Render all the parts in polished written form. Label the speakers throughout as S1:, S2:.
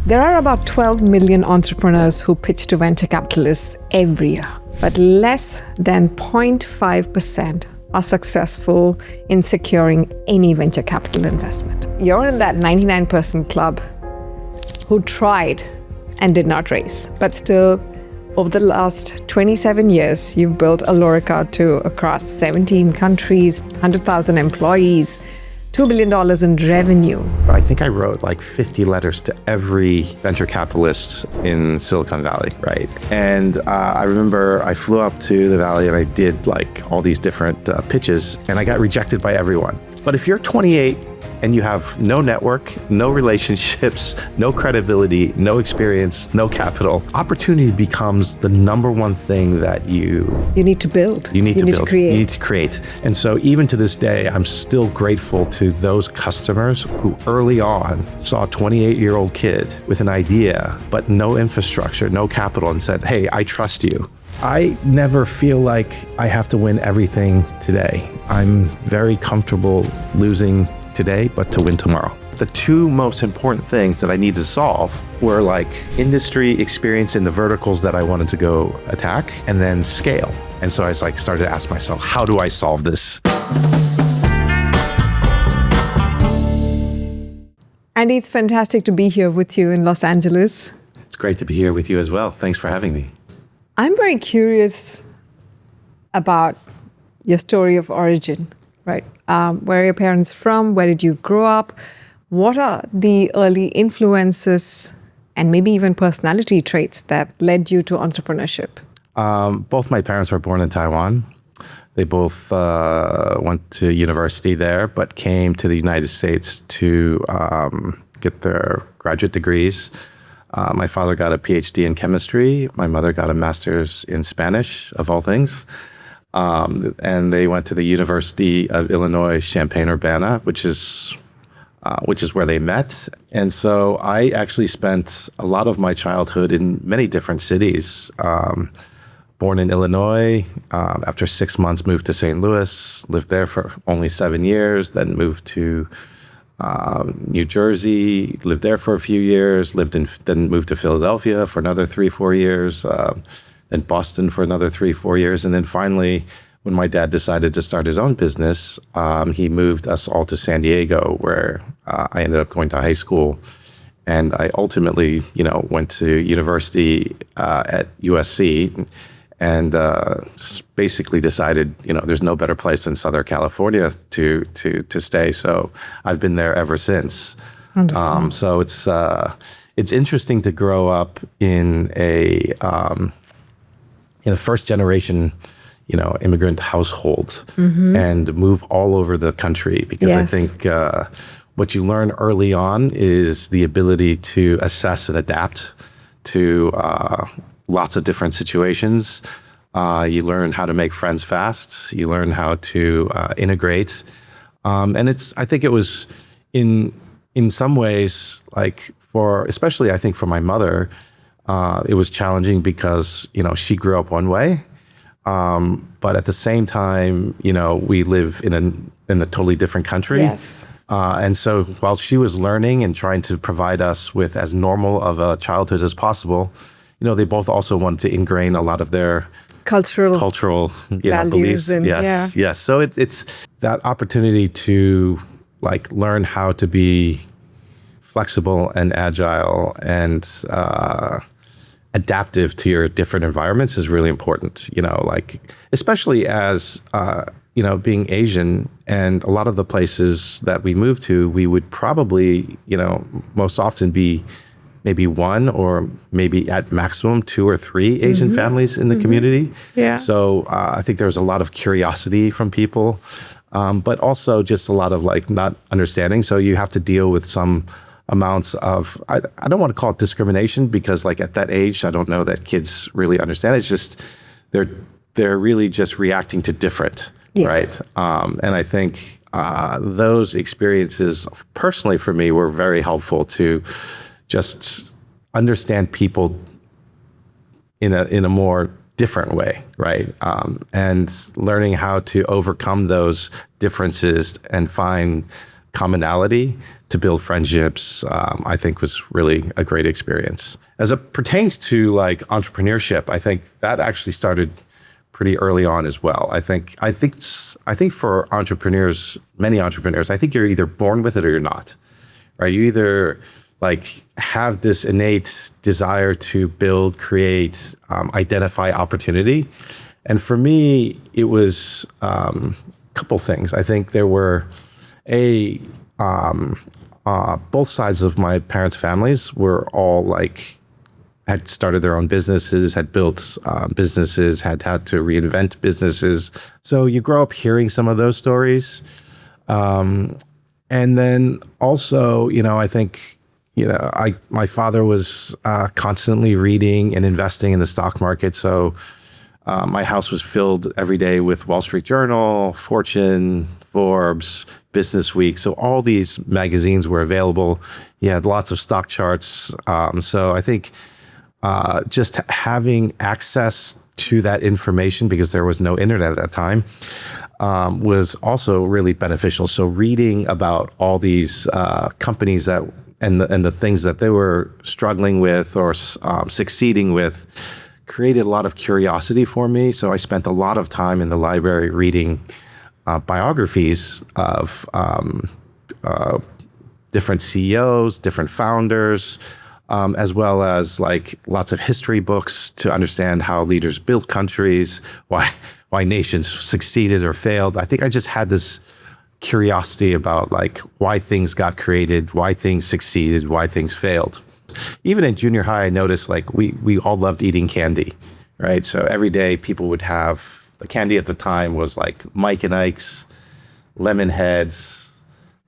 S1: There are about 12 million entrepreneurs who pitch to venture capitalists every year, but less than 0.5% are successful in securing any venture capital investment. You're in that 99% club who tried and did not raise, but still, over the last 27 years, you've built Alorica to across 17 countries, 100,000 employees, $2 billion in revenue.
S2: I think I wrote like 50 letters to every venture capitalist in Silicon Valley, right? And I remember I flew up to the Valley and I did like all these different pitches and I got rejected by everyone. But if you're 28 and you have no network, no relationships, no credibility, no experience, no capital, opportunity becomes the number one thing that you
S1: need to build.
S2: You need to
S1: create.
S2: You need to create. And so even to this day, I'm still grateful to those customers who early on saw a 28-year-old kid with an idea, but no infrastructure, no capital, and said, hey, I trust you. I never feel like I have to win everything today. I'm very comfortable losing today, but to win tomorrow. The two most important things that I needed to solve were like industry experience in the verticals that I wanted to go attack, and then scale. And so I was like, started to ask myself, how do I solve this?
S1: Andy, it's fantastic to be here with you in Los Angeles.
S2: It's great to be here with you as well. Thanks for having me.
S1: I'm very curious about your story of origin, right? Where are your parents from? Where did you grow up? What are the early influences and maybe even personality traits that led you to entrepreneurship?
S2: Both my parents were born in Taiwan. They both went to university there, but came to the United States to get their graduate degrees. My father got a PhD in chemistry. My mother got a master's in Spanish, of all things. And they went to the University of Illinois, Champaign-Urbana, which is where they met. And so I actually spent a lot of my childhood in many different cities. Born in Illinois, after 6 months moved to St. Louis, lived there for only 7 years, then moved to New Jersey, lived there for a few years, then moved to Philadelphia for another 3-4 years, in Boston for another 3-4 years. And then finally, when my dad decided to start his own business, he moved us all to San Diego, where I ended up going to high school. And I ultimately, went to university at USC and basically decided, there's no better place than Southern California to stay. So I've been there ever since. So it's interesting to grow up in a first generation, immigrant household and move all over the country, because
S1: Yes.
S2: I think what you learn early on is the ability to assess and adapt to lots of different situations. You learn how to make friends fast. You learn how to integrate. And I think it was in some ways, like especially I think for my mother, it was challenging because, she grew up one way. But at the same time, we live in a totally different country.
S1: Yes.
S2: And so while she was learning and trying to provide us with as normal of a childhood as possible, they both also wanted to ingrain a lot of their cultural
S1: values
S2: beliefs.
S1: And,
S2: yes. So it's that opportunity to learn how to be flexible and agile and adaptive to your different environments is really important, especially as, being Asian, and a lot of the places that we moved to, we would probably, most often be maybe one or maybe at maximum 2 or 3 Asian families in the community.
S1: Yeah.
S2: So I think there was a lot of curiosity from people, but also just a lot of not understanding. So you have to deal with some amounts of, I don't want to call it discrimination, because at that age, I don't know that kids really understand. It's just, they're really just reacting to different,
S1: Yes.
S2: right? And I think those experiences personally for me were very helpful to just understand people in a more different way, right? And learning how to overcome those differences and find commonality to build friendships, I think was really a great experience. As it pertains to like entrepreneurship, I think that actually started pretty early on as well. I think for entrepreneurs, many entrepreneurs, I think you're either born with it or you're not, right? You either like have this innate desire to build, create, identify opportunity. And for me, it was a couple things. I think there were both sides of my parents' families were all like, had started their own businesses, had built businesses, had to reinvent businesses. So you grow up hearing some of those stories. And then also, I think, my father was constantly reading and investing in the stock market. So my house was filled every day with Wall Street Journal, Fortune, Forbes, Business Week. So all these magazines were available. He had lots of stock charts. So I think just having access to that information, because there was no internet at that time, was also really beneficial. So reading about all these companies and the things that they were struggling with or succeeding with created a lot of curiosity for me. So I spent a lot of time in the library reading biographies of different CEOs, different founders, as well as like lots of history books to understand how leaders built countries, why nations succeeded or failed. I think I just had this curiosity about like why things got created, why things succeeded, why things failed. Even in junior high, I noticed like we all loved eating candy, right? So every day people would have, the candy at the time was like Mike and Ike's, Lemon Heads,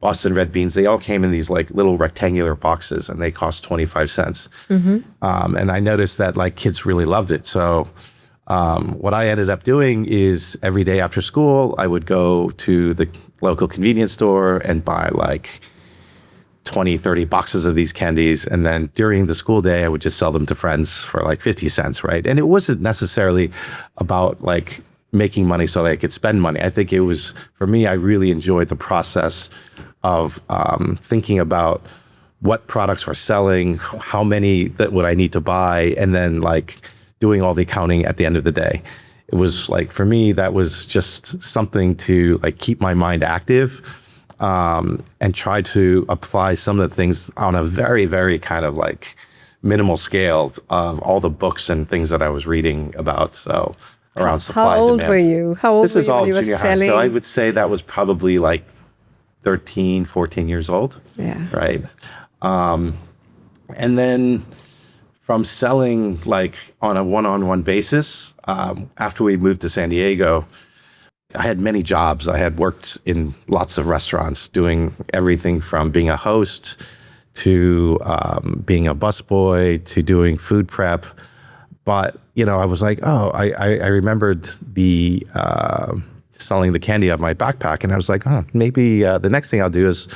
S2: Boston Red Beans. They all came in these like little rectangular boxes and they cost 25 cents. Mm-hmm. And I noticed that like kids really loved it. So what I ended up doing is every day after school, I would go to the local convenience store and buy like 20, 30 boxes of these candies. And then during the school day, I would just sell them to friends for like 50 cents, right? And it wasn't necessarily about like making money so that I could spend money. I think it was, for me, I really enjoyed the process of thinking about what products were selling, how many that would I need to buy, and then like doing all the accounting at the end of the day. It was like, for me, that was just something to like keep my mind active and try to apply some of the things on a very, very kind of like minimal scale of all the books and things that I was reading about. So around supply and demand.
S1: How old were you? How old were you when you were selling?
S2: So I would say that was probably like 13, 14 years old.
S1: Yeah.
S2: Right. And then from selling like on a one-on-one basis, after we moved to San Diego, I had many jobs. I had worked in lots of restaurants, doing everything from being a host to being a busboy to doing food prep. But, I was like, I remembered the selling the candy out of my backpack. And I was like, maybe the next thing I'll do is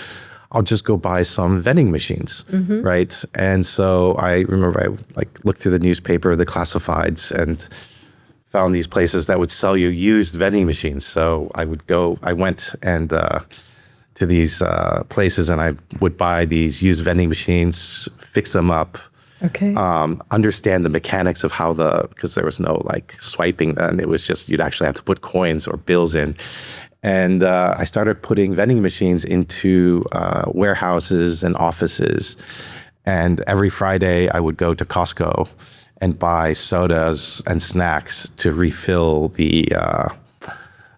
S2: I'll just go buy some vending machines, mm-hmm. right? And so I remember I like looked through the newspaper, the classifieds, and found these places that would sell you used vending machines. So I went and to these places and I would buy these used vending machines, fix them up,
S1: okay.
S2: Understand the mechanics of how because there was no like swiping then. It was just, you'd actually have to put coins or bills in. And I started putting vending machines into warehouses and offices. And every Friday I would go to Costco and buy sodas and snacks to refill the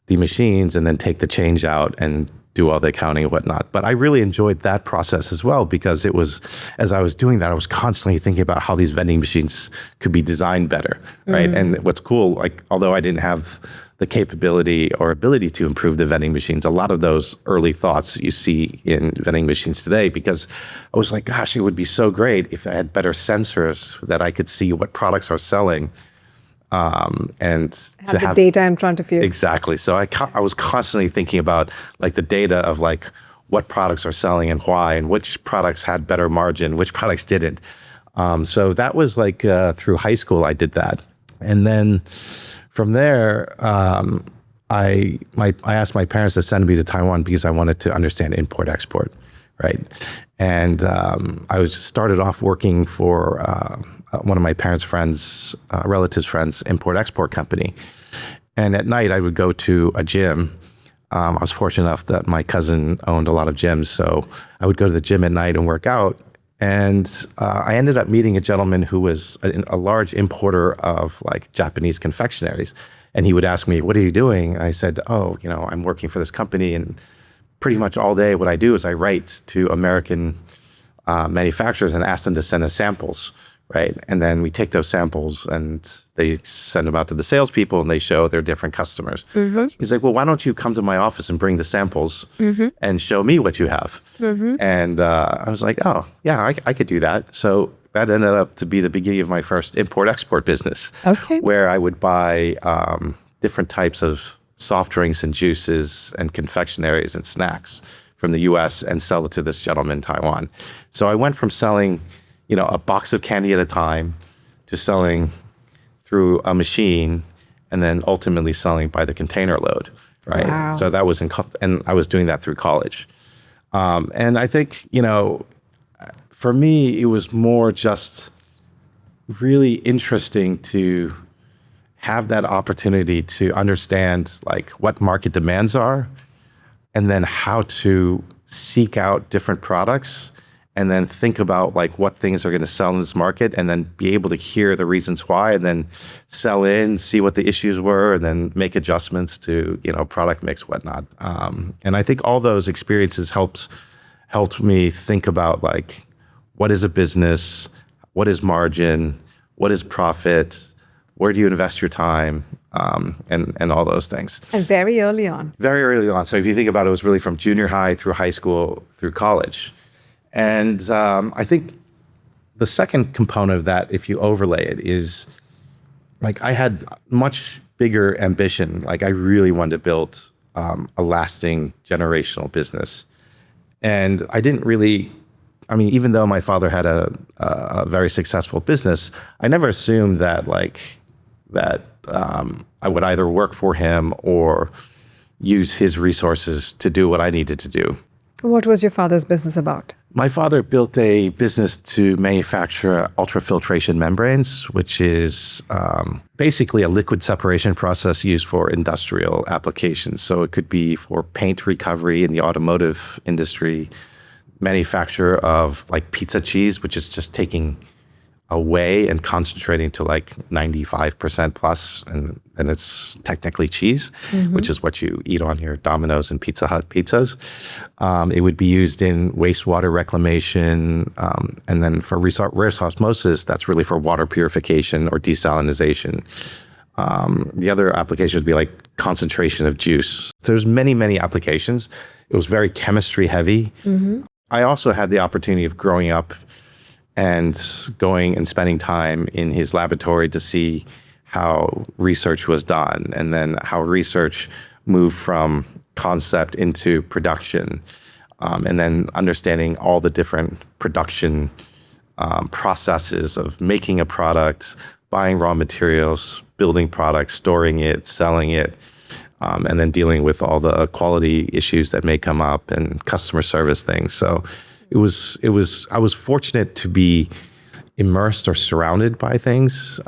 S2: machines and then take the change out and do all the accounting and whatnot. But I really enjoyed that process as well, because it was, as I was doing that, I was constantly thinking about how these vending machines could be designed better, right? Mm-hmm. And what's cool, like, although I didn't have the capability or ability to improve the vending machines, a lot of those early thoughts you see in vending machines today, because I was like, gosh, it would be so great if I had better sensors that I could see what products are selling. And
S1: to have the data in front of you.
S2: Exactly. So I was constantly thinking about like the data of like what products are selling and why, and which products had better margin, which products didn't. So that was like through high school I did that. And then from there, I asked my parents to send me to Taiwan because I wanted to understand import export, right? And I was started off working for one of my parents' friends, relatives' friends, import export company. And at night I would go to a gym. I was fortunate enough that my cousin owned a lot of gyms, so I would go to the gym at night and work out. And I ended up meeting a gentleman who was a large importer of like Japanese confectionaries. And he would ask me, "What are you doing?" And I said, "Oh, I'm working for this company, and pretty much all day what I do is I write to American manufacturers and ask them to send us samples, right? And then we take those samples and they send them out to the salespeople and they show their different customers." He's like, "Well, why don't you come to my office and bring the samples and show me what you have?" And I was like, "Oh, yeah, I could do that." So that ended up to be the beginning of my first import-export business, where I would buy different types of soft drinks and juices and confectionaries and snacks from the U.S. and sell it to this gentleman in Taiwan. So I went from selling, a box of candy at a time to selling through a machine and then ultimately selling by the container load, right?
S1: Wow.
S2: So that was and I was doing that through college. And I think, for me, it was more just really interesting to have that opportunity to understand like what market demands are and then how to seek out different products and then think about like what things are going to sell in this market and then be able to hear the reasons why and then sell in, see what the issues were, and then make adjustments to, product mix, whatnot. And I think all those experiences helped me think about like, what is a business? What is margin? What is profit? Where do you invest your time? And all those things.
S1: And very early on.
S2: Very early on. So if you think about it, it was really from junior high through high school through college. And I think the second component of that, if you overlay it, is like I had much bigger ambition. Like I really wanted to build a lasting generational business. And I didn't really, even though my father had a very successful business, I never assumed that I would either work for him or use his resources to do what I needed to do.
S1: What was your father's business about?
S2: My father built a business to manufacture ultrafiltration membranes, which is basically a liquid separation process used for industrial applications. So it could be for paint recovery in the automotive industry, manufacture of like pizza cheese, which is just taking away and concentrating to like 95% plus, and it's technically cheese, which is what you eat on your Domino's and Pizza Hut pizzas. It would be used in wastewater reclamation, and then for reverse osmosis, that's really for water purification or desalinization. The other application would be like concentration of juice. So there's many, many applications. It was very chemistry heavy. I also had the opportunity of growing up and going and spending time in his laboratory to see how research was done and then how research moved from concept into production, and then understanding all the different production processes of making a product, buying raw materials, building products, storing it, selling it, and then dealing with all the quality issues that may come up and customer service things. So I was fortunate to be immersed or surrounded by things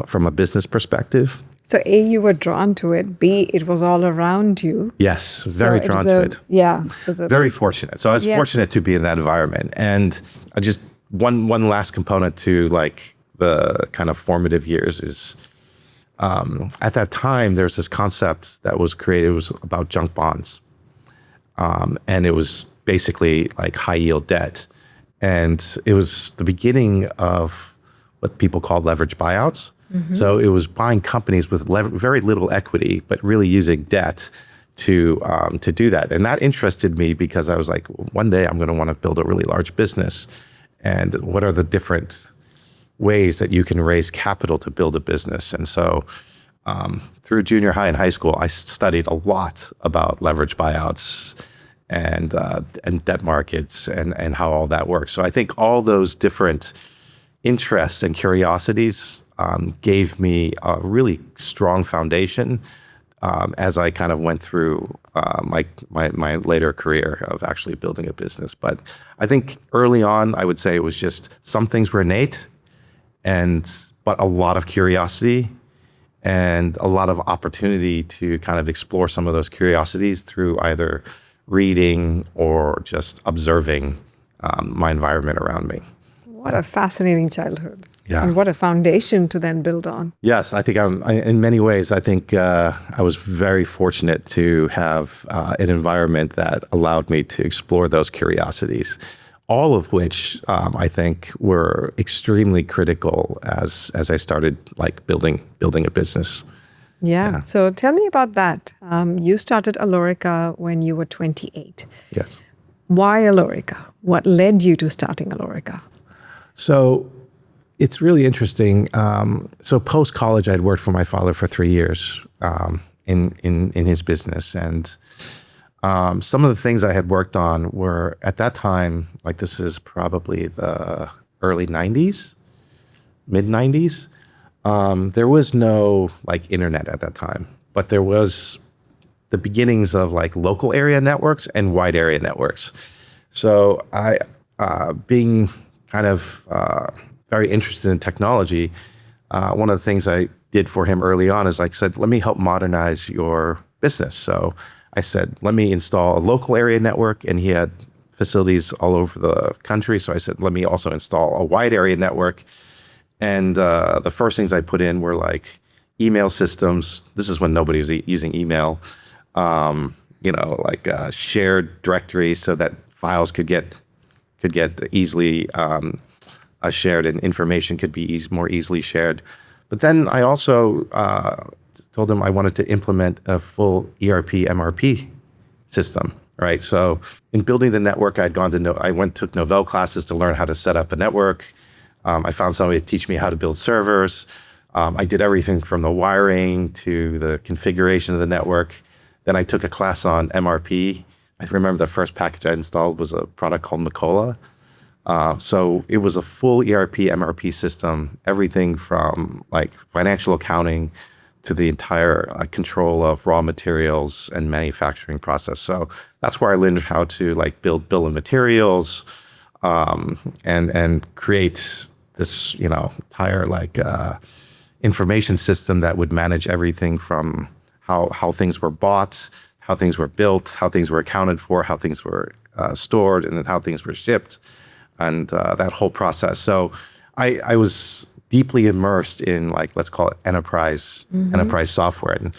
S2: from a business perspective.
S1: So A, you were drawn to it. B, it was all around you.
S2: Yes, very drawn to it.
S1: Yeah.
S2: Very fortunate. So I was fortunate to be in that environment. And I just, one last component to like the kind of formative years is at that time, there's this concept that was created. It was about junk bonds. And it was basically like high yield debt. And it was the beginning of what people call leverage buyouts. So it was buying companies with very little equity, but really using debt to do that. And that interested me because I was like, one day I'm going to want to build a really large business. And what are the different ways that you can raise capital to build a business? And so through junior high and high school, I studied a lot about leverage buyouts and debt markets and how all that works. So I think all those different interests and curiosities gave me a really strong foundation as I kind of went through my later career of actually building a business. But I think early on, I would say it was just some things were innate, but a lot of curiosity and a lot of opportunity to kind of explore some of those curiosities through either reading or just observing my environment around me.
S1: What a fascinating childhood.
S2: Yeah.
S1: And what a foundation to then build on.
S2: Yes, I think in many ways, I think I was very fortunate to have an environment that allowed me to explore those curiosities, all of which I think were extremely critical as I started like building a business.
S1: Yeah. So tell me about that. You started Alorica when you were 28.
S2: Yes.
S1: Why Alorica? What led you to starting Alorica?
S2: So it's really interesting. So post college, I'd worked for my father for 3 years in his business, and some of the things I had worked on were at that time, like this is probably the early 90s, mid 90s. There was no like internet at that time, but there was the beginnings of like local area networks and wide area networks. So I, being kind of very interested in technology, one of the things I did for him early on is like said, let me help modernize your business. So I said, let me install a local area network, and he had facilities all over the country. So I said, let me also install a wide area network. And the first things I put in were like email systems. This is when nobody was using email, like shared directories so that files could get easily shared and information could be more easily shared. But then I also told them I wanted to implement a full ERP MRP system, right? So in building the network, I took Novell classes to learn how to set up a network. I found somebody to teach me how to build servers. I did everything from the wiring to the configuration of the network. Then I took a class on MRP. I remember the first package I installed was a product called Macola. So it was a full ERP MRP system, everything from like financial accounting to the entire control of raw materials and manufacturing process. So that's where I learned how to like build bill of materials and create this, entire like information system that would manage everything from how things were bought, how things were built, how things were accounted for, how things were stored, and then how things were shipped, and that whole process. So I was deeply immersed in like, let's call it enterprise software. And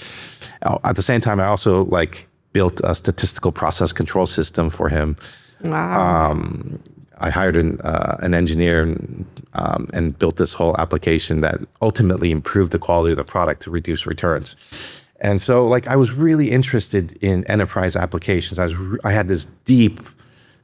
S2: at the same time, I also like built a statistical process control system for him.
S1: Wow.
S2: I hired an engineer and built this whole application that ultimately improved the quality of the product to reduce returns. And so like I was really interested in enterprise applications. I had this deep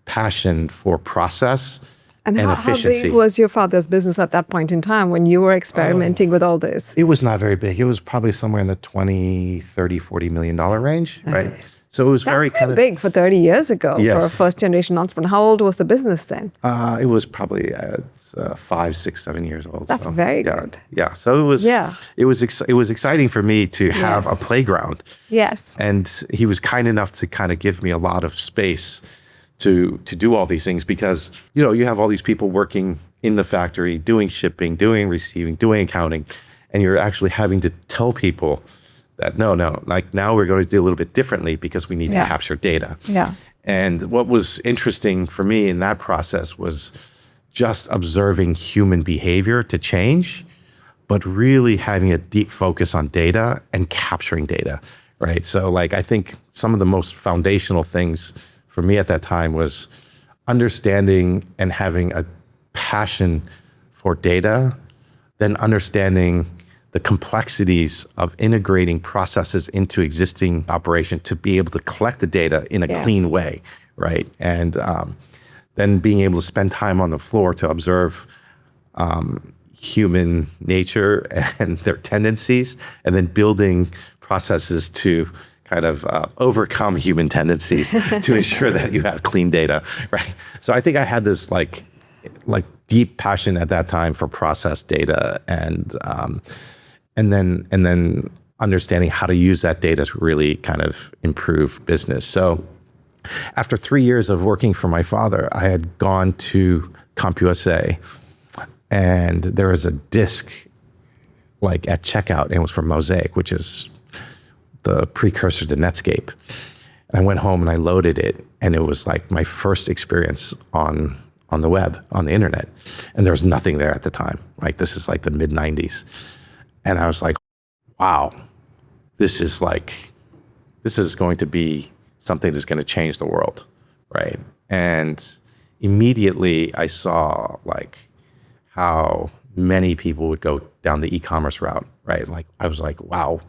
S2: passion for process and efficiency.
S1: How big was your father's business at that point in time when you were experimenting with all this?
S2: It was not very big. It was probably somewhere in the 20, 30, $40 million range, right? So it was very kind of
S1: big for 30 years ago
S2: Yes.
S1: for a first generation entrepreneur. How old was the business then?
S2: It was probably 5, 6, 7 years old.
S1: That's very good.
S2: Yeah. So it was.
S1: Yeah.
S2: It was exciting for me to have a playground.
S1: Yes.
S2: And he was kind enough to kind of give me a lot of space to do all these things because you have all these people working in the factory, doing shipping, doing receiving, doing accounting, and you're actually having to tell people that no, like now we're going to do a little bit differently because we need to capture data.
S1: Yeah.
S2: And what was interesting for me in that process was just observing human behavior to change, but really having a deep focus on data and capturing data, right? So like I think some of the most foundational things for me at that time was understanding and having a passion for data, then understanding the complexities of integrating processes into existing operation to be able to collect the data in a clean way, right? And then being able to spend time on the floor to observe human nature and their tendencies, and then building processes to kind of overcome human tendencies to ensure that you have clean data, right? So I think I had this like deep passion at that time for process data, and then understanding how to use that data to really kind of improve business. So after 3 years of working for my father, I had gone to CompUSA, and there was a disc like at checkout, and it was from Mosaic, which is the precursor to Netscape. And I went home and I loaded it, and it was like my first experience on the web, on the internet. And there was nothing there at the time. Like, this is like the mid 90s. And I was like, wow, this is going to be something that's going to change the world, right? And immediately I saw like how many people would go down the e-commerce route, right? Like, I was like, wow,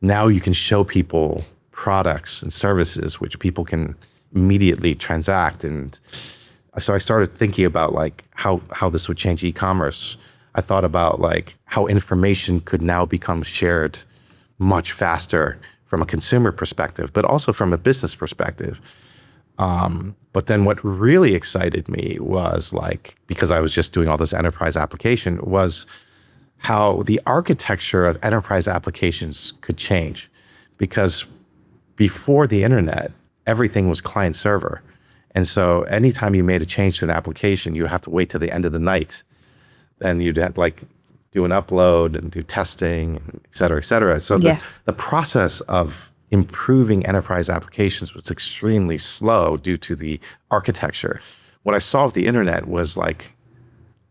S2: now you can show people products and services which people can immediately transact. And so I started thinking about like how this would change e-commerce. I thought about like how information could now become shared much faster from a consumer perspective, but also from a business perspective. But then what really excited me was like, because I was just doing all this enterprise application, was how the architecture of enterprise applications could change. Because before the internet, everything was client server. And so anytime you made a change to an application, you have to wait till the end of the night. Then you'd have like do an upload and do testing, and et cetera, et cetera. So
S1: Yes.
S2: the process of improving enterprise applications was extremely slow due to the architecture. What I saw with the internet was like,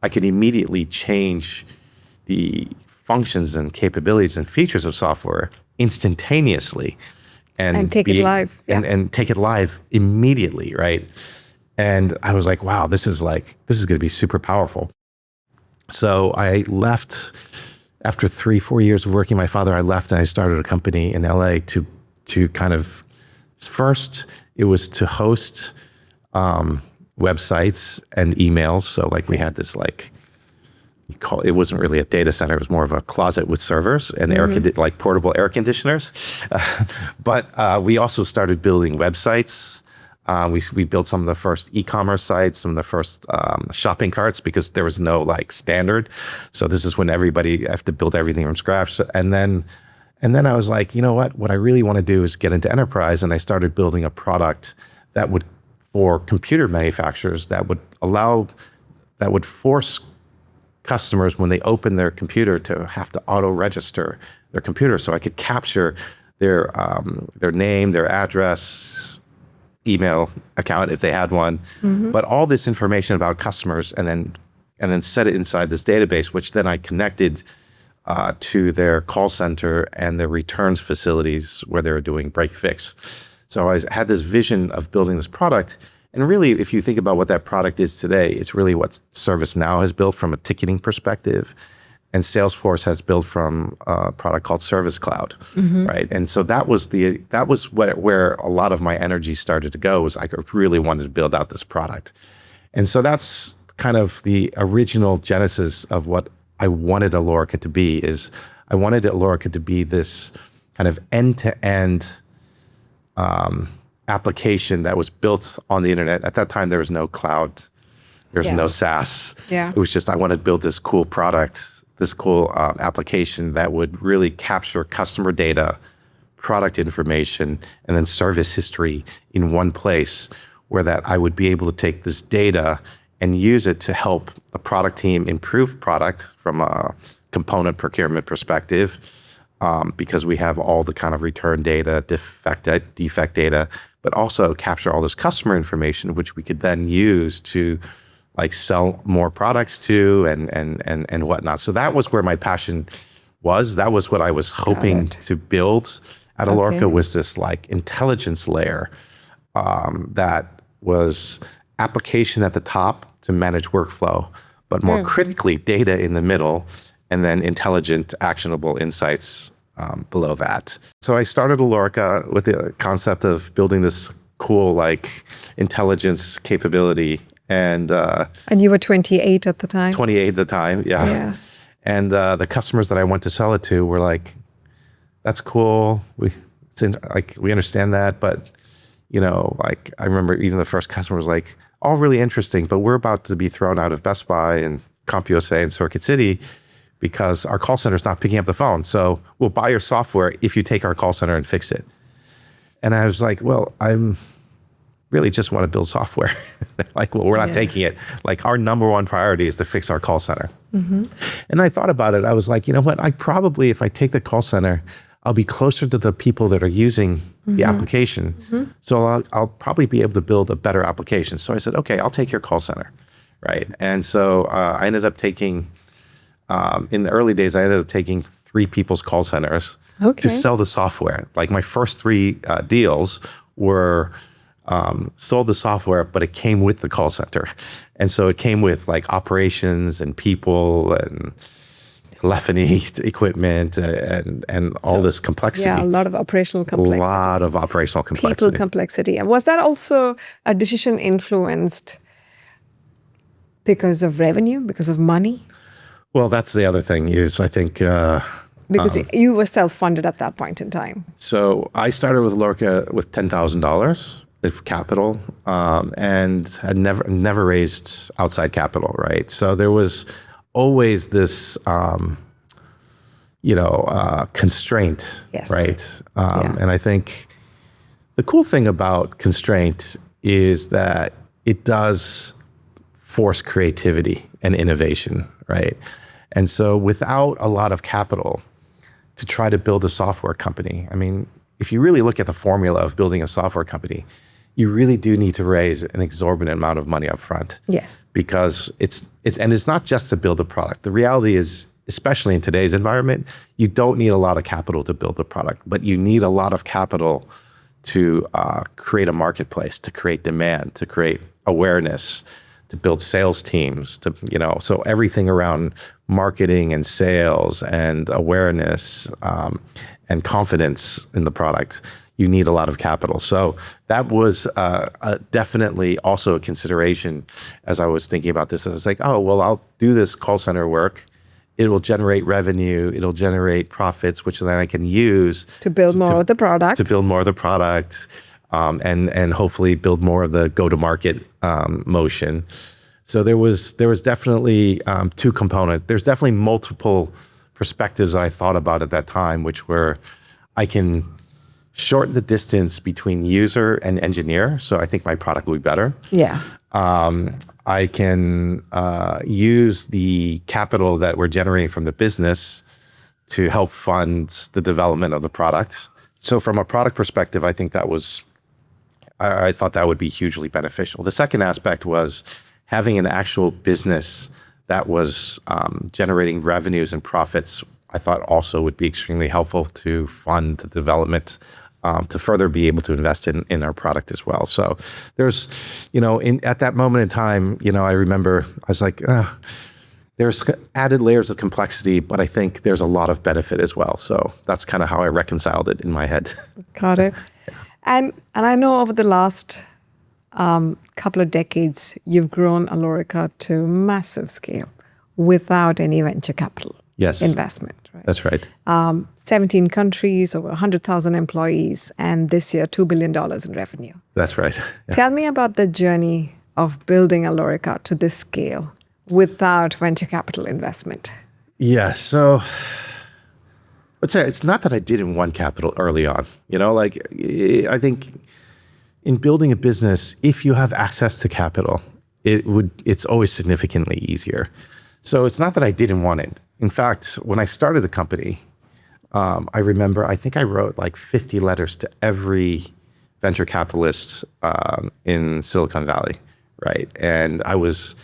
S2: I could immediately change the functions and capabilities and features of software instantaneously.
S1: And take it live. Yeah.
S2: And take it live immediately, right? And I was like, wow, this is going to be super powerful. So I left after 3-4 years of working with my father. I left and I started a company in LA to kind of, first it was to host websites and emails. So like we had this like, it wasn't really a data center. It was more of a closet with servers and like portable air conditioners. But we also started building websites. We built some of the first e-commerce sites, some of the first shopping carts, because there was no like standard. So this is when everybody have to build everything from scratch. So, and then I was like, you know what I really want to do is get into enterprise. And I started building a product that would, for computer manufacturers, that would force customers when they open their computer to have to auto register their computer. So I could capture their name, their address, email account if they had one, but all this information about customers, and then set it inside this database, which then I connected to their call center and their returns facilities where they were doing break fix. So I had this vision of building this product. And really, if you think about what that product is today, it's really what ServiceNow has built from a ticketing perspective, and Salesforce has built from a product called Service Cloud, right? And so that was where a lot of my energy started to go. Was I really wanted to build out this product, and so that's kind of the original genesis of what I wanted Alorica to be. Is I wanted Alorica to be this kind of end-to-end application that was built on the internet. At that time, there was no cloud, there was no SaaS.
S1: Yeah.
S2: It was just, I wanted to build this cool product, this cool application that would really capture customer data, product information, and then service history in one place, where that I would be able to take this data and use it to help the product team improve product from a component procurement perspective, because we have all the kind of return data, defect data, but also capture all this customer information, which we could then use to like sell more products to and whatnot. So that was where my passion was. That was what I was hoping to build at Alorica, was this like intelligence layer that was application at the top to manage workflow, but more critically data in the middle, and then intelligent, actionable insights below that. So I started Alorica with the concept of building this cool like intelligence capability. And
S1: you were 28 at the time?
S2: 28 at the time, yeah. And the customers that I went to sell it to were like, that's cool. We understand that, but like I remember even the first customer was like, all really interesting, but we're about to be thrown out of Best Buy and CompUSA and Circuit City because our call center is not picking up the phone. So we'll buy your software if you take our call center and fix it. And I was like, well, I'm really just want to build software. Like, well, we're not taking it. Like, our number one priority is to fix our call center. And I thought about it. I was like, you know what? I probably, if I take the call center, I'll be closer to the people that are using the application. So I'll probably be able to build a better application. So I said, okay, I'll take your call center, right? And so I ended up taking, in the early days, I ended up taking 3 people's call centers to sell the software. Like, my first 3 deals were sold the software, but it came with the call center. And so it came with like operations and people and telephony equipment and all this complexity.
S1: Yeah, a lot of operational complexity.
S2: A lot of operational complexity.
S1: People complexity. And was that also a decision influenced because of revenue, because of money?
S2: Well, that's the other thing is, I think...
S1: because you were self-funded at that point in time.
S2: So I started with Alorica with $10,000 of capital, and had never raised outside capital, right? So there was always this, constraint, right? And I think the cool thing about constraint is that it does force creativity and innovation, right? And so without a lot of capital to try to build a software company, I mean, if you really look at the formula of building a software company, you really do need to raise an exorbitant amount of money up front.
S1: Yes.
S2: Because it's not just to build a product. The reality is, especially in today's environment, you don't need a lot of capital to build a product, but you need a lot of capital to create a marketplace, to create demand, to create awareness, to build sales teams, so everything around marketing and sales and awareness and confidence in the product, you need a lot of capital. So that was definitely also a consideration as I was thinking about this. I was like, oh, well, I'll do this call center work. It will generate revenue. It'll generate profits, which then I can use
S1: to build more of the product.
S2: To build more of the product, and hopefully build more of the go-to-market motion. So there was definitely 2 components. There's definitely multiple perspectives that I thought about at that time, which were I can shorten the distance between user and engineer. So I think my product will be better.
S1: Yeah.
S2: I can use the capital that we're generating from the business to help fund the development of the product. So from a product perspective, I think I thought that would be hugely beneficial. The second aspect was having an actual business that was generating revenues and profits. I thought also would be extremely helpful to fund the development, to further be able to invest in our product as well. So there's, at that moment in time, I remember I was like, there's added layers of complexity, but I think there's a lot of benefit as well. So that's kind of how I reconciled it in my head.
S1: Got it. And I know over the last couple of decades, you've grown Alorica to massive scale without any venture capital investment. Right?
S2: That's right.
S1: 17 countries, over 100,000 employees, and this year, $2 billion in revenue.
S2: That's right. Yeah.
S1: Tell me about the journey of building Alorica to this scale without venture capital investment.
S2: Yeah, so let's say it's not that I didn't want capital early on. I think in building a business, if you have access to capital, it's always significantly easier. So it's not that I didn't want it. In fact, when I started the company, I remember, I think I wrote like 50 letters to every venture capitalist in Silicon Valley, right? And I was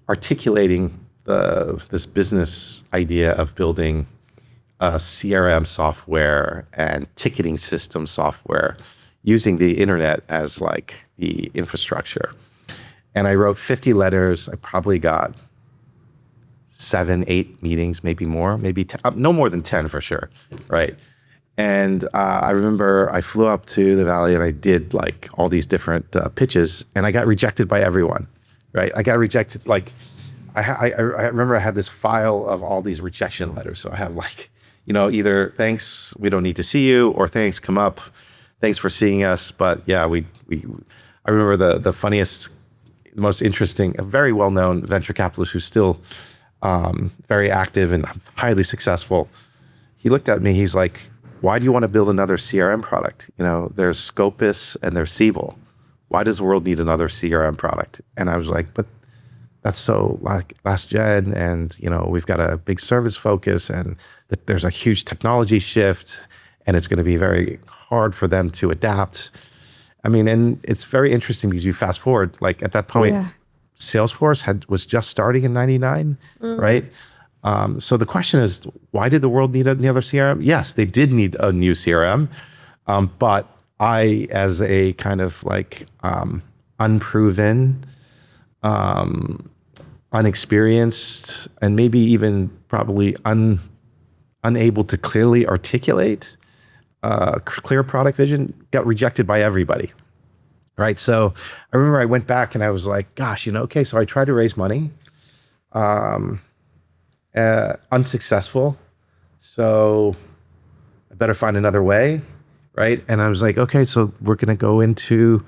S2: articulating this business idea of building a CRM software and ticketing system software using the internet as like the infrastructure. And I wrote 50 letters. I probably got 7, 8 meetings, maybe more, maybe 10, no more than 10 for sure, right? And I remember I flew up to the Valley and I did like all these different pitches, and I got rejected by everyone, right? I got rejected. Like I remember I had this file of all these rejection letters. So I have like, either thanks, we don't need to see you, or thanks, come up, thanks for seeing us. But yeah, I remember the funniest, most interesting, a very well-known venture capitalist who's still very active and highly successful. He looked at me, he's like, why do you want to build another CRM product? You know, there's Scopus and there's Siebel. Why does the world need another CRM product? And I was like, but that's so like last gen, and you know, we've got a big service focus, and there's a huge technology shift, and it's going to be very hard for them to adapt. I mean, and it's very interesting because you fast forward, like at that point, Salesforce was just starting in '99, right? So the question is, why did the world need another CRM? Yes, they did need a new CRM, but I, as a kind of like unproven, unexperienced, and maybe even probably unable to clearly articulate clear product vision, got rejected by everybody, right? So I remember I went back and I was like, gosh, you know, okay, so I tried to raise money, unsuccessful, so I better find another way, right? And I was like, okay, so we're gonna go into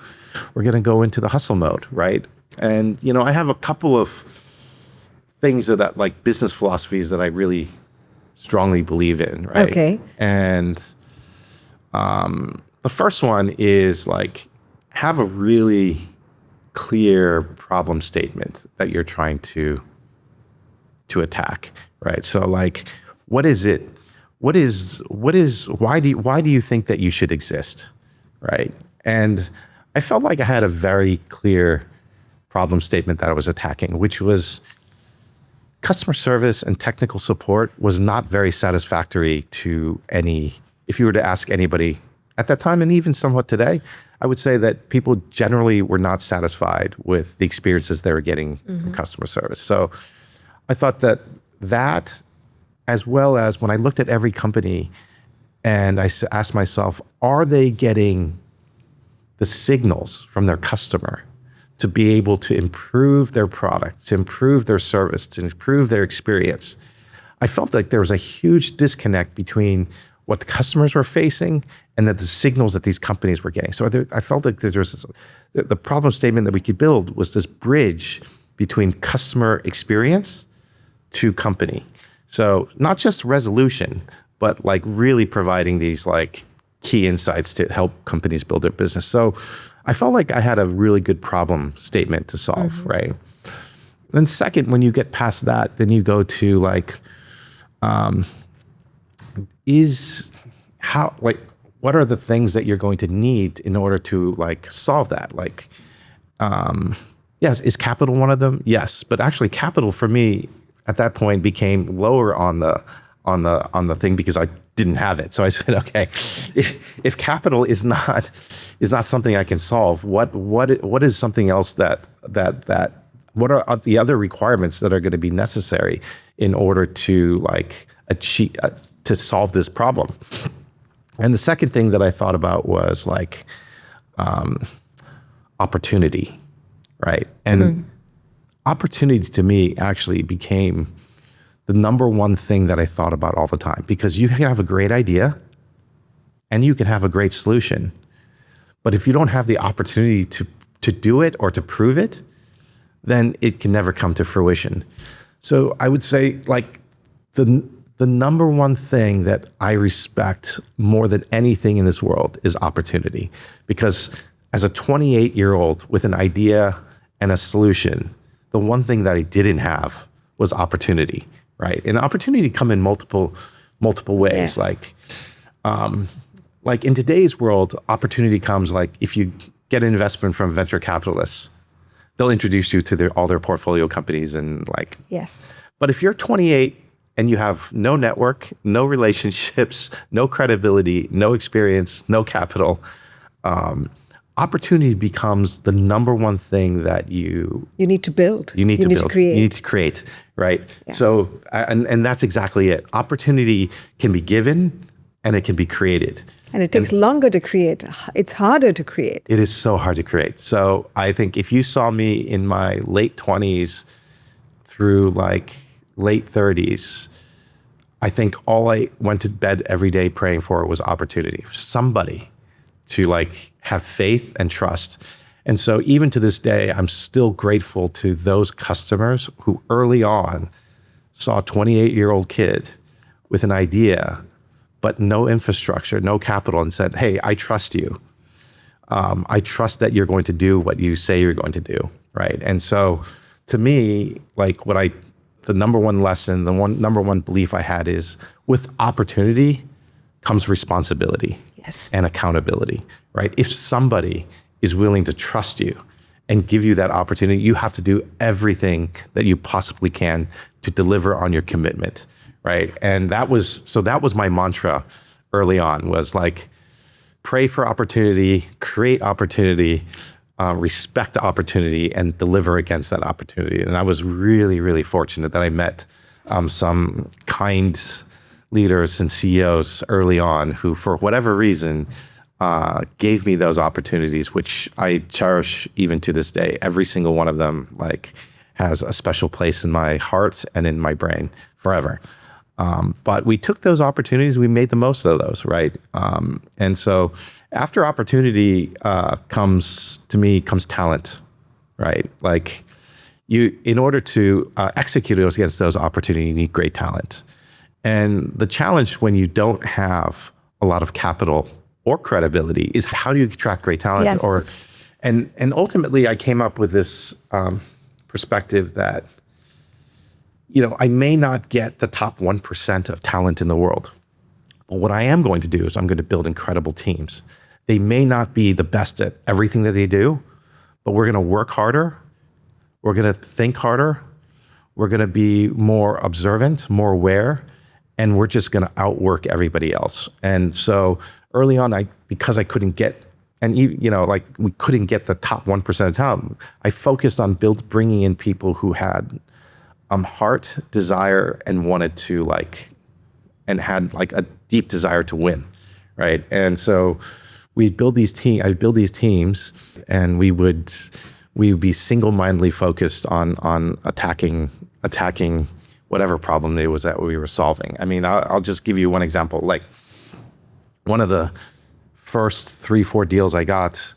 S2: the hustle mode, right? And you know, I have a couple of things that like business philosophies that I really strongly believe in, right?
S1: Okay.
S2: And the first one is like have a really clear problem statement that you're trying to attack, right? So like, what is it? Why do you think that you should exist, right? And I felt like I had a very clear problem statement that I was attacking, which was customer service and technical support was not very satisfactory to if you were to ask anybody at that time, and even somewhat today, I would say that people generally were not satisfied with the experiences they were getting from customer service. So I thought that, as well as when I looked at every company and I asked myself, are they getting the signals from their customer to be able to improve their product, to improve their service, to improve their experience? I felt like there was a huge disconnect between what the customers were facing and that the signals that these companies were getting. So I felt like there was the problem statement that we could build was this bridge between customer experience to company. So not just resolution, but like really providing these like key insights to help companies build their business. So I felt like I had a really good problem statement to solve, right? Then second, when you get past that, then you go to like, what are the things that you're going to need in order to like solve that? Like, yes, is capital one of them? Yes, but actually capital for me at that point became lower on the thing because I didn't have it. So I said, okay, if capital is not something I can solve, what is something else that what are the other requirements that are going to be necessary in order to like achieve to solve this problem? And the second thing that I thought about was like opportunity, right? And opportunity to me actually became the number one thing that I thought about all the time, because you can have a great idea and you can have a great solution, but if you don't have the opportunity to do it or to prove it, then it can never come to fruition. So I would say like the number one thing that I respect more than anything in this world is opportunity, because as a 28-year-old with an idea and a solution, the one thing that I didn't have was opportunity, right? And opportunity come in multiple ways.
S1: Yeah.
S2: Like in today's world, opportunity comes like if you get an investment from venture capitalists, they'll introduce you to all their portfolio companies and like.
S1: Yes.
S2: But if you're 28 and you have no network, no relationships, no credibility, no experience, no capital, opportunity becomes the number one thing that you
S1: need to build.
S2: You need to build.
S1: Create.
S2: You need to create, right?
S1: Yeah.
S2: So, and that's exactly it. Opportunity can be given and it can be created.
S1: And it takes longer to create. It's harder to create.
S2: It is so hard to create. So I think if you saw me in my late 20s through like late 30s, I think all I went to bed every day praying for was opportunity, for somebody to like have faith and trust. And so even to this day, I'm still grateful to those customers who early on saw a 28-year-old kid with an idea, but no infrastructure, no capital, and said, hey, I trust you. I trust that you're going to do what you say you're going to do, right? And so to me, like the number one lesson, number one belief I had is with opportunity comes responsibility and accountability, right? If somebody is willing to trust you and give you that opportunity, you have to do everything that you possibly can to deliver on your commitment, right? And that was my mantra early on, was like, pray for opportunity, create opportunity, respect opportunity, and deliver against that opportunity. And I was really, really fortunate that I met some kind leaders and CEOs early on who, for whatever reason, gave me those opportunities, which I cherish even to this day. Every single one of them like has a special place in my heart and in my brain forever. But we took those opportunities, we made the most of those, right? And so after opportunity comes talent, right? Like in order to execute against those opportunities, you need great talent. And the challenge when you don't have a lot of capital or credibility is, how do you attract great talent?
S1: Yes.
S2: And ultimately I came up with this perspective that, I may not get the top 1% of talent in the world, but what I am going to do is I'm going to build incredible teams. They may not be the best at everything that they do, but we're going to work harder. We're going to think harder. We're going to be more observant, more aware, and we're just going to outwork everybody else. And so early on, because I couldn't get, and we couldn't get the top 1% of talent, I focused on bringing in people who had heart, desire, and wanted to and had a deep desire to win, right? And so I'd build these teams, and we would be single-mindedly focused on attacking whatever problem it was that we were solving. I mean, I'll just give you one example. Like one of the first 3-4 deals I got,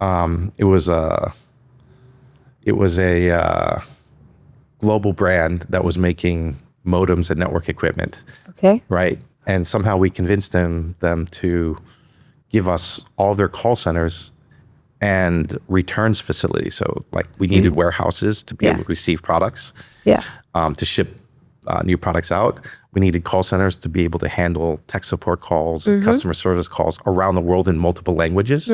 S2: it was a global brand that was making modems and network equipment.
S1: Okay.
S2: Right. And somehow we convinced them to give us all their call centers and returns facilities. So we needed warehouses to be able to receive products, to ship new products out. We needed call centers to be able to handle tech support calls, customer service calls around the world in multiple languages.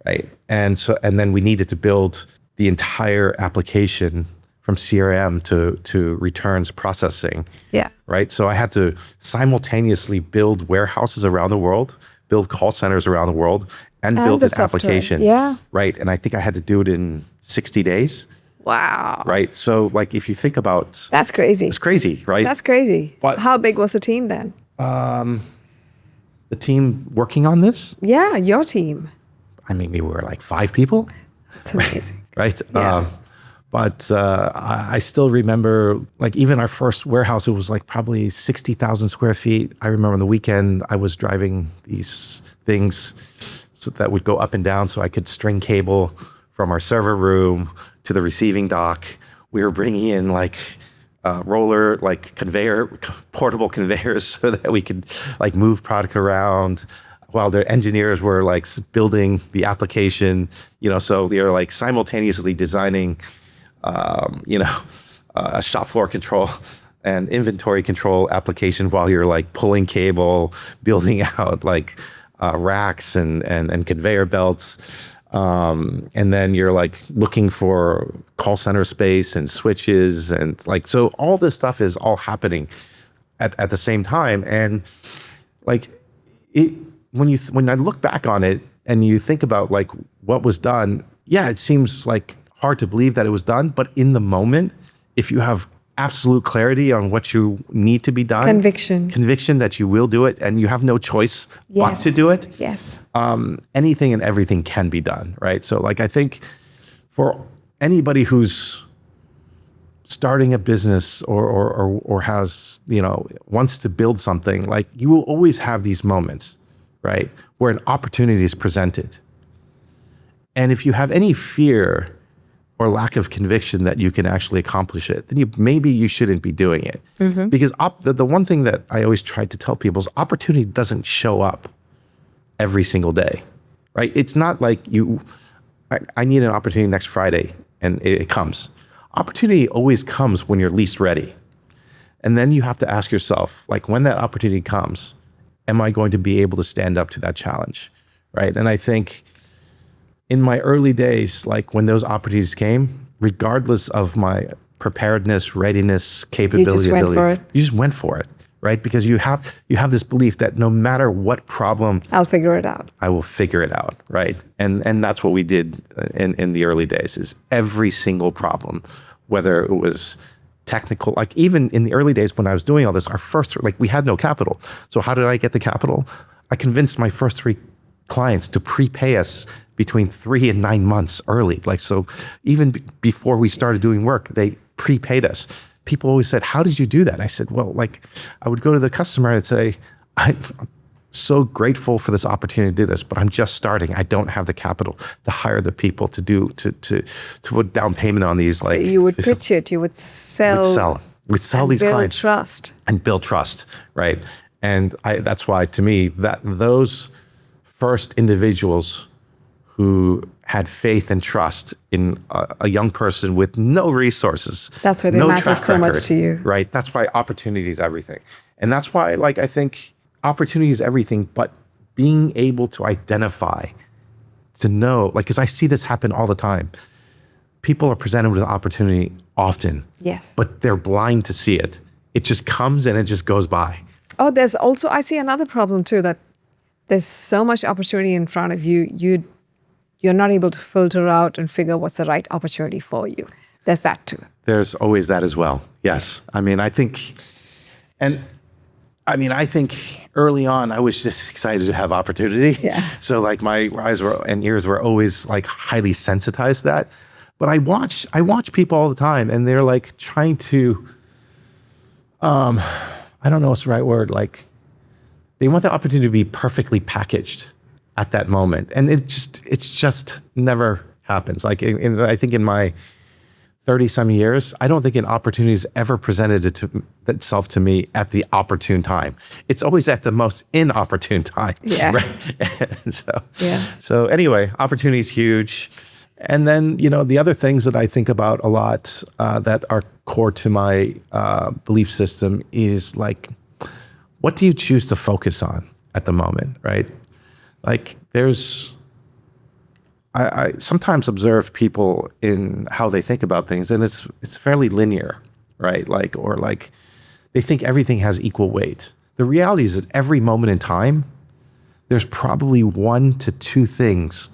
S2: Right. And then we needed to build the entire application from CRM to returns processing. Yeah. Right. So I had to simultaneously build warehouses around the world, build call centers around the world, and build an application. Yeah. Right. And I think I had to do it in 60 days.
S1: Wow.
S2: Right. So if you think about,
S1: that's crazy.
S2: It's crazy, right?
S1: That's crazy.
S2: But
S1: how big was the team then?
S2: The team working on this?
S1: Yeah, your team.
S2: I mean, we were 5 people.
S1: That's amazing.
S2: Right.
S1: Yeah.
S2: But I still remember, even our first warehouse, it was probably 60,000 square feet. I remember on the weekend, I was driving these things so that would go up and down so I could string cable from our server room to the receiving dock. We were bringing in roller, portable conveyors so that we could move product around while the engineers were building the application, so they're simultaneously designing a shop floor control and inventory control application while you're pulling cable, building out racks and conveyor belts. And then you're looking for call center space and switches. And so all this stuff is all happening at the same time. And when I look back on it and you think about what was done, it seems hard to believe that it was done, but in the moment, if you have absolute clarity on what you need to be done, conviction that you will do it, and you have no choice but to do it.
S1: Yes.
S2: Anything and everything can be done, right? So I think for anybody who's starting a business or has, wants to build something, you will always have these moments, right, where an opportunity is presented. And if you have any fear or lack of conviction that you can actually accomplish it, then maybe you shouldn't be doing it. Because the one thing that I always try to tell people is opportunity doesn't show up every single day, right? It's not like I need an opportunity next Friday and it comes. Opportunity always comes when you're least ready. And then you have to ask yourself, like, when that opportunity comes, am I going to be able to stand up to that challenge, right? And I think in my early days, like when those opportunities came, regardless of my preparedness, readiness, capability, you just went for it, right? Because you have this belief that no matter what problem,
S1: I'll figure it out.
S2: I will figure it out, right? And that's what we did in the early days, is every single problem, whether it was technical, like even in the early days when I was doing all this, we had no capital. So how did I get the capital? I convinced my first 3 clients to prepay us between 3 and 9 months early. Like, so even before we started doing work, they prepaid us. People always said, how did you do that? I said, well, like, I would go to the customer and say, I'm so grateful for this opportunity to do this, but I'm just starting. I don't have the capital to hire the people to put down payment on these.
S1: So you would pitch it, you would sell.
S2: We'd sell these clients.
S1: Build
S2: trust, right? And that's why, to me, that those first individuals who had faith and trust in a young person with no resources.
S1: That's why they matter so much to you.
S2: Right? That's why opportunity is everything. And that's why, like, I think opportunity is everything, but being able to identify, to know, like, because I see this happen all the time. People are presented with opportunity often.
S1: Yes.
S2: But they're blind to see it. It just comes and it just goes by.
S1: Oh, there's also, I see another problem too, that there's so much opportunity in front of you, you're not able to filter out and figure what's the right opportunity for you. There's that too.
S2: There's always that as well. Yes. I think early on, I was just excited to have opportunity.
S1: Yeah.
S2: So like my eyes and ears were always like highly sensitized to that. But I watch people all the time, and they're like trying to, I don't know what's the right word, like they want the opportunity to be perfectly packaged at that moment. And it's just never happens. Like I think in my 30-some years, I don't think an opportunity has ever presented itself to me at the opportune time. It's always at the most inopportune time.
S1: Yeah.
S2: Right? So anyway, opportunity is huge. And then, the other things that I think about a lot that are core to my belief system is like, what do you choose to focus on at the moment, right? Like I sometimes observe people in how they think about things, and it's fairly linear, right? Like they think everything has equal weight. The reality is that every moment in time, there's probably 1 to 2 things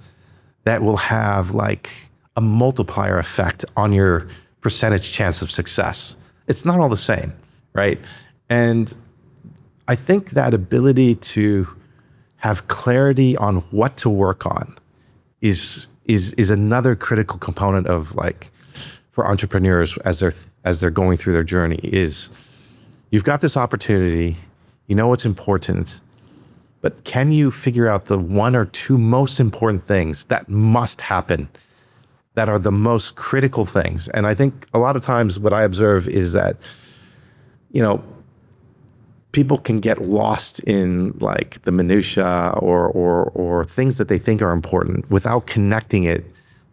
S2: that will have like a multiplier effect on your percentage chance of success. It's not all the same, right? And I think that ability to have clarity on what to work on is another critical component of like for entrepreneurs as they're going through their journey. Is you've got this opportunity, you know what's important, but can you figure out the 1 or 2 most important things that must happen, that are the most critical things? And I think a lot of times what I observe is that, people can get lost in like the minutia or things that they think are important without connecting it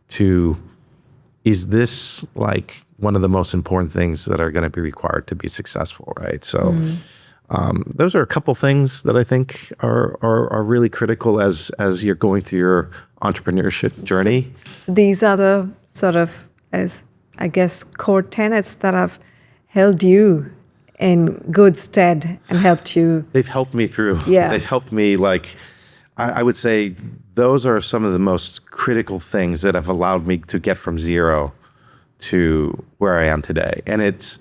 S2: to, is this like one of the most important things that are going to be required to be successful, right? So those are a couple things that I think are really critical as you're going through your entrepreneurship journey.
S1: So these are the sort of, as I guess, core tenets that have held you in good stead and helped you.
S2: They've helped me through.
S1: Yeah.
S2: They've helped me, like, I would say those are some of the most critical things that have allowed me to get from 0 to where I am today. And it's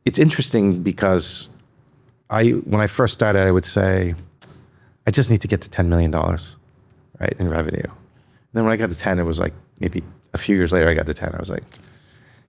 S2: interesting because when I first started, I would say, I just need to get to $10 million, right, in revenue. And then when I got to 10, it was like maybe a few years later, I got to 10. I was like,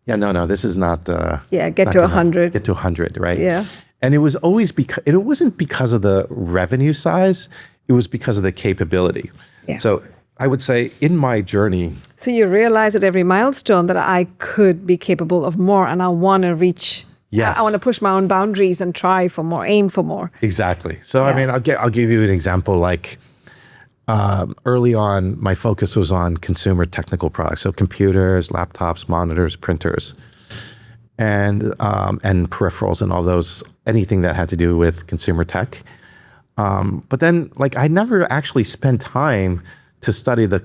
S2: yeah, no, this is not.
S1: Get to 100.
S2: Get to 100, right?
S1: Yeah.
S2: And it was always it wasn't because of the revenue size. It was because of the capability.
S1: Yeah.
S2: So I would say in my journey,
S1: So you realize at every milestone that I could be capable of more, and I want to reach.
S2: Yes.
S1: I want to push my own boundaries and try for more, aim for more.
S2: exactly. So I
S1: Yeah.
S2: mean, I'll give you an example. Like early on, my focus was on consumer technical products, so computers, laptops, monitors, printers, and peripherals, and all those, anything that had to do with consumer tech. But then, like, I never actually spent time to study the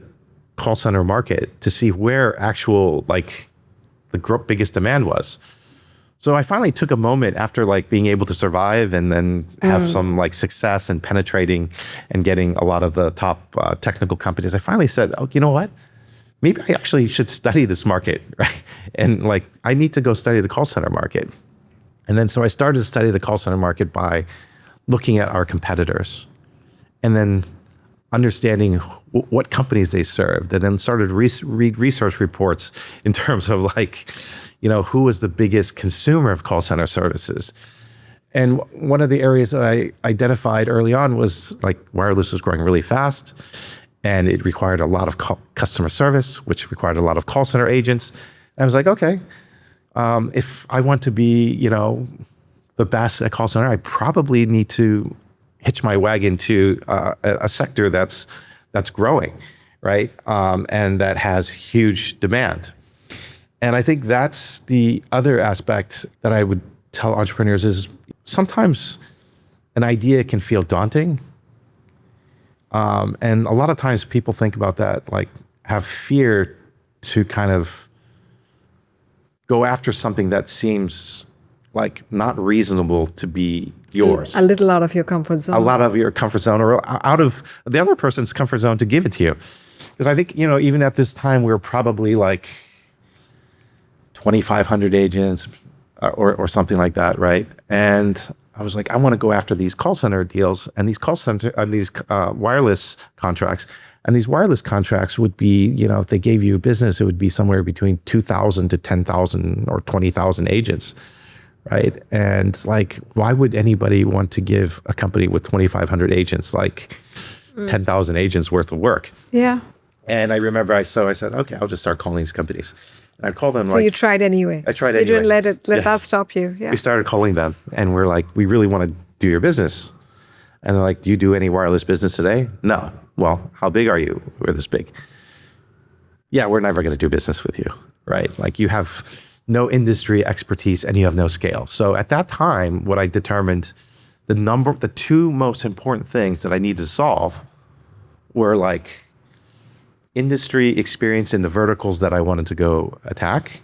S2: call center market to see where actual, like, the biggest demand was. So I finally took a moment after, like, being able to survive and then have some, like, success and penetrating and getting a lot of the top technical companies. I finally said, oh, you know what? Maybe I actually should study this market, right? And, like, I need to go study the call center market. And then so I started to study the call center market by looking at our competitors and then understanding what companies they served, and then started to read research reports in terms of, like, you know, who was the biggest consumer of call center services. And one of the areas that I identified early on was, like, wireless was growing really fast, and it required a lot of customer service, which required a lot of call center agents. And I was like, okay, if I want to be, you know, the best at call center, I probably need to hitch my wagon to a sector that's growing, right? And that has huge demand. And I think that's the other aspect that I would tell entrepreneurs is sometimes an idea can feel daunting. And a lot of times people think about that, like, have fear to kind of go after something that seems like not reasonable to be yours.
S1: A little out of your comfort zone.
S2: A lot of your comfort zone, or out of the other person's comfort zone to give it to you. Because I think, you know, even at this time, we're probably like 2,500 agents or something like that, right? And I was like, I want to go after these call center deals and these wireless contracts. And these wireless contracts would be, you know, if they gave you a business, it would be somewhere between 2,000 to 10,000 or 20,000 agents, right? And, like, why would anybody want to give a company with 2,500 agents, like, 10,000 agents worth of work?
S1: Yeah.
S2: And I remember I said, okay, I'll just start calling these companies. And I'd call them.
S1: So you tried anyway.
S2: I tried
S1: anyway. You
S2: anyway.
S1: didn't let that stop you. Yeah.
S2: We started calling them, and we're like, we really want to do your business. And they're like, do you do any wireless business today? No. Well, how big are you? We're this big. Yeah, we're never going to do business with you, right? Like, you have no industry expertise and you have no scale. So at that time, what I determined, the two most important things that I needed to solve were, like, industry experience in the verticals that I wanted to go attack,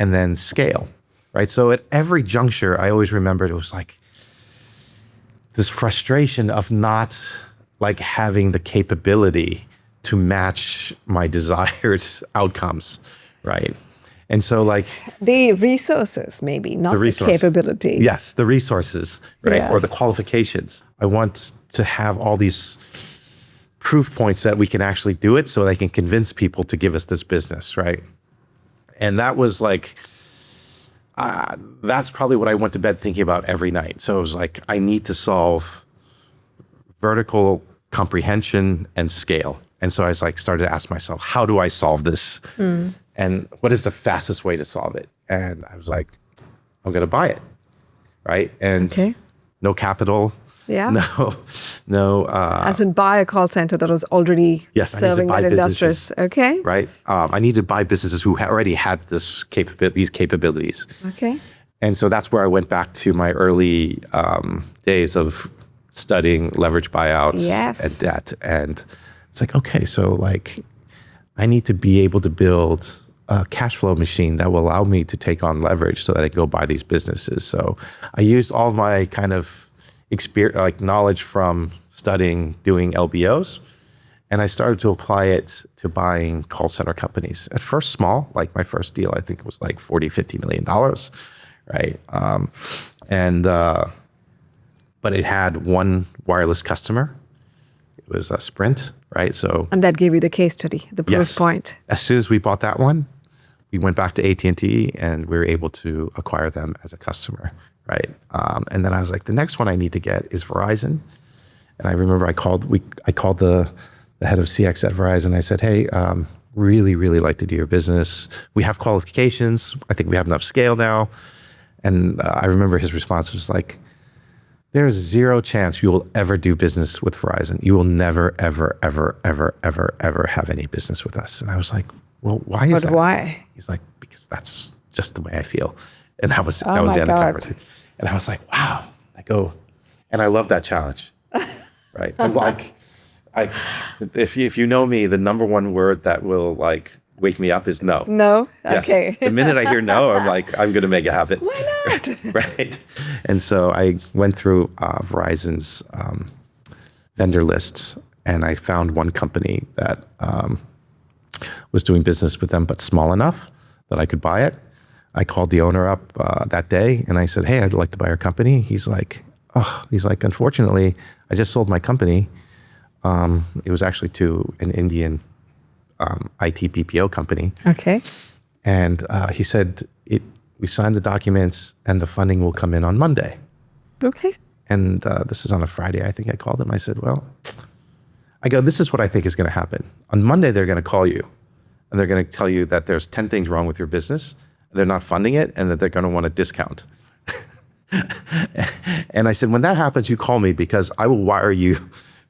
S2: and then scale, right? So at every juncture, I always remembered it was like this frustration of not, like, having the capability to match my desired outcomes, right? And so, like,
S1: the resources, maybe, not the capability.
S2: Yes, the resources, right?
S1: Yeah.
S2: Or the qualifications. I want to have all these proof points that we can actually do it, so they can convince people to give us this business, right? And that was like, that's probably what I went to bed thinking about every night. So it was like, I need to solve vertical comprehension and scale. And so I was like, started to ask myself, how do I solve this? And what is the fastest way to solve it? And I was like, I'm going to buy it, right? And no capital.
S1: Yeah.
S2: No.
S1: As in buy a call center that was already serving that industry. Okay.
S2: Right. I need to buy businesses who already had these capabilities.
S1: Okay.
S2: And so that's where I went back to my early days of studying leverage buyouts and debt. And it's like, okay, so, like, I need to be able to build a cash flow machine that will allow me to take on leverage so that I can go buy these businesses. So I used all of my kind of experience, like, knowledge from studying, doing LBOs, and I started to apply it to buying call center companies. At first small, like my first deal, I think it was like $40-50 million, right? But it had one wireless customer. It was a Sprint, right? So,
S1: and that gave you the case study, the proof point.
S2: As soon as we bought that one, we went back to AT&T and we were able to acquire them as a customer. Right. And then I was like, the next one I need to get is Verizon. And I remember I called the the head of CX at Verizon. I said, hey, really, really like to do your business. We have qualifications. I think we have enough scale now. And I remember his response was like, there is zero chance you will ever do business with Verizon. You will never, ever, ever, ever, ever, ever have any business with us. And I was like, well, why is that?
S1: But why?
S2: He's like, because that's just the way I feel. And that was the
S1: my
S2: end of the
S1: God.
S2: conversation. And I was like, wow. I go, and I love that challenge, right? I'm like, if you know me, the number one word that will like wake me up is no.
S1: No?
S2: Yes.
S1: Okay.
S2: The minute I hear no, I'm like, I'm going to make it happen.
S1: Why not?
S2: Right. And so I went through Verizon's vendor lists, and I found one company that was doing business with them, but small enough that I could buy it. I called the owner up that day, and I said, hey, I'd like to buy your company. He's like, unfortunately, I just sold my company. It was actually to an Indian IT BPO company.
S1: Okay.
S2: And he said, we signed the documents and the funding will come in on Monday.
S1: Okay.
S2: And this is on a Friday. I think I called him. I said, this is what I think is going to happen. On Monday, they're going to call you and they're going to tell you that there's 10 things wrong with your business. They're not funding it and that they're going to want a discount. And I said, when that happens, you call me because I will wire you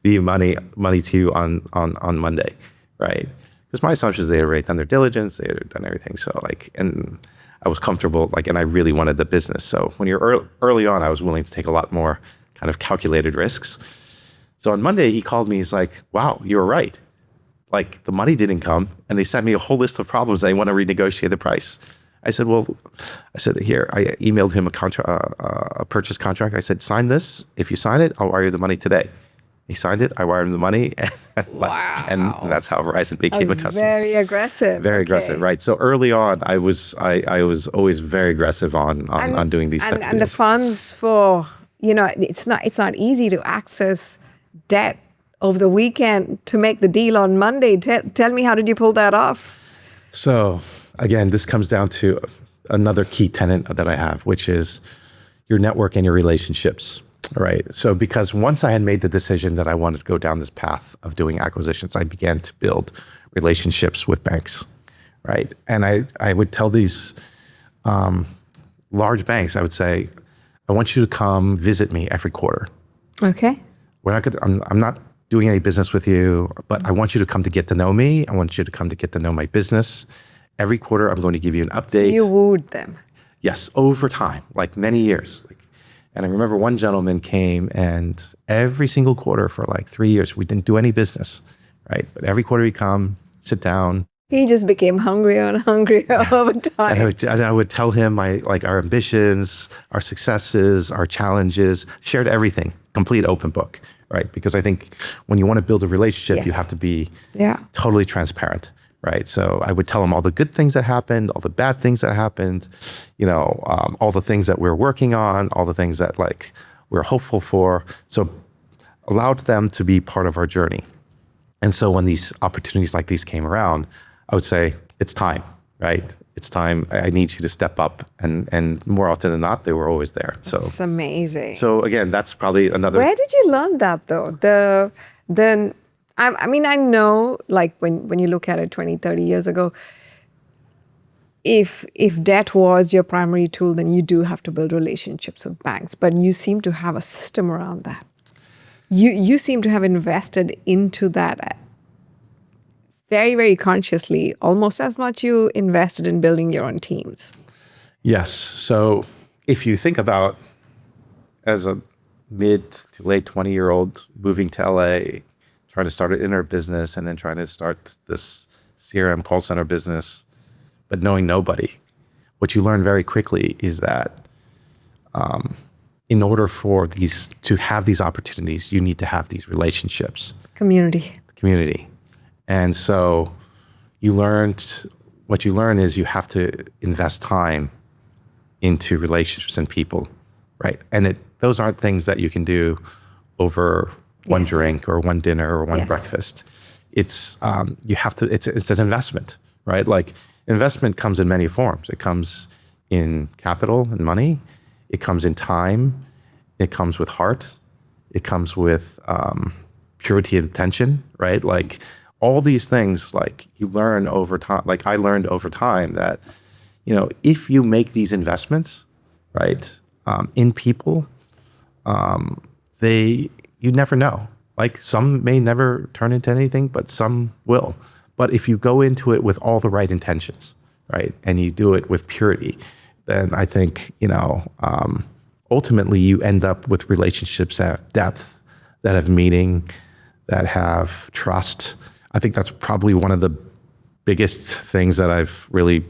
S2: the money to you on Monday, right? Because my assumption is they had already done their diligence, they had done everything. So and I was comfortable, and I really wanted the business. So when you're early on, I was willing to take a lot more kind of calculated risks. So on Monday, he called me. He's like, wow, you were right. Like the money didn't come and they sent me a whole list of problems. They want to renegotiate the price. I said, here, I emailed him a purchase contract. I said, sign this. If you sign it, I'll wire you the money today. He signed it. I wired him the money.
S1: Wow.
S2: And that's how Verizon became a customer.
S1: Very aggressive.
S2: Very aggressive, right? So early on, I was always very aggressive on doing these types of
S1: and the
S2: deals.
S1: funds for, it's not easy to access debt over the weekend to make the deal on Monday. Tell me, how did you pull that off?
S2: So again, this comes down to another key tenet that I have, which is your network and your relationships. Right. So because once I had made the decision that I wanted to go down this path of doing acquisitions, I began to build relationships with banks. Right. And I would tell these large banks, I would say, I want you to come visit me every quarter.
S1: Okay.
S2: I'm not doing any business with you, but I want you to come to get to know me. I want you to come to get to know my business. Every quarter, I'm going to give you an update.
S1: So you wooed them.
S2: Yes, over time, like many years. And I remember one gentleman came, and every single quarter for like 3 years, we didn't do any business, right? But every quarter he'd come, sit down.
S1: He just became hungrier and hungrier over time.
S2: And I would tell him our ambitions, our successes, our challenges, shared everything, complete open book, right? Because I think when you want to build a relationship, you have to be totally transparent. Right. So I would tell him all the good things that happened, all the bad things that happened, all the things that we're working on, all the things that we're hopeful for. So allowed them to be part of our journey. And so when these opportunities like these came around, I would say, it's time, right? It's time. I need you to step up. And more often than not, they were always there. So
S1: it's amazing.
S2: So again, that's probably another.
S1: Where did you learn that though? I know, when you look at it 20, 30 years ago, if debt was your primary tool, then you do have to build relationships with banks. But you seem to have a system around that. You seem to have invested into that very, very consciously, almost as much you invested in building your own teams.
S2: Yes. So if you think about as a mid to late 20-year-old moving to LA, trying to start an internet business and then trying to start this CRM call center business, but knowing nobody. What you learn very quickly is that in order for to have these opportunities, you need to have these relationships. Community. And so what you learn is you have to invest time into relationships and people, right? And those aren't things that you can do over one drink or one dinner or one breakfast. It's it's an investment, right? Investment comes in many forms. It comes in capital and money. It comes in time. It comes with heart. It comes with purity of intention, right? Like all these things, like you learn over time. Like I learned over time that, if you make these investments, right, in people, you never know. Like some may never turn into anything, but some will. But if you go into it with all the right intentions, right, and you do it with purity, then I think, ultimately you end up with relationships that have depth, that have meaning, that have trust. I think that's probably one of the biggest things that I've really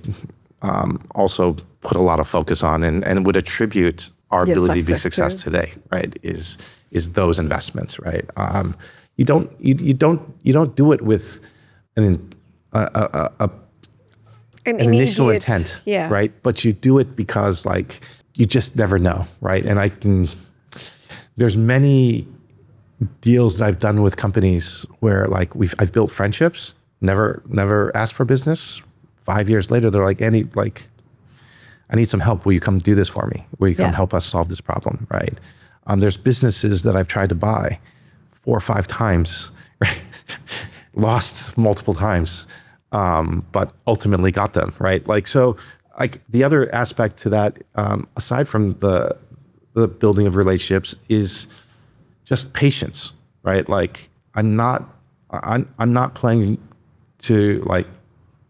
S2: also put a lot of focus on and would attribute our
S1: Your
S2: ability to be
S1: success
S2: success today, right, is those investments, right? You don't do it with an initial
S1: immediate
S2: intent,
S1: yeah.
S2: right? But you do it because like you just never know, right? And there's many deals that I've done with companies where like I've built friendships, never asked for business. 5 years later, they're like, Andy, like, I need some help. Will you come do this for me? Will you come help us solve this problem, right? There's businesses that I've tried to buy 4 or 5 times, right? Lost multiple times, but ultimately got them, right? Like, so like the other aspect to that, aside from the building of relationships, is just patience, right? Like I'm not playing to like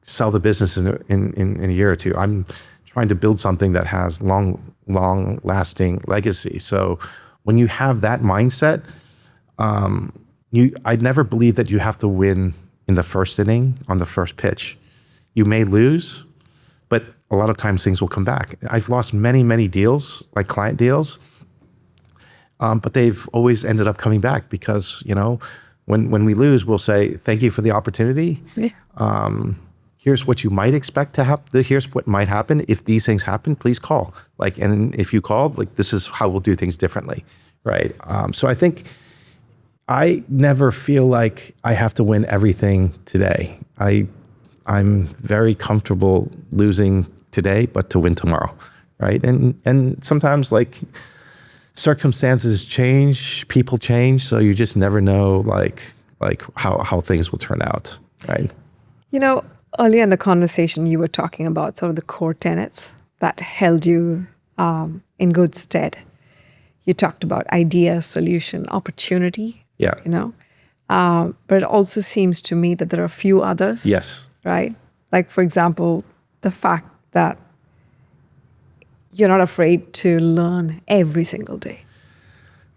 S2: sell the business in a year or two. I'm trying to build something that has long lasting legacy. So when you have that mindset, I'd never believe that you have to win in the first inning on the first pitch. You may lose, but a lot of times things will come back. I've lost many deals, like client deals, but they've always ended up coming back because, when we lose, we'll say, thank you for the opportunity. Yeah. Here's what you might expect to happen. Here's what might happen. If these things happen, please call. Like, and if you call, like, this is how we'll do things differently, right? So I think I never feel like I have to win everything today. I'm very comfortable losing today, but to win tomorrow, right? And sometimes like circumstances change, people change, so you just never know like how things will turn out, right?
S1: Earlier in the conversation, you were talking about sort of the core tenets that held you in good stead. You talked about idea, solution, opportunity.
S2: Yeah.
S1: But it also seems to me that there are a few others.
S2: Yes.
S1: Right? Like, for example, the fact that you're not afraid to learn every single day.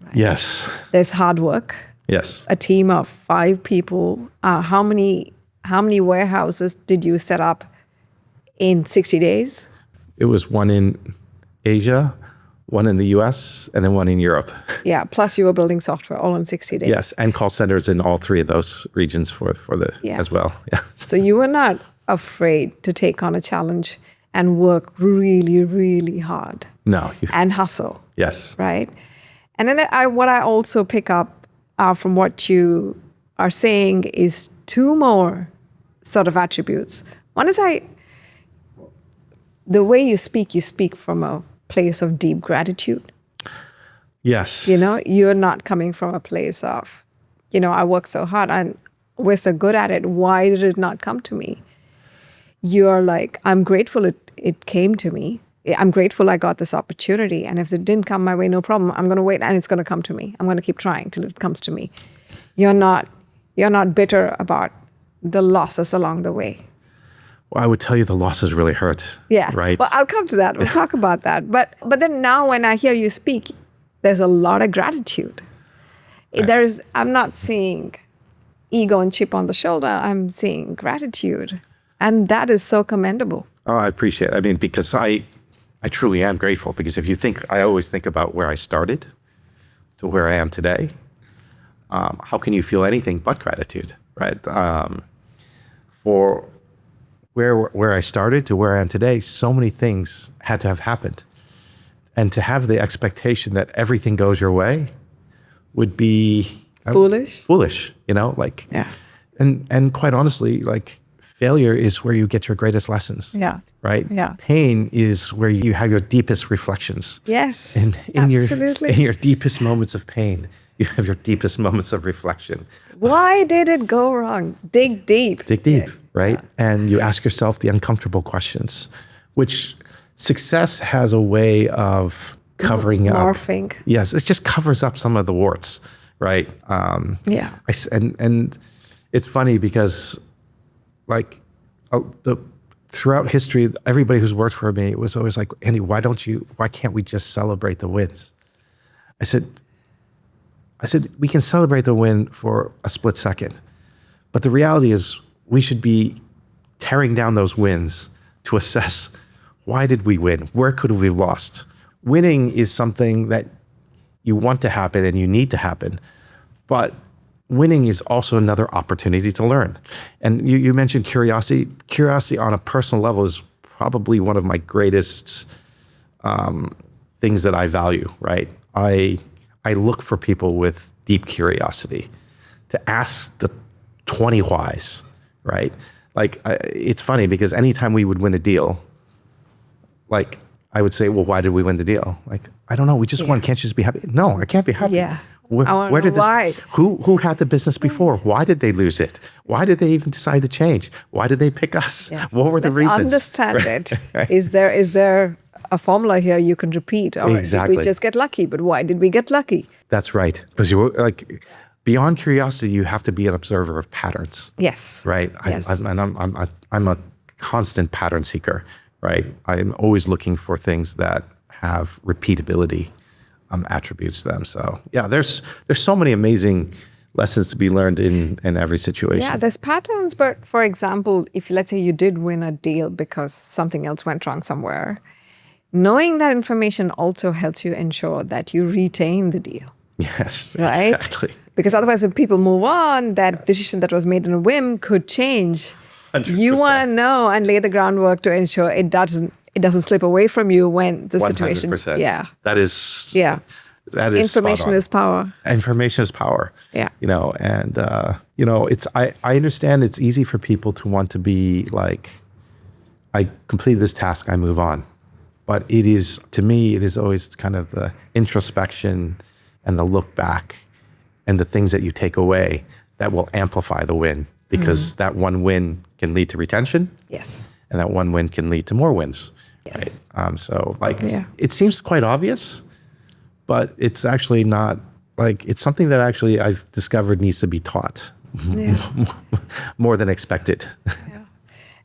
S1: Right?
S2: Yes.
S1: There's hard work.
S2: Yes.
S1: A team of 5 people. How many warehouses did you set up in 60 days?
S2: It was one in Asia, one in the US, and then one in Europe.
S1: Yeah, plus you were building software all in 60 days.
S2: Yes, and call centers in all 3 of those regions for as well. Yeah.
S1: So you were not afraid to take on a challenge and work really, really hard.
S2: No.
S1: And hustle.
S2: Yes.
S1: Right? And then what I also pick up from what you are saying is 2 more sort of attributes. One is the way you speak from a place of deep gratitude.
S2: Yes.
S1: You're not coming from a place of, I work so hard and we're so good at it. Why did it not come to me? You're like, I'm grateful it came to me. I'm grateful I got this opportunity. And if it didn't come my way, no problem. I'm going to wait and it's going to come to me. I'm going to keep trying till it comes to me. You're not bitter about the losses along the way.
S2: Well, I would tell you the losses really hurt.
S1: Yeah.
S2: Right.
S1: Well, I'll come to that. We'll talk about that. But then now when I hear you speak, there's a lot of gratitude. I'm not seeing ego and chip on the shoulder. I'm seeing gratitude. And that is so commendable.
S2: Oh, I appreciate it. I mean, because I truly am grateful, because if you think, I always think about where I started to where I am today. How can you feel anything but gratitude, right? For where I started to where I am today, so many things had to have happened. And to have the expectation that everything goes your way would be foolish,
S1: yeah.
S2: And quite honestly, like failure is where you get your greatest lessons.
S1: Yeah.
S2: Right?
S1: Yeah.
S2: Pain is where you have your deepest reflections.
S1: Yes.
S2: In
S1: absolutely.
S2: in your deepest moments of pain. You have your deepest moments of reflection.
S1: Why did it go wrong? Dig deep.
S2: Dig deep, right? And you ask yourself the uncomfortable questions, which success has a way of covering up.
S1: Morphing.
S2: Yes, it just covers up some of the warts, right? And it's funny because, like, throughout history, everybody who's worked for me was always like, Andy, why can't we just celebrate the wins? I said, we can celebrate the win for a split second, but the reality is we should be tearing down those wins to assess, why did we win? Where could we have lost? Winning is something that you want to happen and you need to happen, but winning is also another opportunity to learn. And you mentioned curiosity. Curiosity on a personal level is probably one of my greatest things that I value, right? I look for people with deep curiosity to ask the 20 whys, right? Like, it's funny because anytime we would win a deal, like, I would say, well, why did we win the deal? Like, I don't know. We just won. Can't you just be happy? No, I can't be happy.
S1: Yeah.
S2: Where did this? Why? Who had the business before? Why did they lose it? Why did they even decide to change? Why did they pick us?
S1: Yeah.
S2: What were the
S1: Let's
S2: reasons?
S1: Understand
S2: right?
S1: it.
S2: Right.
S1: Is there a formula here you can repeat? Or
S2: Exactly.
S1: did we just get lucky? But why did we get lucky?
S2: That's right. Because you like, beyond curiosity, you have to be an observer of patterns.
S1: Yes.
S2: Right.
S1: Yes.
S2: I'm a constant pattern seeker. Right. I'm always looking for things that have repeatability attributes to them. So yeah, there's so many amazing lessons to be learned in every situation.
S1: Yeah, there's patterns. But for example, if let's say you did win a deal because something else went wrong somewhere, knowing that information also helps you ensure that you retain the deal.
S2: Yes,
S1: right?
S2: Exactly.
S1: Because otherwise, when people move on, that decision that was made in a whim could change.
S2: 100%.
S1: You want to know and lay the groundwork to ensure it doesn't slip away from you when the situation.
S2: 100%.
S1: Yeah.
S2: That is.
S1: Yeah.
S2: That is
S1: information is power.
S2: Information is power.
S1: Yeah.
S2: And it's I understand it's easy for people to want to be like, I completed this task, I move on. But it is, to me, it is always kind of the introspection and the look back and the things that you take away that will amplify the win, because that one win can lead to retention.
S1: Yes.
S2: And that one win can lead to more wins.
S1: Yes.
S2: Right? It seems quite obvious, but it's actually not. Like, it's something that actually I've discovered needs to be taught more than expected.
S1: Yeah.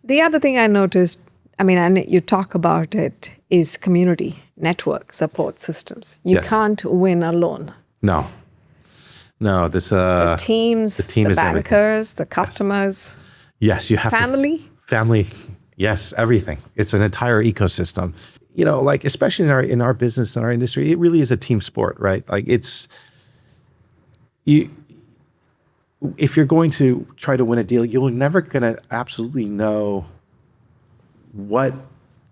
S1: The other thing I noticed, and you talk about it, is community, network, support systems. You can't win alone.
S2: No.
S1: The teams, the bankers, the customers.
S2: Yes, you have family. Yes, everything. It's an entire ecosystem. Like, especially in our business, in our industry, it really is a team sport, right? Like, if you're going to try to win a deal, you're never going to absolutely know what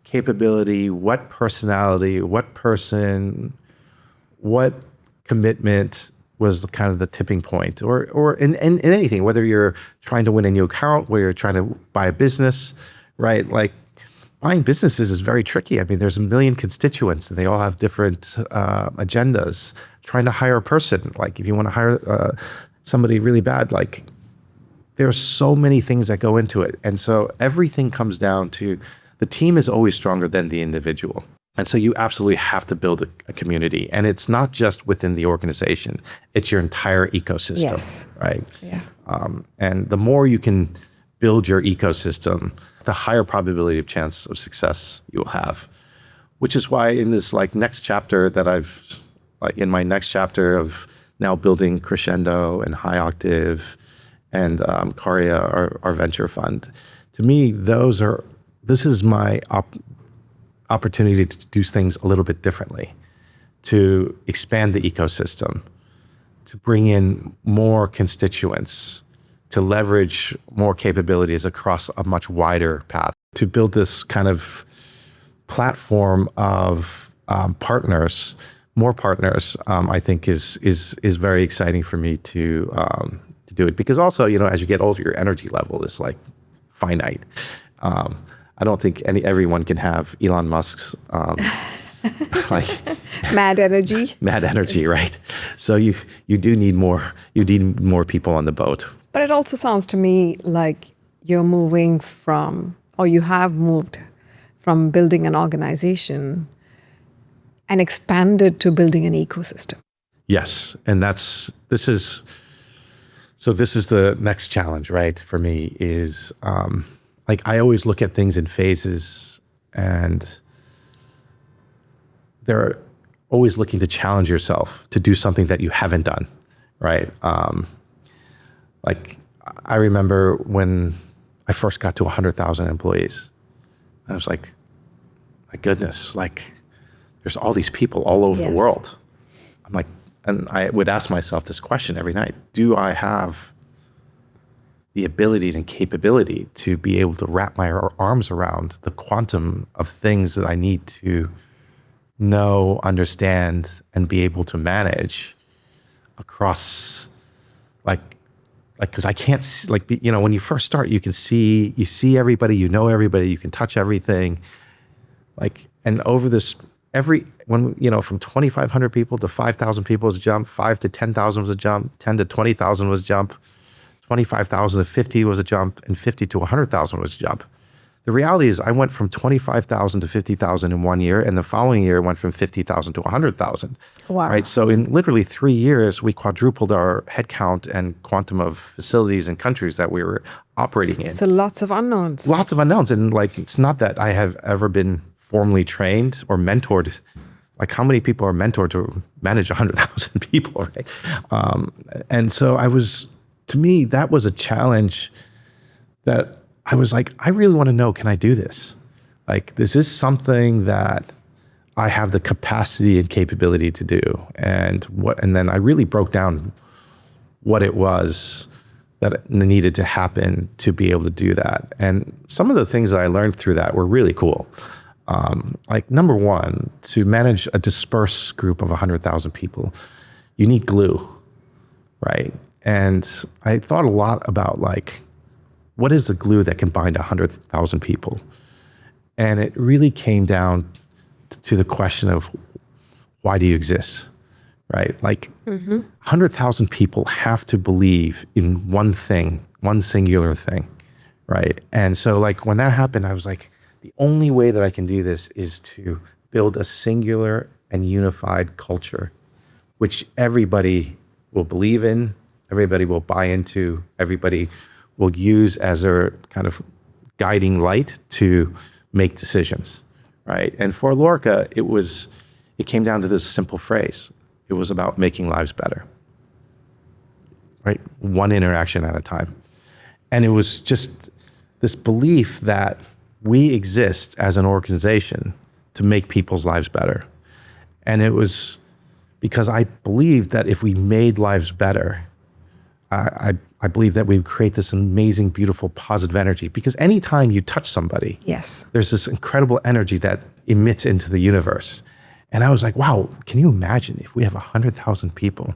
S2: capability, what personality, what person, what commitment was kind of the tipping point, or in anything, whether you're trying to win a new account, whether you're trying to buy a business, right? Like, buying businesses is very tricky. There's a million constituents and they all have different agendas. Trying to hire a person, like if you want to hire somebody really bad, like there's so many things that go into it. And so everything comes down to the team is always stronger than the individual. And so you absolutely have to build a community. And it's not just within the organization, it's your entire ecosystem,
S1: yes.
S2: Right?
S1: Yeah.
S2: And the more you can build your ecosystem, the higher probability of chance of success you will have. Which is why in this next chapter that in my next chapter of now building Crescendo and High Octave and Caria, our venture fund, to me, this is my opportunity to do things a little bit differently, to expand the ecosystem, to bring in more constituents, to leverage more capabilities across a much wider path, to build this kind of platform of partners, more partners. I think is very exciting for me to do it, because also as you get older, your energy level is finite. I don't think everyone can have Elon Musk's like
S1: Mad energy.
S2: mad energy, right? So you do need more. You need more people on the boat.
S1: But it also sounds to me like you're moving from, or you have moved from building an organization and expanded to building an ecosystem.
S2: Yes, and this is the next challenge, right? For me is like I always look at things in phases, and they're always looking to challenge yourself to do something that you haven't done, right? Like I remember when I first got to 100,000 employees, I was like, my goodness, like there's all these people all over the world. I'm like, and I would ask myself this question every night: do I have the ability and capability to be able to wrap my arms around the quantum of things that I need to know, understand, and be able to manage across, because I can't see, when you first start, you see everybody, you know everybody, you can touch everything, and over this, from 2,500 people to 5,000 people was a jump, 5 to 10,000 was a jump, 10 to 20,000 was a jump, 25,000 to 50 was a jump, and 50 to 100,000 was a jump. The reality is I went from 25,000 to 50,000 in 1 year, and the following year went from 50,000 to 100,000.
S1: Wow.
S2: Right? So in literally 3 years, we quadrupled our headcount and quantum of facilities and countries that we were operating in.
S1: So lots of unknowns.
S2: Lots of unknowns. And it's not that I have ever been formally trained or mentored. Like how many people are mentored to manage 100,000 people, right? And so to me, that was a challenge that I was like, I really want to know, can I do this? Like, this is something that I have the capacity and capability to do. And then I really broke down what it was that needed to happen to be able to do that. And some of the things that I learned through that were really cool. Number one, to manage a dispersed group of 100,000 people, you need glue, right? And I thought a lot about what is the glue that can bind 100,000 people? And it really came down to the question of, why do you exist, right? 100,000 people have to believe in one thing, one singular thing, right? And so when that happened, I was like, the only way that I can do this is to build a singular and unified culture, which everybody will believe in, everybody will buy into, everybody will use as their kind of guiding light to make decisions, right? And for Alorica, it came down to this simple phrase. It was about making lives better, right? One interaction at a time. And it was just this belief that we exist as an organization to make people's lives better. And it was because I believed that if we made lives better, I believe that we would create this amazing, beautiful, positive energy. Because anytime you touch somebody,
S1: yes,
S2: there's this incredible energy that emits into the universe. And I was like, wow, can you imagine if we have 100,000 people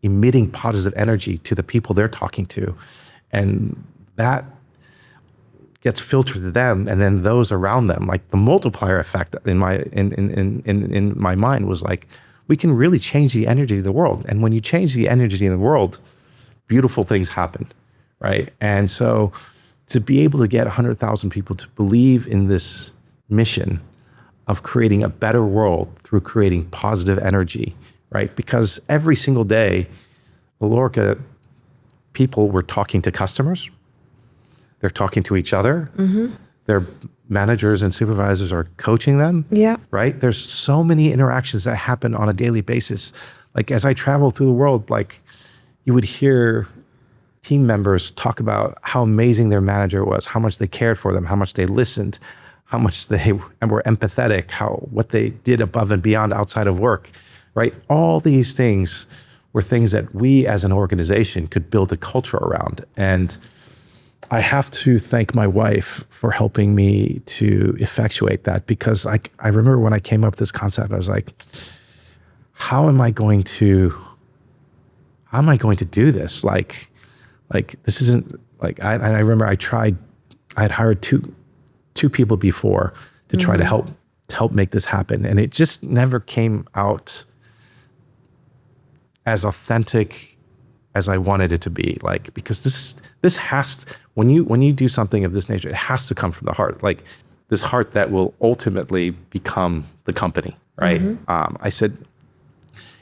S2: emitting positive energy to the people they're talking to, and that gets filtered to them, and then those around them, the multiplier effect in my mind was we can really change the energy of the world. And when you change the energy in the world, beautiful things happen, right? And so to be able to get 100,000 people to believe in this mission of creating a better world through creating positive energy, right? Because every single day, Alorica people were talking to customers, they're talking to each other, their managers and supervisors are coaching them, right? There's so many interactions that happen on a daily basis. As I travel through the world, you would hear team members talk about how amazing their manager was, how much they cared for them, how much they listened, how much they were empathetic, what they did above and beyond outside of work, right? All these things were things that we as an organization could build a culture around. And I have to thank my wife for helping me to effectuate that, because I remember when I came up with this concept, I was like, how am I going to do this? This isn't I remember I had hired two people before to try to help to help make this happen. And it just never came out as authentic as I wanted it to be. Like, because this has, when you do something of this nature, it has to come from the heart. Like this heart that will ultimately become the company, right? I said,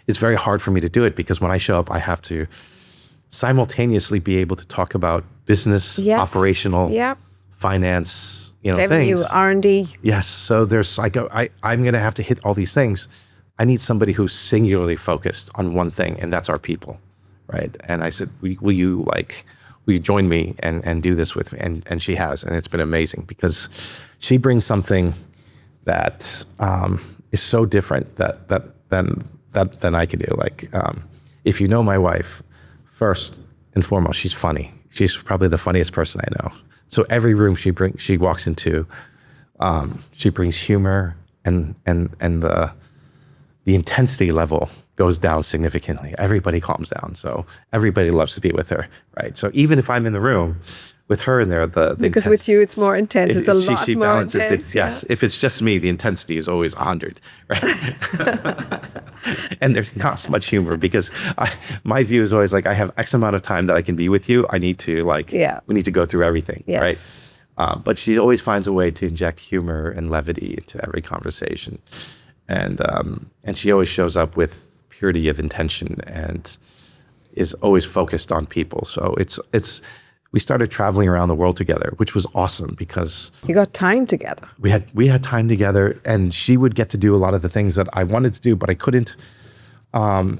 S2: it's very hard for me to do it because when I show up, I have to simultaneously be able to talk about business, operational, finance,
S1: revenue,
S2: things.
S1: R&D.
S2: Yes. So there's like, I'm going to have to hit all these things. I need somebody who's singularly focused on one thing, and that's our people, right? And I said, will you join me and do this with me? And she has, and it's been amazing because she brings something that is so different than I could do. Like, if you know my wife, first and foremost, she's funny. She's probably the funniest person I know. So every room she walks into, she brings humor, and the intensity level goes down significantly. Everybody calms down. So everybody loves to be with her, right? So even if I'm in the room with her in there,
S1: because with you it's more intense. It's a lot
S2: she
S1: more
S2: balances
S1: intense.
S2: Yes. If it's just me, the intensity is always 100, right? And there's not so much humor because my view is always like, I have X amount of time that I can be with you. I need to we need to go through everything, right? But she always finds a way to inject humor and levity into every conversation. And she always shows up with purity of intention and is always focused on people. So we started traveling around the world together, which was awesome because
S1: you got time together.
S2: We had time together, and she would get to do a lot of the things that I wanted to do, but I couldn't.
S1: So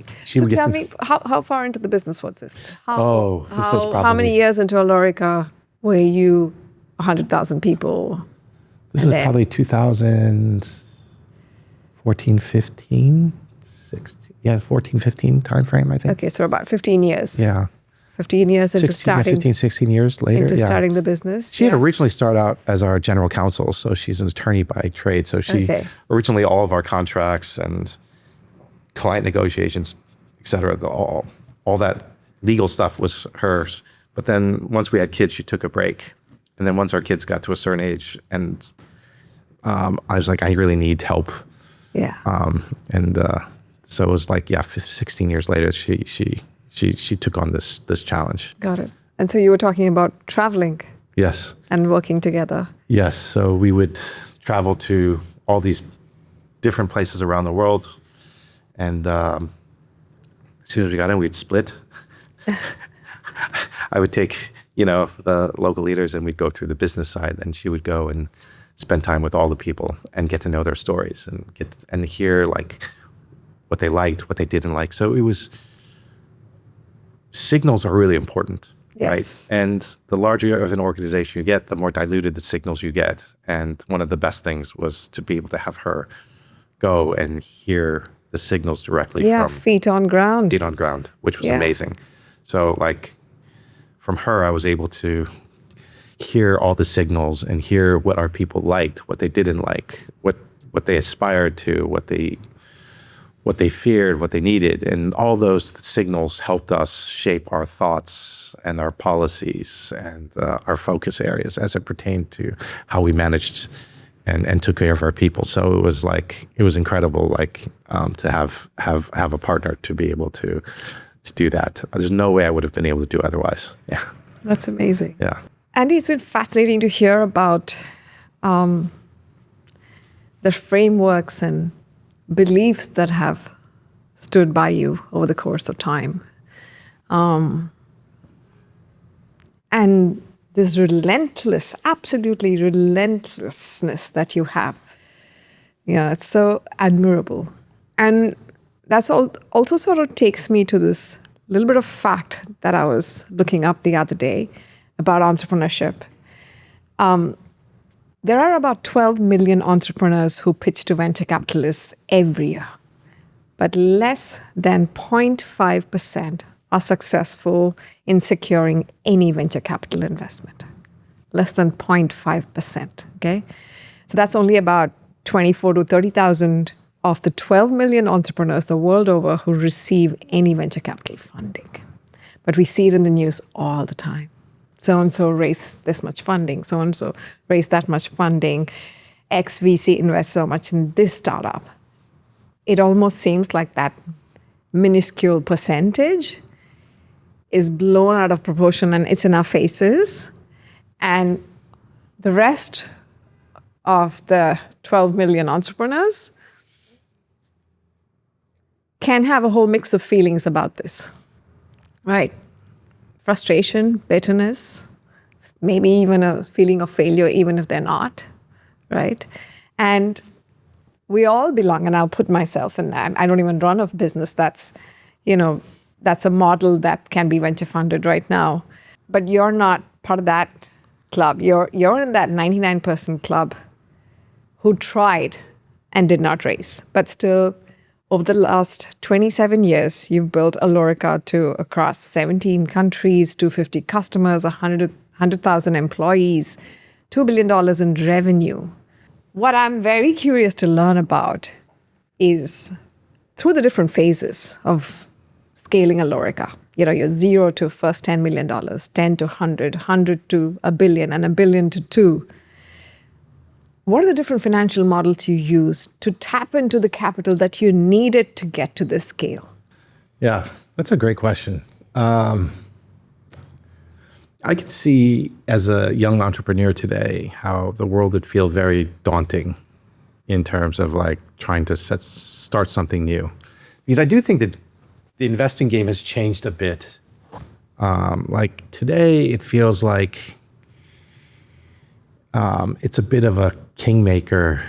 S1: tell me, how far into the business was this?
S2: This was probably,
S1: how many years into Alorica were you 100,000 people?
S2: This is probably 2014, 15, 16. Yeah, 14, 15 timeframe, I think.
S1: Okay, so about 15 years.
S2: Yeah.
S1: 15 years into starting.
S2: 15, 16 years later.
S1: Into starting the business.
S2: She had originally started out as our general counsel, so she's an attorney by trade. So she originally all of our contracts and client negotiations, et cetera, all that legal stuff was hers. But then once we had kids, she took a break. And then once our kids got to a certain age, and I was like, I really need help.
S1: Yeah.
S2: So it was like, 16 years later, she took on this challenge.
S1: Got it. And so you were talking about traveling.
S2: Yes.
S1: And working together.
S2: Yes. So we would travel to all these different places around the world. And as soon as we got in, we'd split. I would take, the local leaders, and we'd go through the business side, and she would go and spend time with all the people and get to know their stories and hear like what they liked, what they didn't like. So it was, signals are really important, right? And the larger of an organization you get, the more diluted the signals you get. And one of the best things was to be able to have her go and hear the signals directly from
S1: feet on ground,
S2: which was amazing. So like from her, I was able to hear all the signals and hear what our people liked, what they didn't like, what they aspired to, what they feared, what they needed. And all those signals helped us shape our thoughts and our policies and our focus areas as it pertained to how we managed and took care of our people. So it was incredible, to have a partner to be able to do that. There's no way I would have been able to do otherwise. Yeah.
S1: That's amazing.
S2: Yeah.
S1: Andy, it's been fascinating to hear about the frameworks and beliefs that have stood by you over the course of time. And this absolutely relentlessness that you have. Yeah, it's so admirable. And that's also sort of takes me to this little bit of fact that I was looking up the other day about entrepreneurship. There are about 12 million entrepreneurs who pitch to venture capitalists every year, but less than 0.5% are successful in securing any venture capital investment. Less than 0.5%, okay? So that's only about 24 to 30,000 of the 12 million entrepreneurs the world over who receive any venture capital funding. But we see it in the news all the time. So-and-so raised this much funding, so-and-so raised that much funding. X VC invests so much in this startup. It almost seems like that minuscule percentage is blown out of proportion and it's in our faces. And the rest of the 12 million entrepreneurs can have a whole mix of feelings about this, right? Frustration, bitterness, maybe even a feeling of failure, even if they're not, right? And we all belong, and I'll put myself in that. I don't even run a business that's a model that can be venture funded right now. But you're not part of that club. You're in that 99% club who tried and did not raise. But still, over the last 27 years, you've built Alorica to across 17 countries, 250 customers, 100,000 employees, $2 billion in revenue. What I'm very curious to learn about is through the different phases of scaling Alorica. You're 0 to first $10 million, 10 to 100, 100 to a billion, and a billion to 2. What are the different financial models you use to tap into the capital that you needed to get to this scale?
S2: Yeah, that's a great question. I could see as a young entrepreneur today how the world would feel very daunting in terms of like trying to start something new. Because I do think that the investing game has changed a bit. Like today, it feels like it's a bit of a kingmaker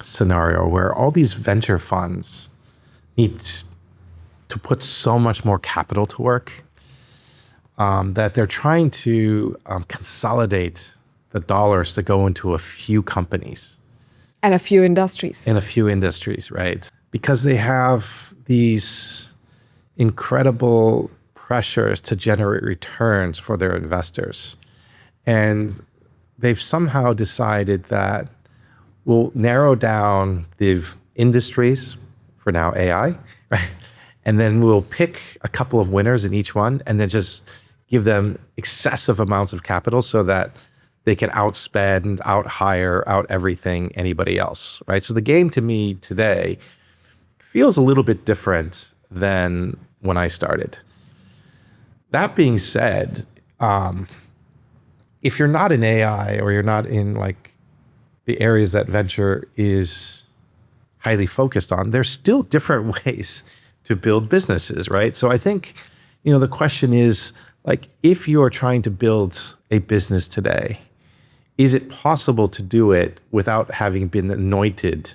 S2: scenario where all these venture funds need to put so much more capital to work that they're trying to consolidate the dollars to go into a few companies.
S1: And a few industries.
S2: In a few industries, right? Because they have these incredible pressures to generate returns for their investors. And they've somehow decided that we'll narrow down the industries, for now AI, right? And then we'll pick a couple of winners in each one and then just give them excessive amounts of capital so that they can outspend, out-hire, out-everything anybody else, right? So the game to me today feels a little bit different than when I started. That being said, if you're not in AI or you're not in like the areas that venture is highly focused on, there's still different ways to build businesses, right? So I think, the question is like, if you're trying to build a business today, is it possible to do it without having been anointed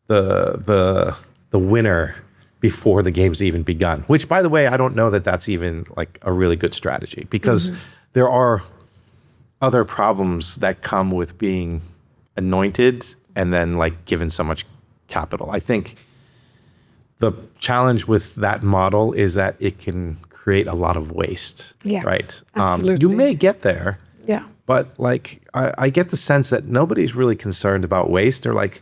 S2: the winner before the game's even begun? Which, by the way, I don't know that that's even like a really good strategy because there are other problems that come with being anointed and then like given so much capital. I think the challenge with that model is that it can create a lot of waste, right?
S1: Absolutely.
S2: You may get there,
S1: yeah,
S2: but like I get the sense that nobody's really concerned about waste. They're like,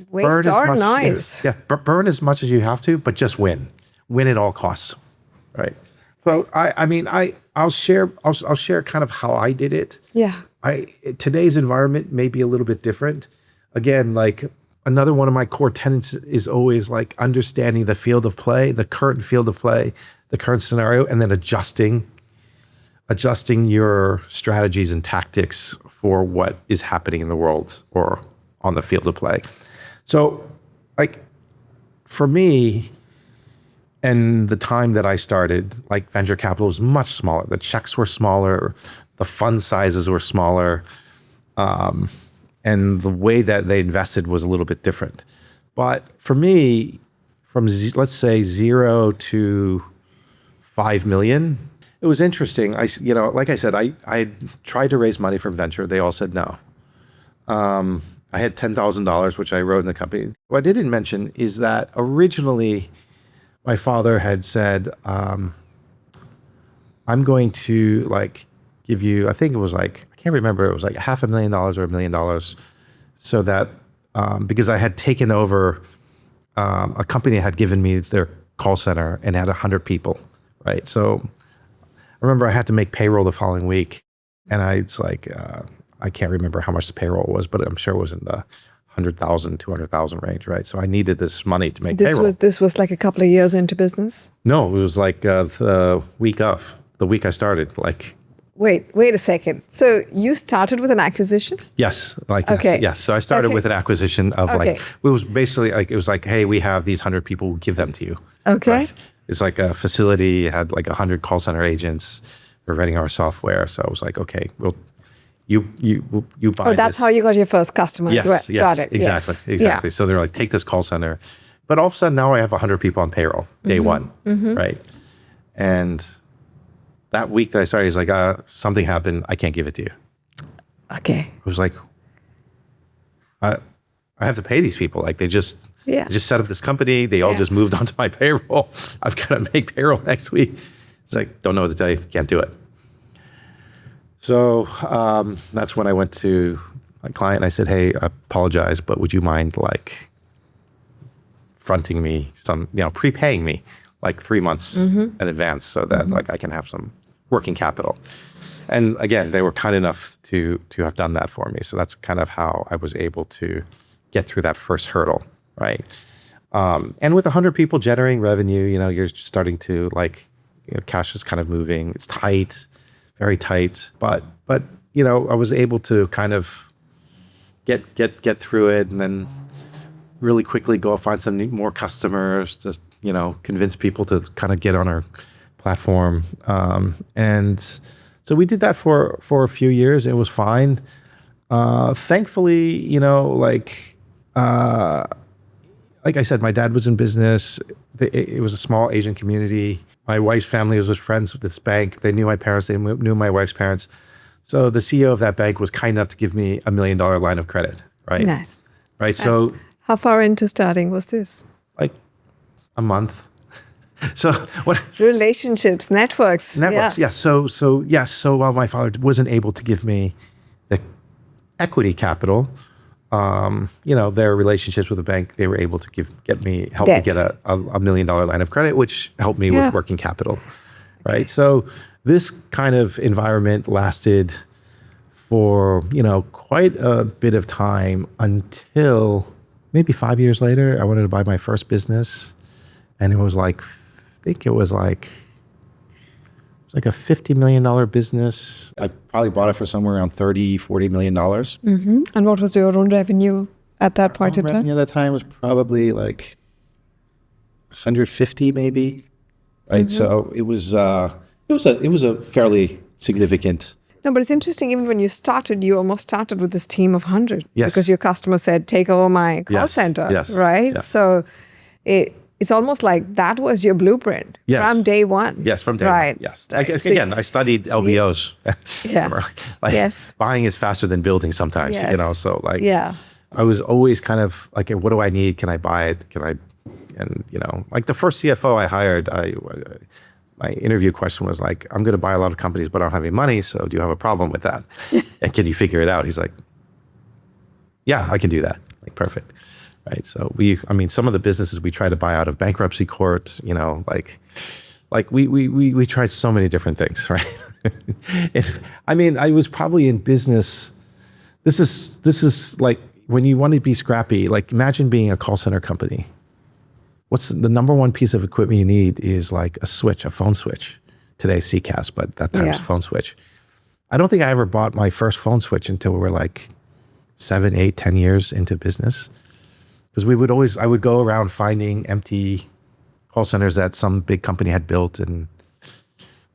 S1: waste are nice.
S2: Yeah, burn as much as you have to, but just win at all costs, right? So I'll share kind of how I did it.
S1: Yeah.
S2: Today's environment may be a little bit different. Again, like another one of my core tenets is always like understanding the field of play, the current field of play, the current scenario, and then adjusting your strategies and tactics for what is happening in the world or on the field of play. So like for me, and the time that I started, like venture capital was much smaller. The checks were smaller, the fund sizes were smaller, and the way that they invested was a little bit different. But for me, from let's say 0 to 5 million, it was interesting. Like I said, I tried to raise money from venture. They all said no. I had $10,000, which I wrote in the company. What I didn't mention is that originally my father had said, I'm going to like give you, I think it was like, I can't remember, it was like $500,000 or $1 million. So that, because I had taken over a company that had given me their call center and had 100 people, right? So I remember I had to make payroll the following week. And I I can't remember how much the payroll was, but I'm sure it was in the 100,000, 200,000 range, right? So I needed this money to make payroll.
S1: This was like a couple of years into business?
S2: No, it was like the week I started, like.
S1: Wait a second. So you started with an acquisition?
S2: Yes.
S1: Okay.
S2: Yes. So I started with an acquisition of
S1: Okay.
S2: it was basically like, it was like, hey, we have these 100 people, we'll give them to you.
S1: Okay.
S2: Right? It's like a facility, it had like 100 call center agents. We're renting our software. So I was like, okay, well, you buy
S1: Oh, that's
S2: this.
S1: how you got your first customer
S2: Yes,
S1: as well.
S2: yes,
S1: Got it.
S2: exactly,
S1: Yes.
S2: exactly. So they're like, take this call center. But all of a sudden now I have 100 people on payroll, day one, right? And that week that I started, he's like, something happened, I can't give it to you.
S1: Okay.
S2: I was like, I have to pay these people. Like they just set up this company. They all just moved onto my payroll. I've got to make payroll next week. It's like, don't know what to tell you. Can't do it. So that's when I went to my client and I said, hey, I apologize, but would you mind like fronting me some, prepaying me like 3 months in advance so that like I can have some working capital. And again, they were kind enough to have done that for me. So that's kind of how I was able to get through that first hurdle, right? And with 100 people generating revenue, you're starting to like, cash is kind of moving. It's tight, very tight. But I was able to kind of get through it and then really quickly go find some more customers to, convince people to kind of get on our platform. And so we did that for a few years. It was fine. Thankfully, like I said, my dad was in business. It was a small Asian community. My wife's family was friends with this bank. They knew my parents. They knew my wife's parents. So the CEO of that bank was kind enough to give me $1 million line of credit, right?
S1: Nice.
S2: Right. So
S1: how far into starting was this?
S2: like a month. So what?
S1: Relationships, networks.
S2: Networks. Yeah. So while my father wasn't able to give me the equity capital, their relationships with the bank, they were able to help me get a $1 million line of credit, which helped me with working capital. Right. Okay. So this kind of environment lasted for, quite a bit of time until maybe 5 years later, I wanted to buy my first business. And it was like, I think it was like a $50 million business. I probably bought it for somewhere around $30-40 million.
S1: Mm-hmm. And what was your own revenue at that point in time?
S2: Revenue at that time was probably like 150 maybe. Right. So it was a fairly significant.
S1: No, but it's interesting. Even when you started, you almost started with this team of 100.
S2: Yes.
S1: Because your customer said, take over my call center.
S2: Yes.
S1: Right.
S2: Yes.
S1: So it's almost like that was your blueprint from day one.
S2: Yes, from day one. Yes. I studied LBOs.
S1: Yes.
S2: Buying is faster than building sometimes,
S1: Yes.
S2: so I was always kind of like, what do I need? Can I buy it? Like the first CFO I hired, my interview question was like, I'm going to buy a lot of companies, but I don't have any money. So do you have a problem with that? And can you figure it out? He's like, yeah, I can do that. Like, perfect. Right. So some of the businesses we try to buy out of bankruptcy court, we tried so many different things, right? I was probably in business. This is like when you want to be scrappy, like imagine being a call center company. What's the number one piece of equipment you need is like a phone switch. Today, CCAS, but that time was a phone switch. I don't think I ever bought my first phone switch until we were like 7, 8, 10 years into business. Because I would go around finding empty call centers that some big company had built, and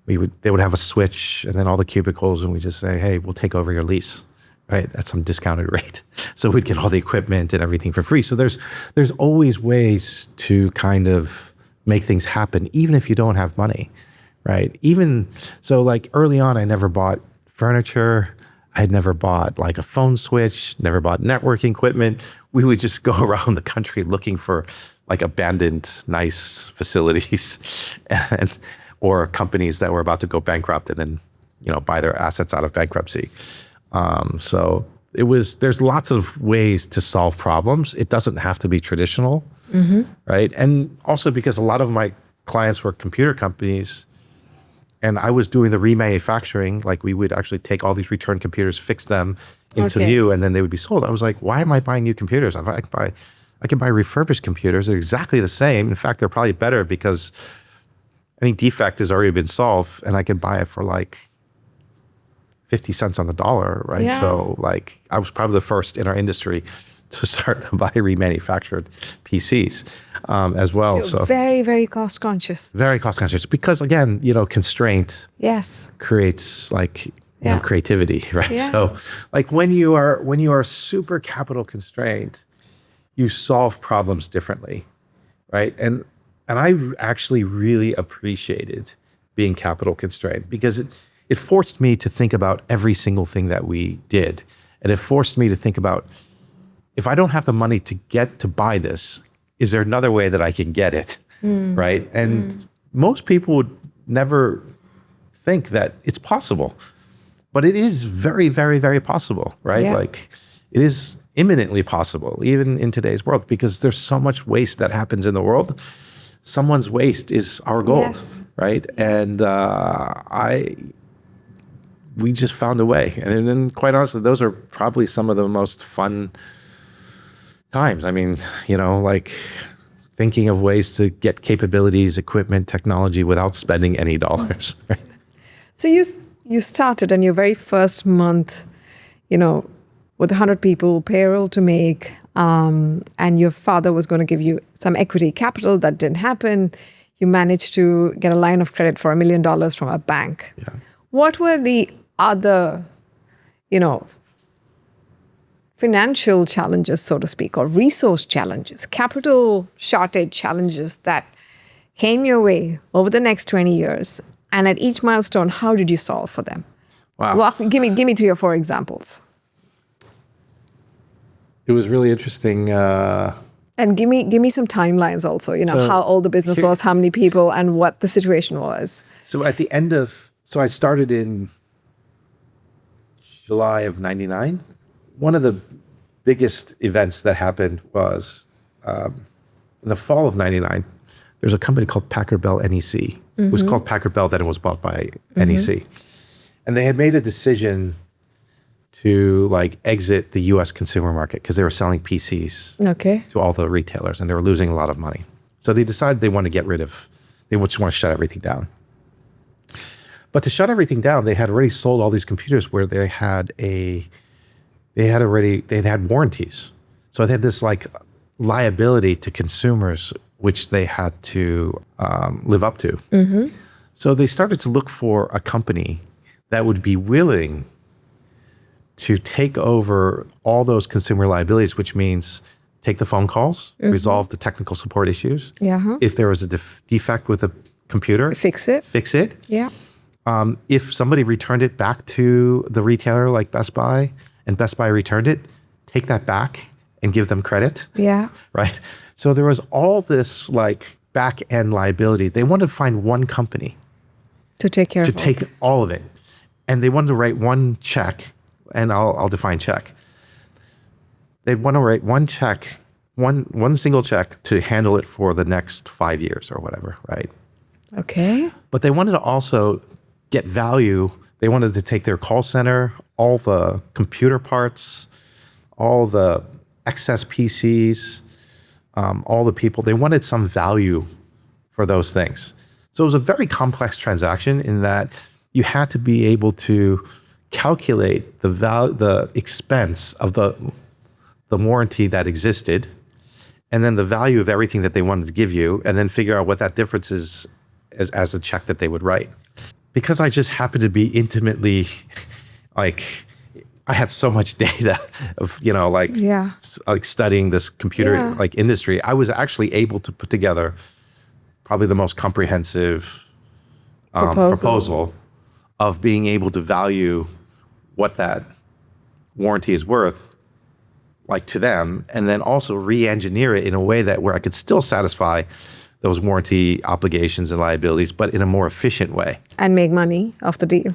S2: they would have a switch and then all the cubicles, and we just say, hey, we'll take over your lease, right? At some discounted rate. So we'd get all the equipment and everything for free. So there's always ways to kind of make things happen, even if you don't have money, right? Even so, like early on, I never bought furniture. I had never bought like a phone switch, never bought networking equipment. We would just go around the country looking for like abandoned, nice facilities or companies that were about to go bankrupt and then, buy their assets out of bankruptcy. So there's lots of ways to solve problems. It doesn't have to be traditional, right? And also because a lot of my clients were computer companies, and I was doing the remanufacturing. Like we would actually take all these returned computers, fix them, into
S1: Okay.
S2: view, and then they would be sold. I was like, why am I buying new computers? I can buy refurbished computers. They're exactly the same. In fact, they're probably better because any defect has already been solved, and I can buy it for like 50 cents on the dollar, right?
S1: Yeah.
S2: So like I was probably the first in our industry to start to buy remanufactured PCs as well.
S1: So very, very cost conscious.
S2: very cost conscious because again, constraint
S1: Yes.
S2: creates like
S1: Yeah.
S2: creativity, right?
S1: Yeah.
S2: So like when you are super capital constrained, you solve problems differently, right? And I actually really appreciated being capital constrained because it forced me to think about every single thing that we did. And it forced me to think about, if I don't have the money to get to buy this, is there another way that I can get it, right? And most people would never think that it's possible, but it is very, very, very possible, right?
S1: Yeah.
S2: Like it is imminently possible, even in today's world, because there's so much waste that happens in the world. Someone's waste is our gold,
S1: Yes.
S2: right? And we just found a way. And then quite honestly, those are probably some of the most fun times. I mean, like thinking of ways to get capabilities, equipment, technology without spending any dollars, right?
S1: So you started on your very first month, with 100 people, payroll to make, and your father was going to give you some equity capital. That didn't happen. You managed to get a line of credit for $1 million from a bank.
S2: Yeah.
S1: What were the other, financial challenges, so to speak, or resource challenges, capital shortage challenges that came your way over the next 20 years? And at each milestone, how did you solve for them?
S2: Wow.
S1: Give me 3 or 4 examples.
S2: It was really interesting.
S1: And give me some timelines also,
S2: So
S1: how old the business
S2: here-
S1: was, how many people, and what the situation was.
S2: So at the end of, I started in July of 99. One of the biggest events that happened was in the fall of 99, there's a company called Packard Bell NEC. It was called Packard Bell, then it was bought by NEC. And they had made a decision to like exit the US consumer market because they were selling PCs
S1: Okay.
S2: to all the retailers and they were losing a lot of money. So they decided they want to they just want to shut everything down. But to shut everything down, they had already sold all these computers where they had warranties. So they had this like liability to consumers, which they had to live up to. So they started to look for a company that would be willing to take over all those consumer liabilities, which means take the phone calls, resolve the technical support issues.
S1: Yeah.
S2: If there was a defect with a computer,
S1: Fix it.
S2: fix it.
S1: Yeah.
S2: If somebody returned it back to the retailer like Best Buy and Best Buy returned it, take that back and give them credit,
S1: Yeah.
S2: right? So there was all this like back end liability. They wanted to find one company
S1: To take care
S2: to
S1: of
S2: take all of it. And they wanted to write one check, and I'll define check. They'd want to write one check, one single check to handle it for the next 5 years or whatever, right?
S1: Okay.
S2: But they wanted to also get value. They wanted to take their call center, all the computer parts, all the excess PCs, all the people. They wanted some value for those things. So it was a very complex transaction in that you had to be able to calculate the expense of the warranty that existed, and then the value of everything that they wanted to give you, and then figure out what that difference is as a check that they would write. Because I just happened to be intimately, like, I had so much data of,
S1: Yeah.
S2: like studying this computer
S1: Yeah.
S2: like industry, I was actually able to put together probably the most comprehensive proposal of being able to value what that warranty is worth, like to them, and then also re-engineer it in a way that where I could still satisfy those warranty obligations and liabilities, but in a more efficient way.
S1: And make money off the deal.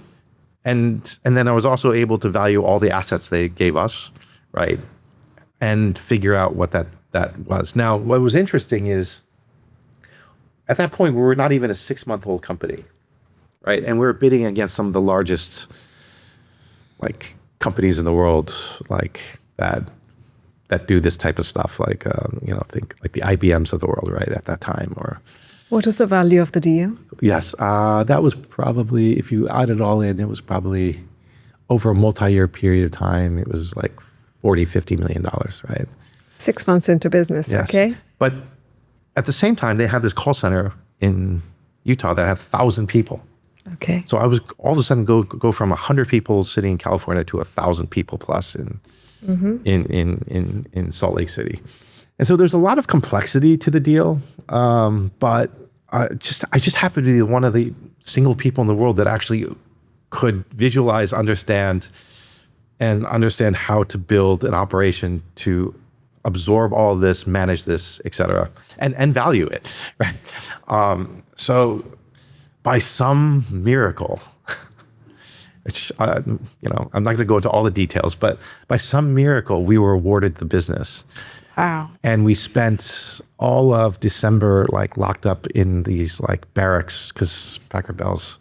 S2: And then I was also able to value all the assets they gave us, right? And figure out what that was. Now, what was interesting is at that point, we were not even a 6-month-old company, right? And we were bidding against some of the largest like companies in the world like that do this type of stuff, like think like the IBMs of the world, right, at that time. Or
S1: What is the value of the deal?
S2: yes, that was probably, if you add it all in, it was probably over a multi-year period of time. It was like $40-50 million, right?
S1: 6 months into business,
S2: Yes.
S1: okay?
S2: But at the same time, they had this call center in Utah that had 1,000 people.
S1: Okay.
S2: So I was all of a sudden go from 100 people sitting in California to 1,000 people plus in Salt Lake City. And so there's a lot of complexity to the deal, but I just happened to be one of the single people in the world that actually could visualize, understand how to build an operation to absorb all of this, manage this, et cetera, and value it, right? So by some miracle, which, I'm not going to go into all the details, but by some miracle, we were awarded the business.
S1: Wow.
S2: And we spent all of December like locked up in these like barracks, because Packard Bell's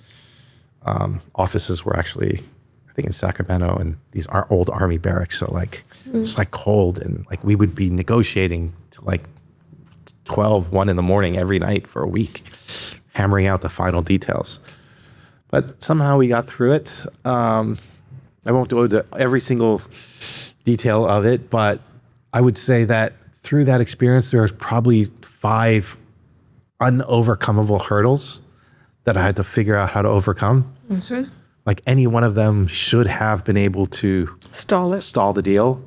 S2: offices were actually, I think, in Sacramento, and these are old army barracks. So like it's like cold, and like we would be negotiating to like 1 in the morning every night for a week, hammering out the final details. But somehow we got through it. I won't go into every single detail of it, but I would say that through that experience, there was probably 5 unovercomable hurdles that I had to figure out how to overcome.
S1: Mm-hmm.
S2: Like any one of them should have been able to
S1: Stall
S2: the deal.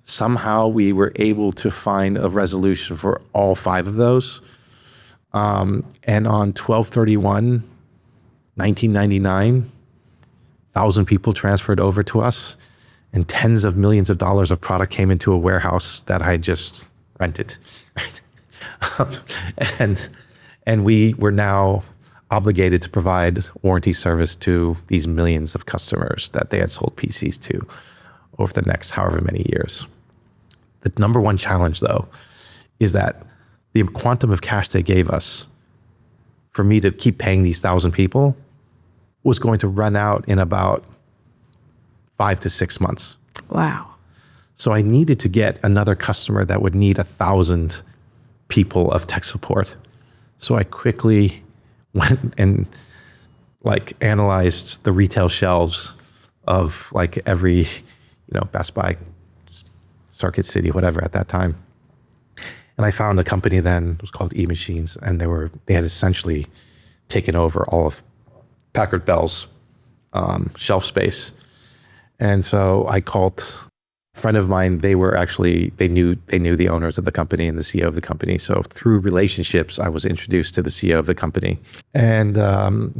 S2: Somehow we were able to find a resolution for all 5 of those. And on 12/31, 1999, 1,000 people transferred over to us, and tens of millions of dollars of product came into a warehouse that I just rented. Right? And we were now obligated to provide warranty service to these millions of customers that they had sold PCs to over the next however many years. The number one challenge, though, is that the quantum of cash they gave us for me to keep paying these 1,000 people was going to run out in about 5 to 6 months.
S1: Wow.
S2: So I needed to get another customer that would need 1,000 people of tech support. So I quickly went and like analyzed the retail shelves of like every, Best Buy, Circuit City, whatever at that time. And I found a company then, it was called E-Machines, and they had essentially taken over all of Packard Bell's shelf space. And so I called a friend of mine. They knew the owners of the company and the CEO of the company. So through relationships, I was introduced to the CEO of the company. And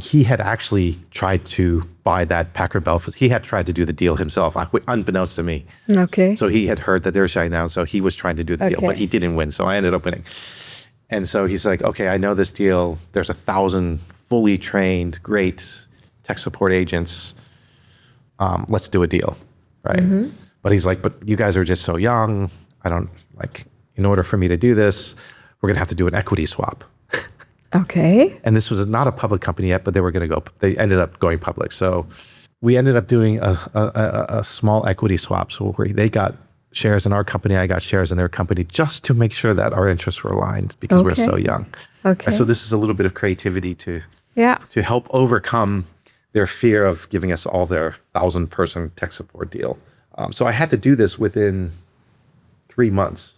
S2: he had actually tried to buy that Packard Bell. He had tried to do the deal himself, unbeknownst to me.
S1: Okay.
S2: So he had heard that they were shutting down. So he was trying to do the deal, but he didn't win. So I ended up winning. And so he's like, okay, I know this deal. There's 1,000 fully trained, great tech support agents. Let's do a deal, right? Mm-hmm. But he's like, but you guys are just so young. In order for me to do this, we're going to have to do an equity swap.
S1: Okay.
S2: And this was not a public company yet, but they ended up going public. So we ended up doing a small equity swap. So they got shares in our company, I got shares in their company, just to make sure that our interests were aligned because we're so young.
S1: Okay.
S2: And so this is a little bit of creativity to help overcome their fear of giving us all their 1,000-person tech support deal. So I had to do this within 3 months,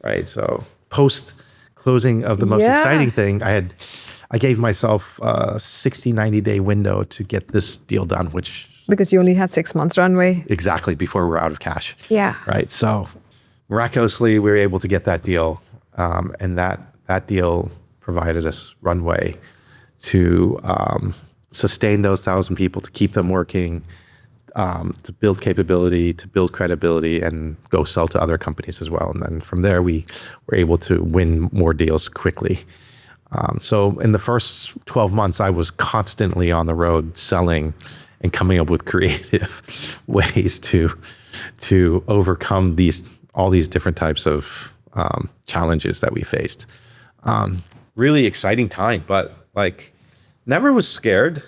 S2: right? So post closing of the most exciting thing, I gave myself a 60, 90-day window to get this deal done, which...
S1: Because you only had 6 months runway.
S2: Exactly, before we were out of cash.
S1: Yeah.
S2: Right, so miraculously, we were able to get that deal, and that deal provided us runway to sustain those 1,000 people, to keep them working, to build capability, to build credibility, and go sell to other companies as well. And then from there, we were able to win more deals quickly. So in the first 12 months, I was constantly on the road selling and coming up with creative ways to overcome all these different types of challenges that we faced. Really exciting time, but never was scared.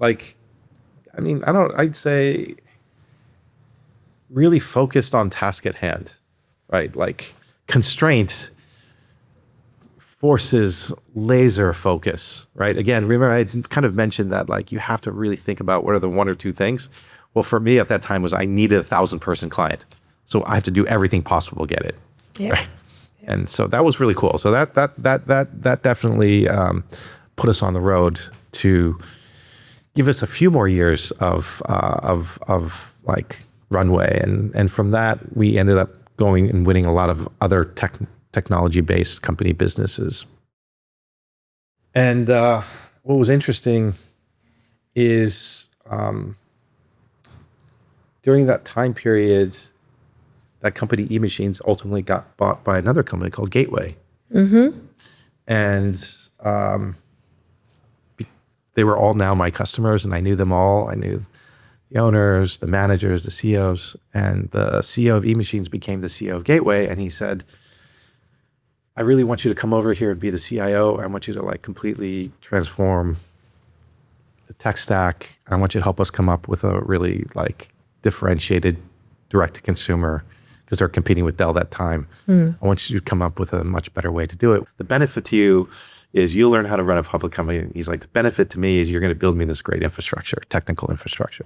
S2: I'd say really focused on task at hand, right? Like constraint forces laser focus, right? Again, remember I kind of mentioned that like you have to really think about what are the one or two things. Well, for me at that time was I needed a 1,000-person client. So I have to do everything possible to get it, right? And so that was really cool. So that definitely put us on the road to give us a few more years of like runway, and from that we ended up going and winning a lot of other technology-based company businesses. And what was interesting is during that time period, that company eMachines ultimately got bought by another company called Gateway. And they were all now my customers, and I knew them all. I knew the owners, the managers, the CEOs, and the CEO of eMachines became the CEO of Gateway. And he said, I really want you to come over here and be the CIO. I want you to like completely transform the tech stack. I want you to help us come up with a really like differentiated direct to consumer, because they're competing with Dell that time. I want you to come up with a much better way to do it. The benefit to you is you'll learn how to run a public company. He's like, the benefit to me is you're going to build me this great infrastructure, technical infrastructure.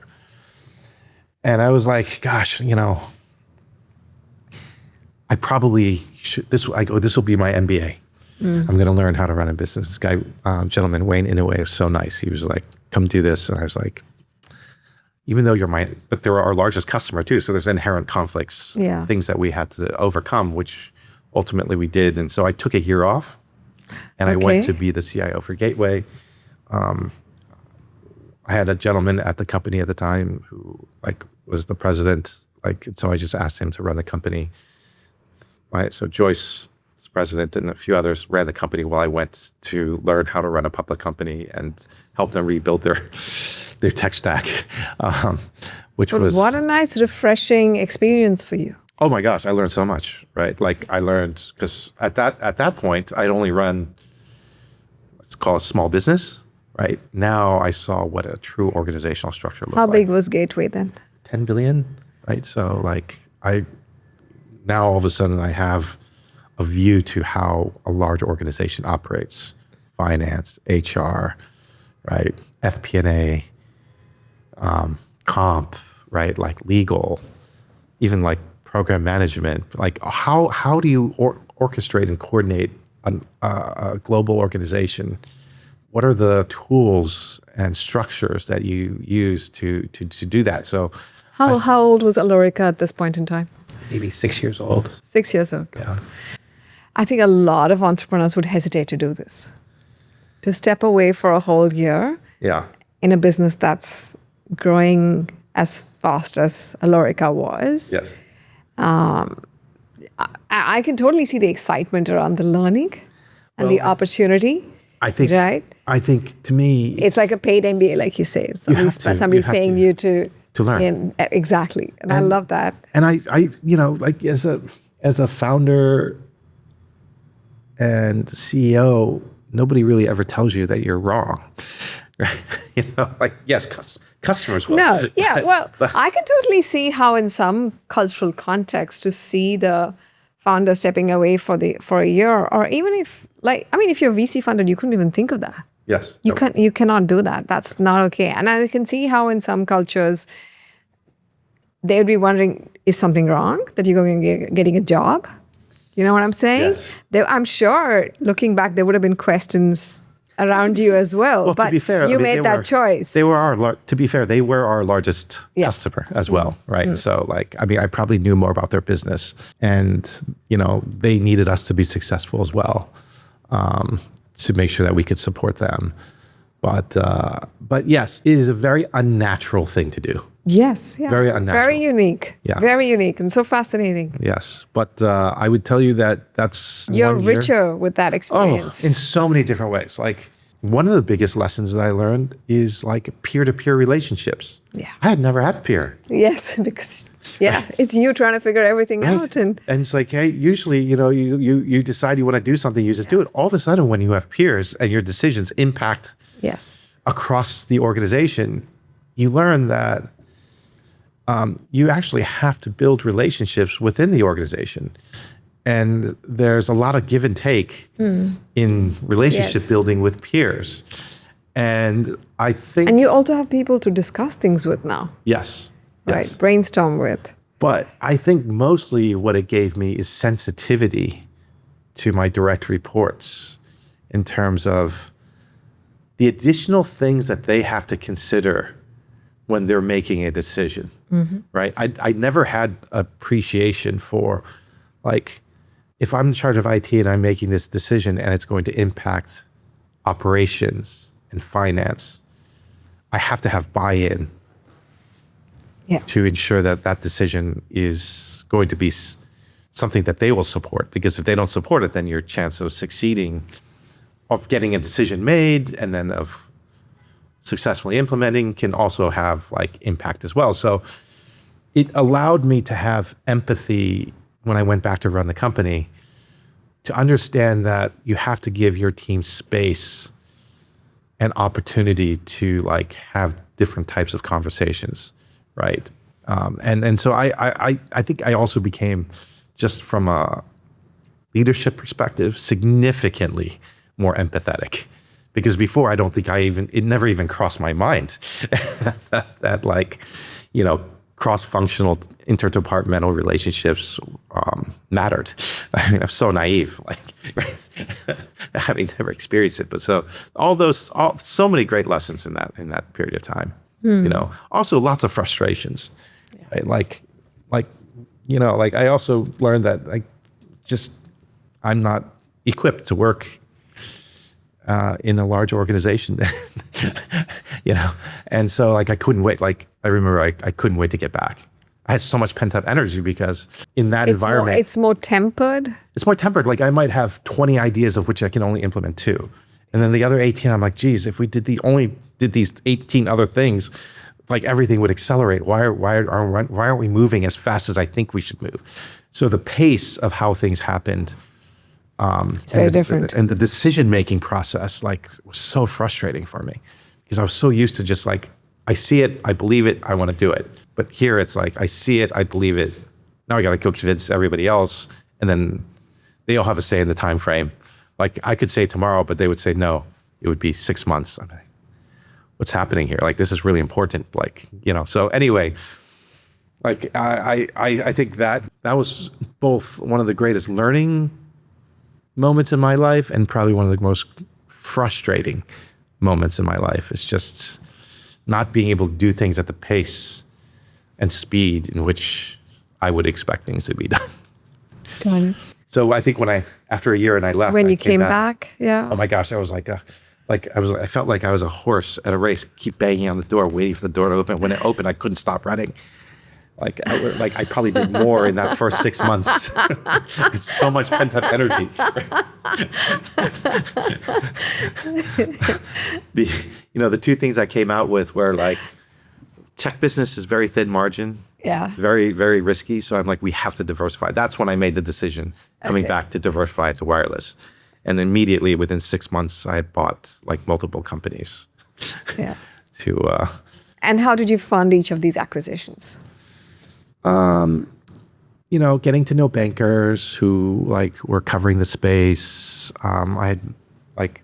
S2: And I was like, gosh, you know, I probably should, this will be my MBA. I'm going to learn how to run a business. This guy, gentleman, Wayne Inouye, was so nice. He was like, come do this. And I was like, even though but they were our largest customer too. So there's inherent conflicts, things that we had to overcome, which ultimately we did. And so I took a year off and I went to be the CIO for Gateway. I had a gentleman at the company at the time who like was the president. So I just asked him to run the company. So Joyce, the president, and a few others ran the company while I went to learn how to run a public company and help them rebuild their tech stack, which was...
S1: What a nice, refreshing experience for you.
S2: Oh my gosh, I learned so much, right? Like I learned, because at that point, I'd only run, let's call it small business, right? Now I saw what a true organizational structure looked like.
S1: How big was Gateway then?
S2: 10 billion, right? So like now all of a sudden I have a view to how a large organization operates: finance, HR, right? FP&A, comp, right? Like legal, even like program management. Like how do you orchestrate and coordinate a global organization? What are the tools and structures that you use to do that? So
S1: how old was Alorica at this point in time?
S2: Maybe 6 years old.
S1: 6 years old.
S2: Yeah.
S1: I think a lot of entrepreneurs would hesitate to do this, to step away for a whole year in a business that's growing as fast as Alorica was.
S2: Yes.
S1: I can totally see the excitement around the learning and the opportunity.
S2: I think,
S1: right?
S2: I think to me,
S1: it's like a paid MBA, like you say. Somebody's paying you to
S2: learn.
S1: Exactly. And I love that.
S2: And I, you know, like as a founder and CEO, nobody really ever tells you that you're wrong. Right? You know, like, yes, customers will.
S1: No, yeah, well, I can totally see how in some cultural context to see the founder stepping away for a year, or even if, like, I mean, if you're VC funded, you couldn't even think of that.
S2: Yes.
S1: You cannot do that. That's not okay. And I can see how in some cultures, they'd be wondering, is something wrong that you're going getting a job? You know what I'm saying?
S2: Yes.
S1: I'm sure, looking back, there would have been questions around you as well.
S2: Well,
S1: but
S2: to be fair,
S1: you made that choice.
S2: They were to be fair, they were our largest customer as well, right? So, like, I mean, I probably knew more about their business, and you know, they needed us to be successful as well, to make sure that we could support them. But yes, it is a very unnatural thing to do.
S1: Yes, yeah.
S2: Very unnatural.
S1: Very unique.
S2: Yeah.
S1: Very unique and so fascinating.
S2: Yes, but I would tell you that's
S1: you're richer with that experience.
S2: In so many different ways. Like, one of the biggest lessons that I learned is like peer-to-peer relationships.
S1: Yeah.
S2: I had never had a peer.
S1: Yes, because it's you trying to figure everything out, and
S2: it's like, hey, usually, you know, you decide you want to do something, you just do it. All of a sudden, when you have peers and your decisions impact across the organization, you learn that you actually have to build relationships within the organization. And there's a lot of give and take in relationship
S1: Yes.
S2: building with peers. And I think...
S1: And you also have people to discuss things with now,
S2: Yes.
S1: right?
S2: Yes.
S1: Brainstorm with.
S2: But I think mostly what it gave me is sensitivity to my direct reports in terms of the additional things that they have to consider when they're making a decision, right? I never had appreciation for, like, if I'm in charge of IT and I'm making this decision and it's going to impact operations and finance, I have to have buy-in to ensure that that decision is going to be something that they will support. Because if they don't support it, then your chance of succeeding, of getting a decision made and then of successfully implementing can also have like impact as well. So it allowed me to have empathy when I went back to run the company, to understand that you have to give your team space and opportunity to like have different types of conversations, right? And so I think I also became, just from a leadership perspective, significantly more empathetic. Because before, I don't think it never even crossed my mind that like, you know, cross-functional interdepartmental relationships mattered. I mean, I'm so naive, like, having never experienced it. But so so many great lessons in that period of time. You know, also lots of frustrations. Right? Like, you know, like I also learned that I'm not equipped to work in a large organization, you know? And so like, I couldn't wait. Like, I remember I couldn't wait to get back. I had so much pent up energy because in that environment,
S1: It's more tempered.
S2: it's more tempered. Like I might have 20 ideas of which I can only implement 2. And then the other 18, I'm like, geez, if we only did these 18 other things, like everything would accelerate. Why aren't we moving as fast as I think we should move? So the pace of how things happened,
S1: It's very different.
S2: and the decision-making process, like, was so frustrating for me because I was so used to just like, I see it, I believe it, I want to do it. But here it's like, I see it, I believe it. Now I got to go convince everybody else. And then they all have a say in the time frame. Like I could say tomorrow, but they would say, no, it would be 6 months. I'm like, what's happening here? Like, this is really important. Like, you know, so anyway, like I think that was both one of the greatest learning moments in my life and probably one of the most frustrating moments in my life. It's just not being able to do things at the pace and speed in which I would expect things to be done.
S1: Got it.
S2: So I think after a year and I left,
S1: When
S2: I
S1: you came back,
S2: oh my gosh, I was like I felt like I was a horse at a race, keep banging on the door, waiting for the door to open. When it opened, I couldn't stop running. Like I probably did more in that first 6 months. So much pent up energy. The 2 things I came out with were like, tech business is very thin margin.
S1: Yeah.
S2: Very, very risky. So I'm like, we have to diversify. That's when I made the decision coming back to diversify into wireless. And immediately within 6 months, I had bought like multiple companies.
S1: Yeah.
S2: And
S1: how did you fund each of these acquisitions?
S2: Getting to know bankers who like were covering the space.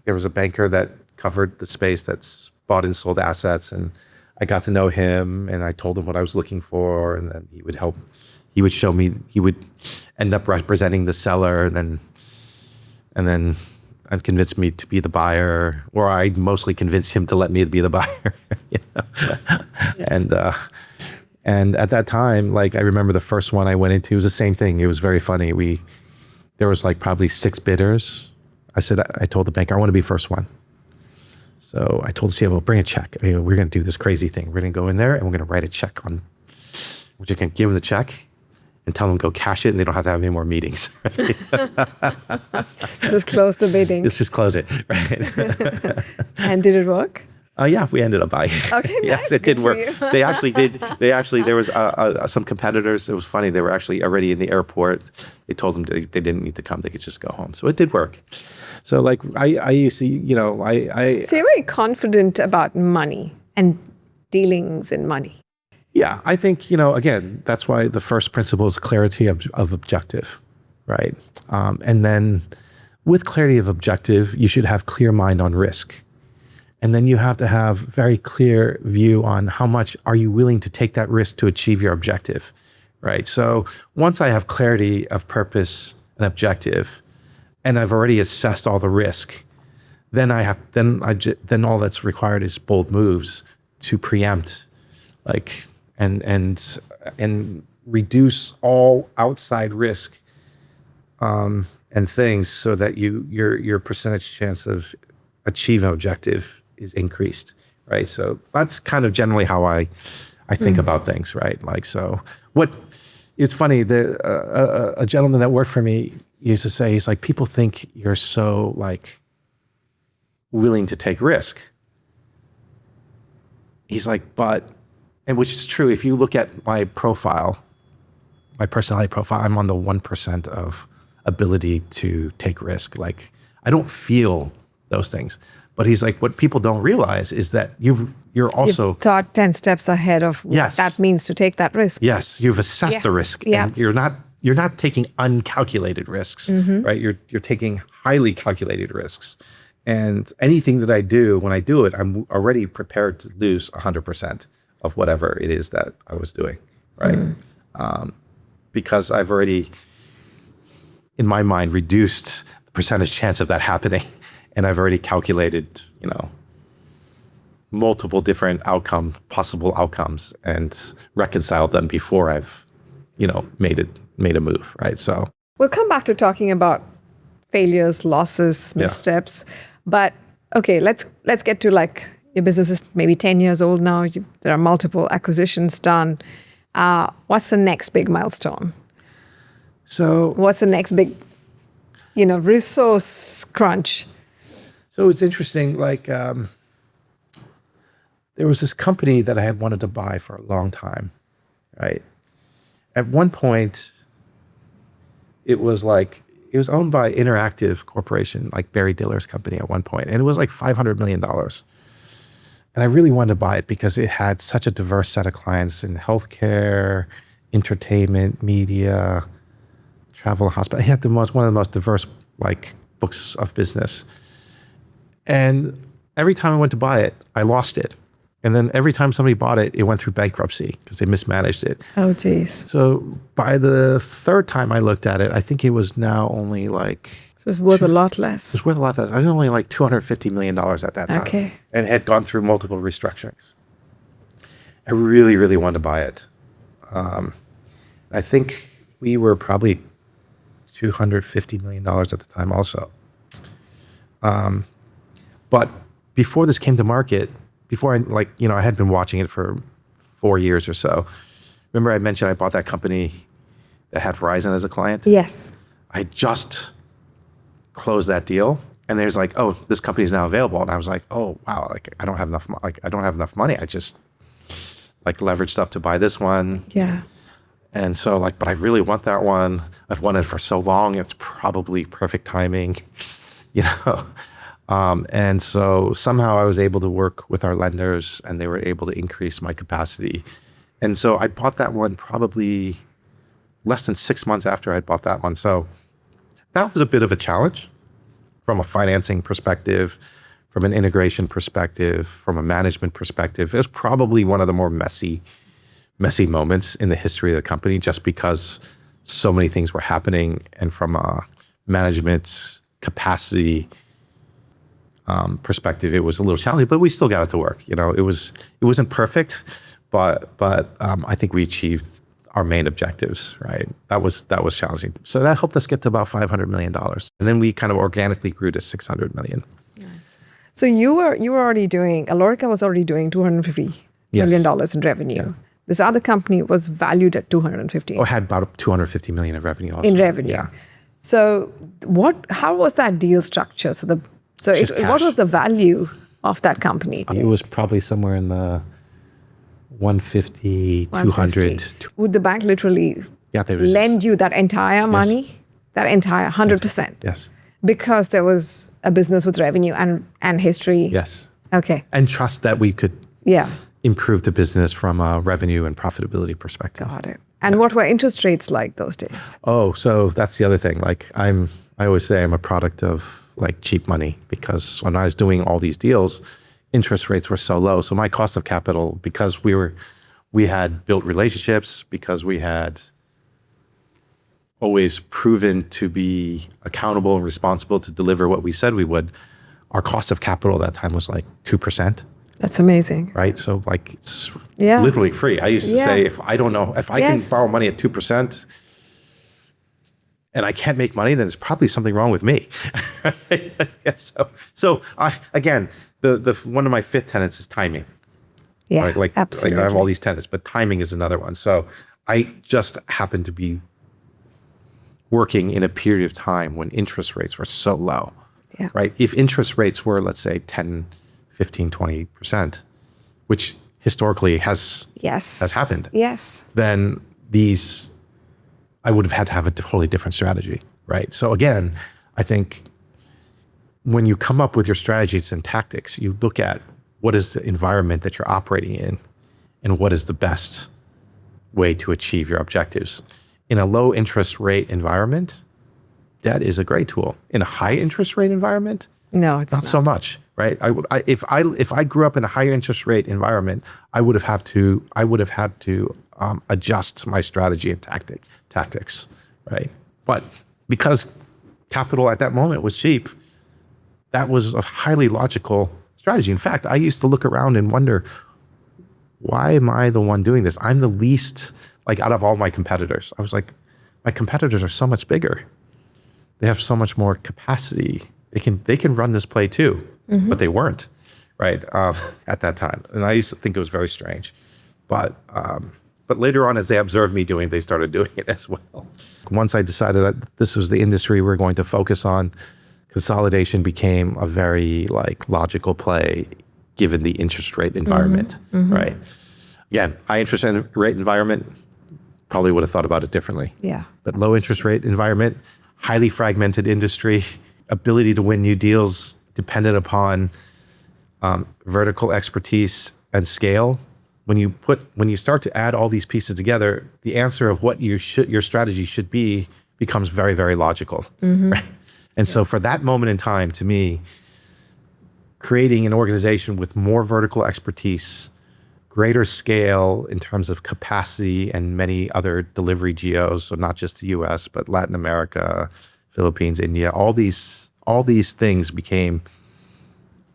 S2: There was a banker that covered the space that's bought and sold assets, and I got to know him and I told him what I was looking for, and then he would show me, he would end up representing the seller and then I'd convince me to be the buyer, or I'd mostly convince him to let me be the buyer. Yeah. And at that time, like I remember the first one I went into, it was the same thing. It was very funny. There was like probably 6 bidders. I told the banker, I want to be first one. So I told the CFO, bring a check. We're going to do this crazy thing. We're going to go in there and we're going to write a check we're just going to give them the check and tell them to go cash it, and they don't have to have any more meetings.
S1: Just close the bidding.
S2: Let's just close it. Right.
S1: And did it work?
S2: Yeah, we ended up buying.
S1: Okay,
S2: Yes,
S1: nice.
S2: it did
S1: Good
S2: work.
S1: for you.
S2: They actually did. There was some competitors. It was funny. They were actually already in the airport. They told them they didn't need to come. They could just go home. So it did work. So like I used to,
S1: So you're very confident about money and dealings in money.
S2: Yeah, I think, again, that's why the first principle is clarity of objective, right? And then with clarity of objective, you should have clear mind on risk. And then you have to have very clear view on how much are you willing to take that risk to achieve your objective, right? So once I have clarity of purpose and objective, and I've already assessed all the risk, then then all that's required is bold moves to preempt, and reduce all outside risk, and things so that your percentage chance of achieving an objective is increased, right? So that's kind of generally how I think about things, right? It's funny, a gentleman that worked for me used to say, he's like, people think you're so willing to take risk. He's like, and which is true, if you look at my profile, my personality profile, I'm on the 1% of ability to take risk. I don't feel those things. But he's like, what people don't realize is that you've
S1: thought 10 steps ahead of what that means to take that risk.
S2: Yes, you've assessed the risk, and you're not taking uncalculated risks, right? You're taking highly calculated risks. And anything that I do, when I do it, I'm already prepared to lose 100% of whatever it is that I was doing, right? Because I've already, in my mind, reduced the percentage chance of that happening. And I've already calculated, multiple different possible outcomes, and reconciled them before I've, made a move, right? So
S1: we'll come back to talking about failures, losses, missteps. But okay, let's get to your business is maybe 10 years old now. There are multiple acquisitions done. What's the next big milestone?
S2: So
S1: what's the next big, resource crunch?
S2: So it's interesting, there was this company that I had wanted to buy for a long time, right? At one point, it was owned by Interactive Corporation, Barry Diller's company at one point, and it was $500 million. And I really wanted to buy it because it had such a diverse set of clients in healthcare, entertainment, media, travel, and hospitality. It had one of the most diverse books of business. And every time I went to buy it, I lost it. And then every time somebody bought it, it went through bankruptcy because they mismanaged it.
S1: Oh, geez.
S2: So by the third time I looked at it, I think it was now only
S1: So it was worth a lot less.
S2: It was worth a lot less. I was only $250 million at that time.
S1: Okay.
S2: And had gone through multiple restructurings. I really, really wanted to buy it. I think we were probably $250 million at the time also. But before this came to market, before I had been watching it for 4 years or so. Remember I mentioned I bought that company that had Verizon as a client?
S1: Yes.
S2: I just closed that deal, and there's this company is now available, and I was like, oh wow, I don't have enough money. I just leveraged up to buy this one.
S1: Yeah.
S2: And so but I really want that one. I've wanted it for so long. It's probably perfect timing, And so somehow I was able to work with our lenders, and they were able to increase my capacity. And so I bought that one probably less than 6 months after I bought that one. So that was a bit of a challenge from a financing perspective, from an integration perspective, from a management perspective. It was probably one of the more messy moments in the history of the company, just because so many things were happening, and from a management capacity perspective, it was a little challenging, but we still got it to work. It wasn't perfect, but I think we achieved our main objectives. Right, that was challenging. So that helped us get to about $500 million, and then we kind of organically grew to $600 million.
S1: Nice. So you were already doing. Alorica was already doing $250 million in revenue. Yeah. This other company was valued at $250.
S2: Or had about $250 million of revenue also.
S1: In revenue.
S2: Yeah.
S1: So how was that deal structure? What was the value of that company?
S2: It was probably somewhere in the 150, 200.
S1: Would the bank literally lend you that entire money? Yes. That entire 100%?
S2: Yes.
S1: Because there was a business with revenue and history?
S2: Yes.
S1: Okay.
S2: And trust that we could improve the business from a revenue and profitability perspective.
S1: Got it. And what were interest rates like those days?
S2: Oh, so that's the other thing. Like I always say I'm a product of like cheap money, because when I was doing all these deals, interest rates were so low. So my cost of capital, because we had built relationships, because we had always proven to be accountable and responsible to deliver what we said we would, our cost of capital at that time was like 2%.
S1: That's amazing.
S2: Right? So like it's literally free. I used to say, if I can borrow money at 2% and I can't make money, then there's probably something wrong with me. So again, the one of my fifth tenets is timing.
S1: Yeah,
S2: right?
S1: absolutely.
S2: Like I have all these tenets, but timing is another one. So I just happened to be working in a period of time when interest rates were so low, right? If interest rates were, let's say 10, 15, 20%, which historically has happened.
S1: Yes.
S2: Then I would have had to have a totally different strategy, right? So again, I think when you come up with your strategies and tactics, you look at what is the environment that you're operating in and what is the best way to achieve your objectives. In a low interest rate environment, that is a great tool. In a high interest rate environment,
S1: no, it's
S2: not so much, right? If I grew up in a higher interest rate environment, I would have had to adjust my strategy and tactics, right? But because capital at that moment was cheap, that was a highly logical strategy. In fact, I used to look around and wonder, why am I the one doing this? I'm the least, like out of all my competitors. I was like, my competitors are so much bigger. They have so much more capacity. They can run this play too, but they weren't, right? At that time. And I used to think it was very strange. But later on, as they observed me doing it, they started doing it as well. Once I decided that this was the industry we're going to focus on, consolidation became a very like logical play given the interest rate environment, right? Again, high interest rate environment, probably would have thought about it differently.
S1: Yeah.
S2: But low interest rate environment, highly fragmented industry, ability to win new deals dependent upon vertical expertise and scale. When you start to add all these pieces together, the answer of what your strategy should be becomes very, very logical, right? And so for that moment in time, to me, creating an organization with more vertical expertise, greater scale in terms of capacity and many other delivery geos, so not just the US, but Latin America, Philippines, India, all these things became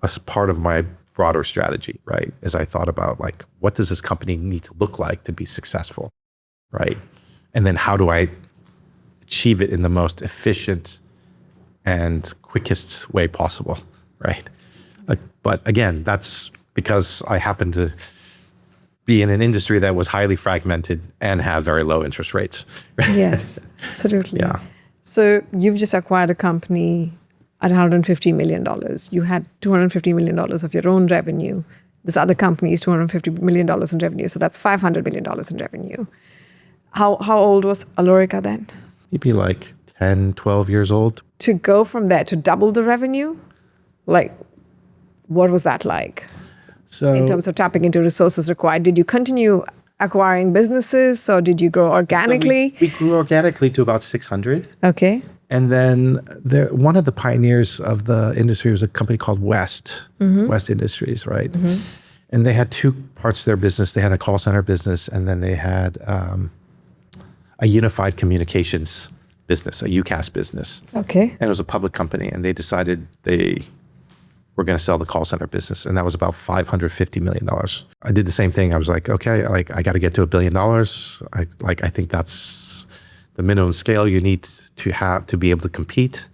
S2: a part of my broader strategy, right? As I thought about like, what does this company need to look like to be successful, right? And then how do I achieve it in the most efficient and quickest way possible, right? But again, that's because I happen to be in an industry that was highly fragmented and have very low interest rates.
S1: Yes, absolutely.
S2: Yeah.
S1: So you've just acquired a company at $150 million. You had $250 million of your own revenue. This other company is $250 million in revenue. So that's $500 million in revenue. How old was Alorica then?
S2: Maybe like 10, 12 years old.
S1: To go from there to double the revenue, like, what was that like?
S2: So
S1: in terms of tapping into resources required, did you continue acquiring businesses or did you grow organically?
S2: We grew organically to about 600.
S1: Okay.
S2: And then one of the pioneers of the industry was a company called West Industries, right? And they had two parts of their business. They had a call center business, and then they had a unified communications business, a UCaaS business.
S1: Okay.
S2: And it was a public company, and they decided they were going to sell the call center business, and that was about $550 million. I did the same thing. I was like, okay, like I got to get to $1 billion. I think that's the minimum scale you need to have to be able to compete,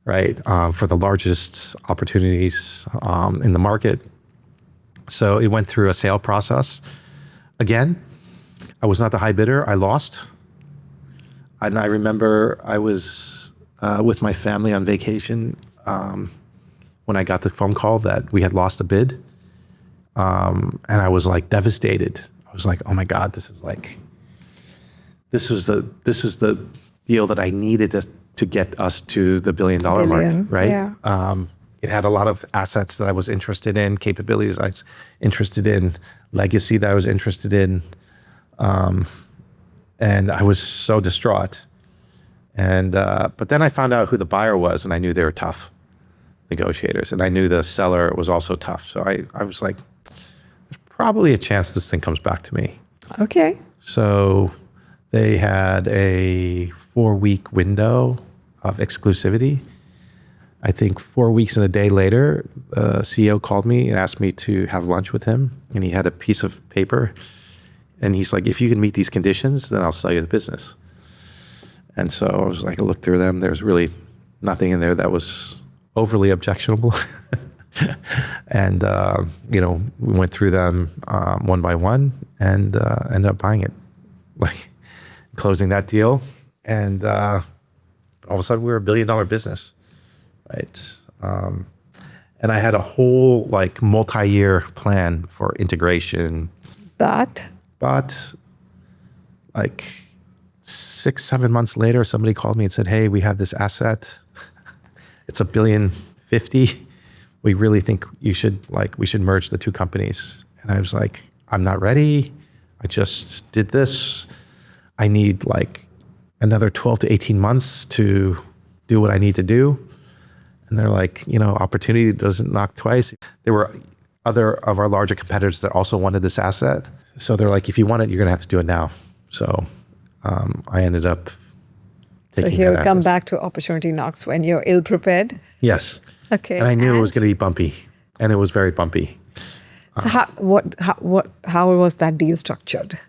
S2: right? For the largest opportunities in the market. So it went through a sale process. Again, I was not the high bidder. I lost. And I remember I was with my family on vacation when I got the phone call that we had lost a bid. And I was like devastated. I was like, oh my God, this was the deal that I needed to get us to the $1 billion mark, right?
S1: Yeah.
S2: It had a lot of assets that I was interested in, capabilities I was interested in, legacy that I was interested in. And I was so distraught. And but then I found out who the buyer was, and I knew they were tough negotiators. And I knew the seller was also tough. So I was like, there's probably a chance this thing comes back to me.
S1: Okay.
S2: So they had a 4-week window of exclusivity. I think 4 weeks and a day later, the CEO called me and asked me to have lunch with him. And he had a piece of paper. And he's like, if you can meet these conditions, then I'll sell you the business. And so I was like, I looked through them. There's really nothing in there that was overly objectionable. And, we went through them one by one and ended up buying it, like closing that deal. And all of a sudden we were $1 billion business, right? And I had a whole like multi-year plan for integration.
S1: But
S2: like 6-7 months later, somebody called me and said, hey, we have this asset. It's $1.05 billion. We really think we should merge the two companies. And I was like, I'm not ready. I just did this. I need like another 12 to 18 months to do what I need to do. And they're like, opportunity doesn't knock twice. There were other of our larger competitors that also wanted this asset. So they're like, if you want it, you're going to have to do it now. So I ended up taking
S1: So here we come
S2: assets.
S1: back to opportunity knocks when you're ill-prepared.
S2: Yes.
S1: Okay.
S2: And I knew it was going to be bumpy. And it was very bumpy.
S1: So how was that deal structured?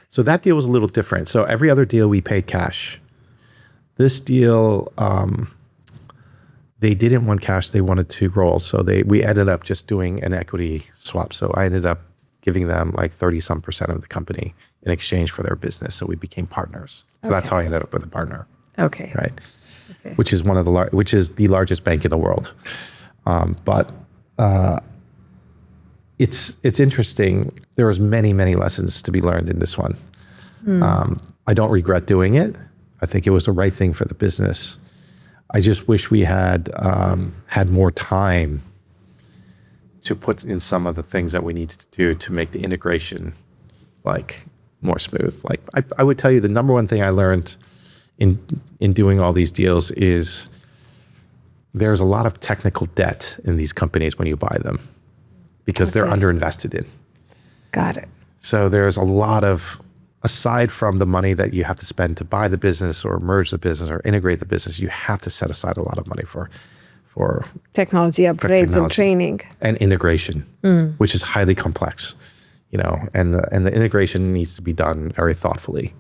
S2: So that deal was a little different. So every other deal we paid cash. This deal, they didn't want cash. They wanted to roll. So we ended up just doing an equity swap. So I ended up giving them like 30-some% of the company in exchange for their business. So we became partners. So that's how I ended up with a partner.
S1: Okay.
S2: Right.
S1: Okay.
S2: Which is which is the largest bank in the world. But it's interesting. There was many had to be learned in this one. I don't regret doing it. I think it was the right thing for the business. I just wish we had had more time to put in some of the things that we needed to do to make the integration like more smooth. Like I would tell you the number one thing I learned in doing all these deals is there's a lot of technical debt in these companies when you buy them because they're underinvested in.
S1: Got it.
S2: So there's a lot of, aside from the money that you have to spend to buy the business or merge the business or integrate the business, you have to set aside a lot of money for
S1: technology upgrades and training
S2: and integration, which is highly complex, and the integration needs to be done very thoughtfully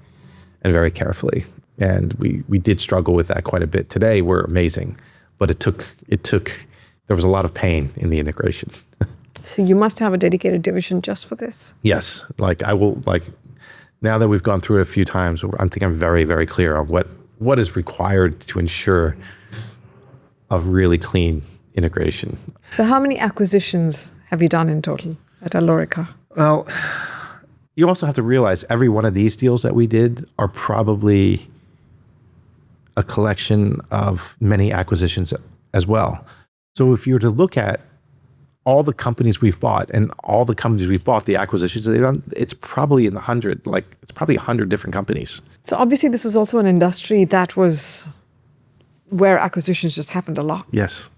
S2: and very carefully. And we did struggle with that quite a bit. Today we're amazing, but it took there was a lot of pain in the integration.
S1: So you must have a dedicated division just for this.
S2: Yes, now that we've gone through it a few times, I'm very, very clear on what is required to ensure a really clean integration.
S1: So how many acquisitions have you done in total at Alorica?
S2: Well, you also have to realize every one of these deals that we did are probably a collection of many acquisitions as well. So if you were to look at all the companies we've bought and all the companies we've bought, the acquisitions that they've done, it's probably in the 100, it's probably 100 different companies.
S1: So obviously this was also an industry that was where acquisitions just happened a lot.
S2: Yes.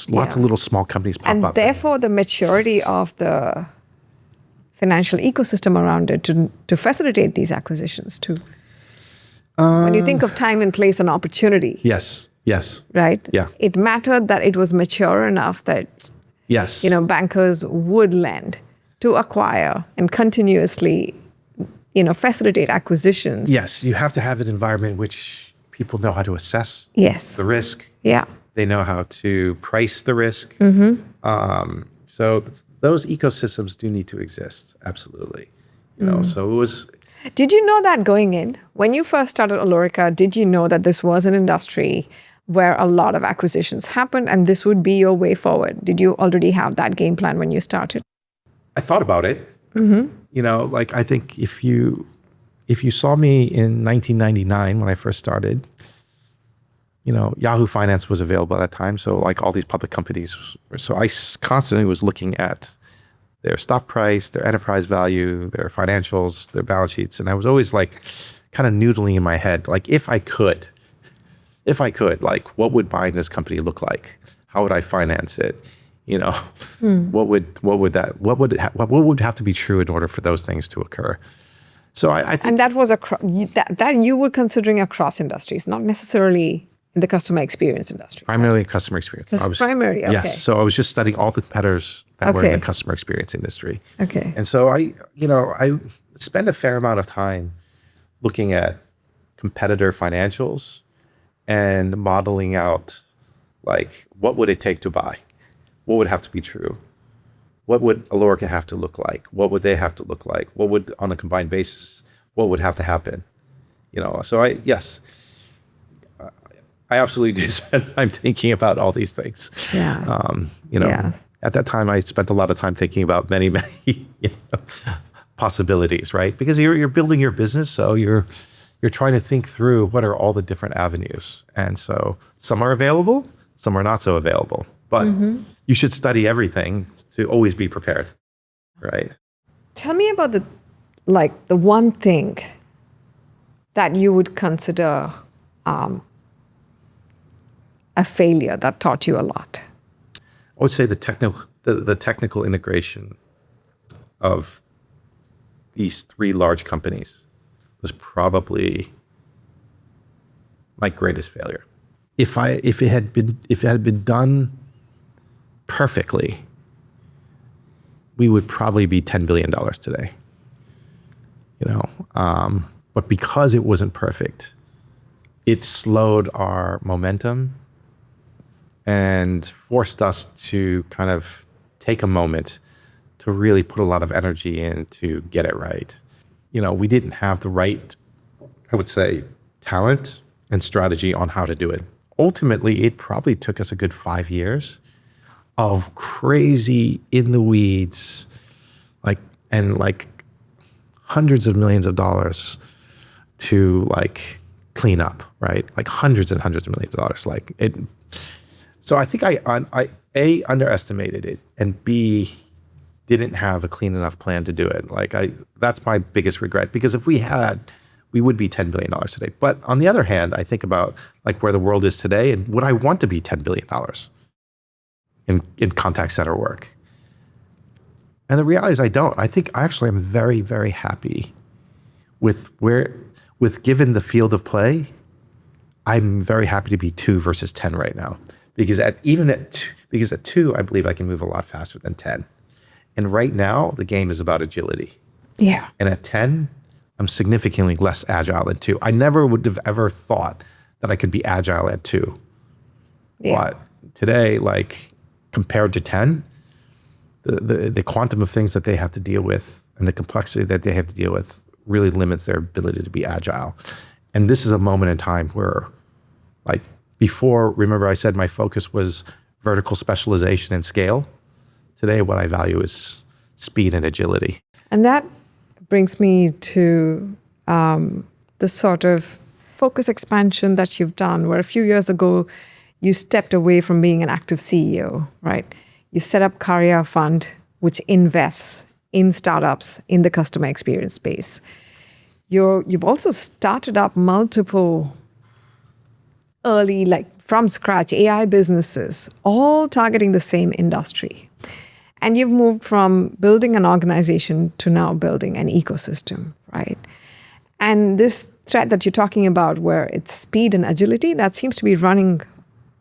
S2: Lots of little small companies pop
S1: and
S2: up.
S1: And therefore the maturity of the financial ecosystem around it to facilitate these acquisitions too. When you think of time and place and opportunity.
S2: Yes.
S1: Right?
S2: Yeah.
S1: It mattered that it was mature enough that bankers would lend to acquire and continuously, facilitate acquisitions.
S2: Yes, you have to have an environment in which people know how to assess the risk.
S1: Yeah.
S2: They know how to price the risk. So those ecosystems do need to exist. Absolutely. So it was.
S1: Did you know that going in? When you first started Alorica, did you know that this was an industry where a lot of acquisitions happened and this would be your way forward? Did you already have that game plan when you started?
S2: I thought about it. I think if you saw me in 1999 when I first started, Yahoo Finance was available at that time. So like all these public companies. So I constantly was looking at their stock price, their enterprise value, their financials, their balance sheets. And I was always like kind of noodling in my head, like if I could, like what would buying this company look like? How would I finance it? What would have to be true in order for those things to occur? So I think,
S1: and that was that you were considering across industries, not necessarily in the customer experience industry.
S2: Primarily customer experience.
S1: Primary, okay.
S2: Yes. So I was just studying all the competitors that were in the customer experience industry.
S1: Okay.
S2: And so I spend a fair amount of time looking at competitor financials and modeling out like what would it take to buy? What would have to be true? What would Alorica have to look like? What would they have to look like? What would, on a combined basis, what would have to happen? So I absolutely did spend time thinking about all these things.
S1: Yeah.
S2: Yes. At that time, I spent a lot of time thinking about many, many possibilities, right? Because you're building your business, so you're trying to think through what are all the different avenues. And so some are available, some are not so available. But you should study everything to always be prepared, right?
S1: Tell me about the one thing that you would consider a failure that taught you a lot.
S2: I would say the technical integration of these three large companies was probably my greatest failure. If it had been done perfectly, we would probably be $10 billion today. But because it wasn't perfect, it slowed our momentum and forced us to kind of take a moment to really put a lot of energy in to get it right. We didn't have the right, I would say, talent and strategy on how to do it. Ultimately, it probably took us a good 5 years of crazy in the weeds, like hundreds of millions of dollars to clean up, right? Like hundreds and hundreds of millions of dollars. So I think I A, underestimated it, and B, didn't have a clean enough plan to do it. That's my biggest regret, because if we had, we would be $10 billion today. But on the other hand, I think about where the world is today, and would I want to be $10 billion in contact center work? And the reality is I don't. I think actually I'm very, very happy with given the field of play, I'm very happy to be 2 versus 10 right now. Because at 2, I believe I can move a lot faster than 10. And right now, the game is about agility.
S1: Yeah.
S2: And at 10, I'm significantly less agile than 2. I never would have ever thought that I could be agile at 2. Yeah. But today, compared to 10, the quantum of things that they have to deal with and the complexity that they have to deal with really limits their ability to be agile. And this is a moment in time where, before, remember I said my focus was vertical specialization and scale. Today, what I value is speed and agility.
S1: And that brings me to the sort of focus expansion that you've done, where a few years ago, you stepped away from being an active CEO, right? You set up Career Fund, which invests in startups in the customer experience space. You've also started up multiple early, from scratch, AI businesses, all targeting the same industry. And you've moved from building an organization to now building an ecosystem, right? And this thread that you're talking about, where it's speed and agility, that seems to be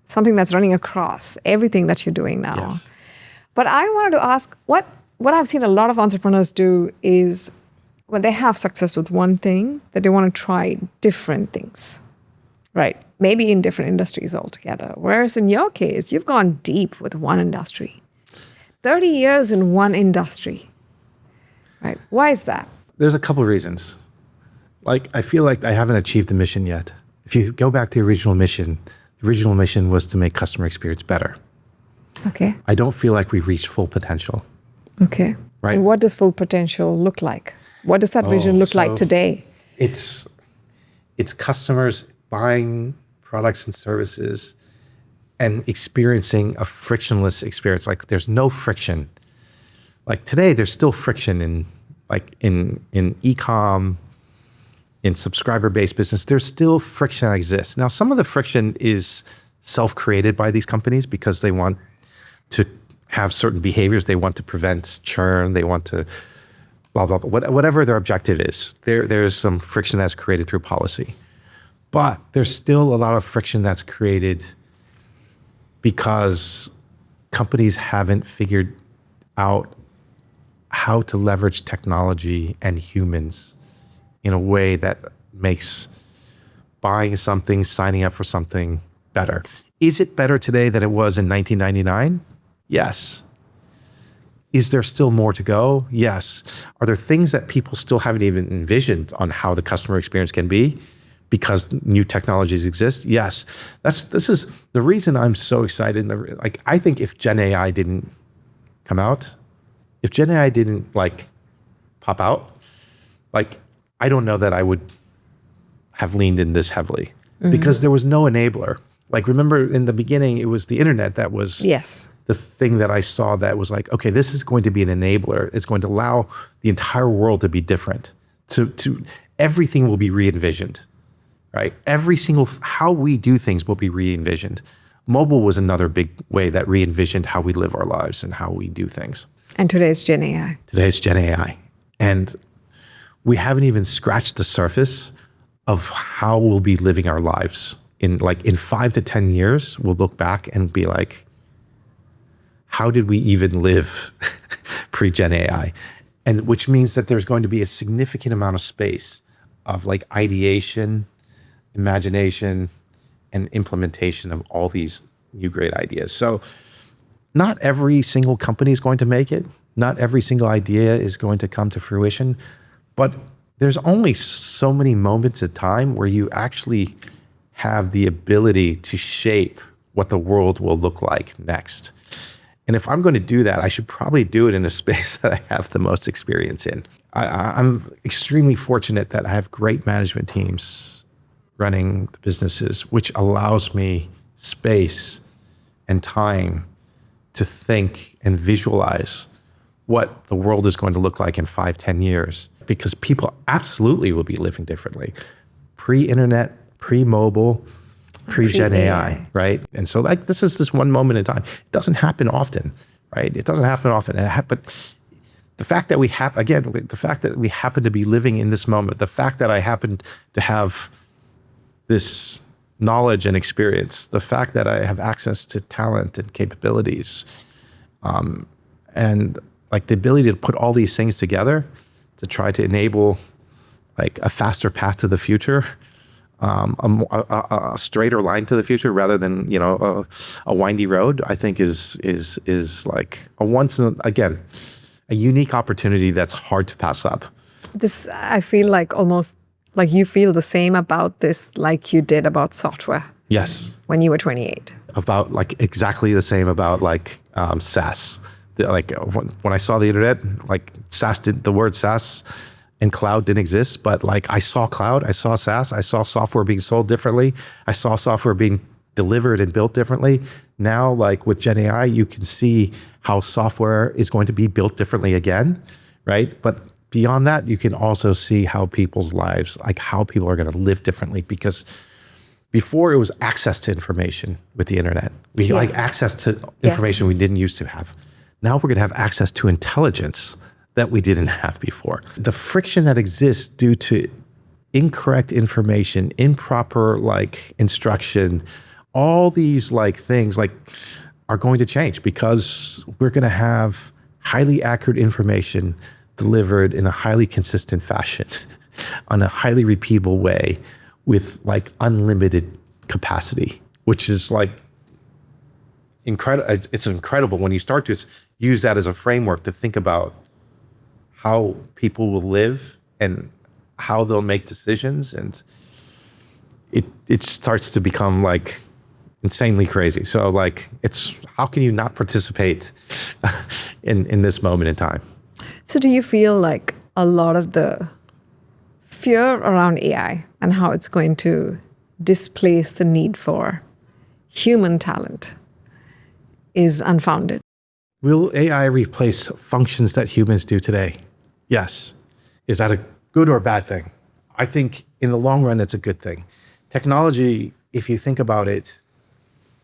S1: something that's running across everything that you're doing now.
S2: Yes.
S1: But I wanted to ask, what I've seen a lot of entrepreneurs do is when they have success with one thing, that they want to try different things, right? Maybe in different industries altogether. Whereas in your case, you've gone deep with one industry. 30 years in one industry, right? Why is that?
S2: There's a couple of reasons. I feel like I haven't achieved the mission yet. If you go back to the original mission was to make customer experience better.
S1: Okay.
S2: I don't feel like we've reached full potential.
S1: Okay.
S2: Right.
S1: And what does full potential look like? What does that vision look like today?
S2: It's customers buying products and services and experiencing a frictionless experience. Like there's no friction. Like today, there's still friction in e-com, in subscriber-based business. There's still friction that exists. Now, some of the friction is self-created by these companies because they want to have certain behaviors. They want to prevent churn. They want to blah, blah, blah. Whatever their objective is, there's some friction that's created through policy. But there's still a lot of friction that's created because companies haven't figured out how to leverage technology and humans in a way that makes buying something, signing up for something better. Is it better today than it was in 1999? Yes. Is there still more to go? Yes. Are there things that people still haven't even envisioned on how the customer experience can be because new technologies exist? Yes. This is the reason I'm so excited. Like, I think if Gen AI didn't come out, if Gen AI didn't pop out, I don't know that I would have leaned in this heavily because there was no enabler. Like, remember in the beginning, it was the internet that was the thing that I saw that was like, okay, this is going to be an enabler. It's going to allow the entire world to be different. To everything will be re-envisioned, right? Every single, how we do things will be re-envisioned. Mobile was another big way that re-envisioned how we live our lives and how we do things. And
S1: today's Gen AI.
S2: Today's Gen AI. And we haven't even scratched the surface of how we'll be living our lives. In 5 to 10 years, we'll look back and be like, how did we even live pre-Gen AI? And which means that there's going to be a significant amount of space of ideation, imagination, and implementation of all these new great ideas. So not every single company is going to make it. Not every single idea is going to come to fruition. But there's only so many moments of time where you actually have the ability to shape what the world will look like next. And if I'm going to do that, I should probably do it in a space that I have the most experience in. I'm extremely fortunate that I have great management teams running the businesses, which allows me space and time to think and visualize what the world is going to look like in 5, 10 years. Because people absolutely will be living differently. Pre-internet, pre-mobile, pre-Gen AI, right? And so this is this one moment in time. It doesn't happen often, right? It doesn't happen often. But the fact that we happen to be living in this moment, the fact that I happen to have this knowledge and experience, the fact that I have access to talent and capabilities, and the ability to put all these things together to try to enable a faster path to the future, a straighter line to the future rather than a windy road, I think is a unique opportunity that's hard to pass up.
S1: This, I feel almost like you feel the same about this like you did about software.
S2: Yes.
S1: When you were 28.
S2: About exactly the same about SaaS. When I saw the internet, the word SaaS and cloud didn't exist, but I saw cloud, I saw SaaS, I saw software being sold differently. I saw software being delivered and built differently. Now, with Gen AI, you can see how software is going to be built differently again, right? But beyond that, you can also see how people's lives, how people are going to live differently, because before it was access to information with the internet. We access to information we didn't used to have. Now we're going to have access to intelligence that we didn't have before. The friction that exists due to incorrect information, improper instruction, all these things are going to change because we're going to have highly accurate information delivered in a highly consistent fashion, on a highly repeatable way with unlimited capacity, which is incredible. It's incredible when you start to use that as a framework to think about how people will live and how they'll make decisions, and it starts to become insanely crazy. So it's, how can you not participate in this moment in time?
S1: So do you feel a lot of the fear around AI and how it's going to displace the need for human talent is unfounded.
S2: Will AI replace functions that humans do today? Yes. Is that a good or bad thing? I think in the long run, it's a good thing. Technology, if you think about it,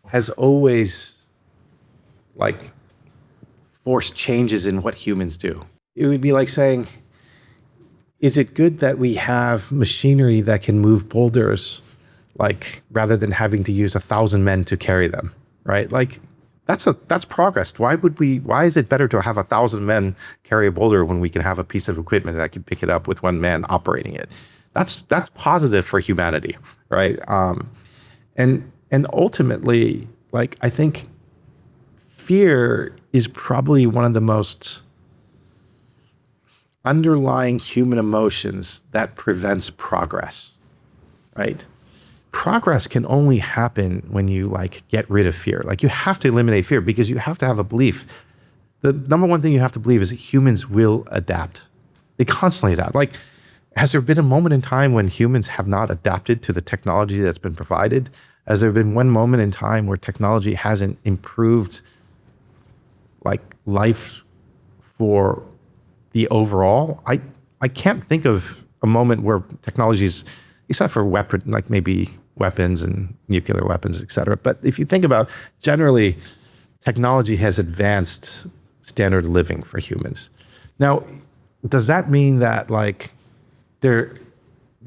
S2: has always forced changes in what humans do. It would be like saying, is it good that we have machinery that can move boulders, rather than having to use 1,000 men to carry them, right? That's progress. Why is it better to have 1,000 men carry a boulder when we can have a piece of equipment that can pick it up with one man operating it? That's positive for humanity, right? And ultimately, I think fear is probably one of the most underlying human emotions that prevents progress, right? Progress can only happen when you get rid of fear. You have to eliminate fear because you have to have a belief. The number one thing you have to believe is that humans will adapt. They constantly adapt. Has there been a moment in time when humans have not adapted to the technology that's been provided? Has there been one moment in time where technology hasn't improved life for the overall? I can't think of a moment where technologies, except for maybe weapons and nuclear weapons, et cetera. But if you think about generally, technology has advanced standard of living for humans. Now, does that mean that there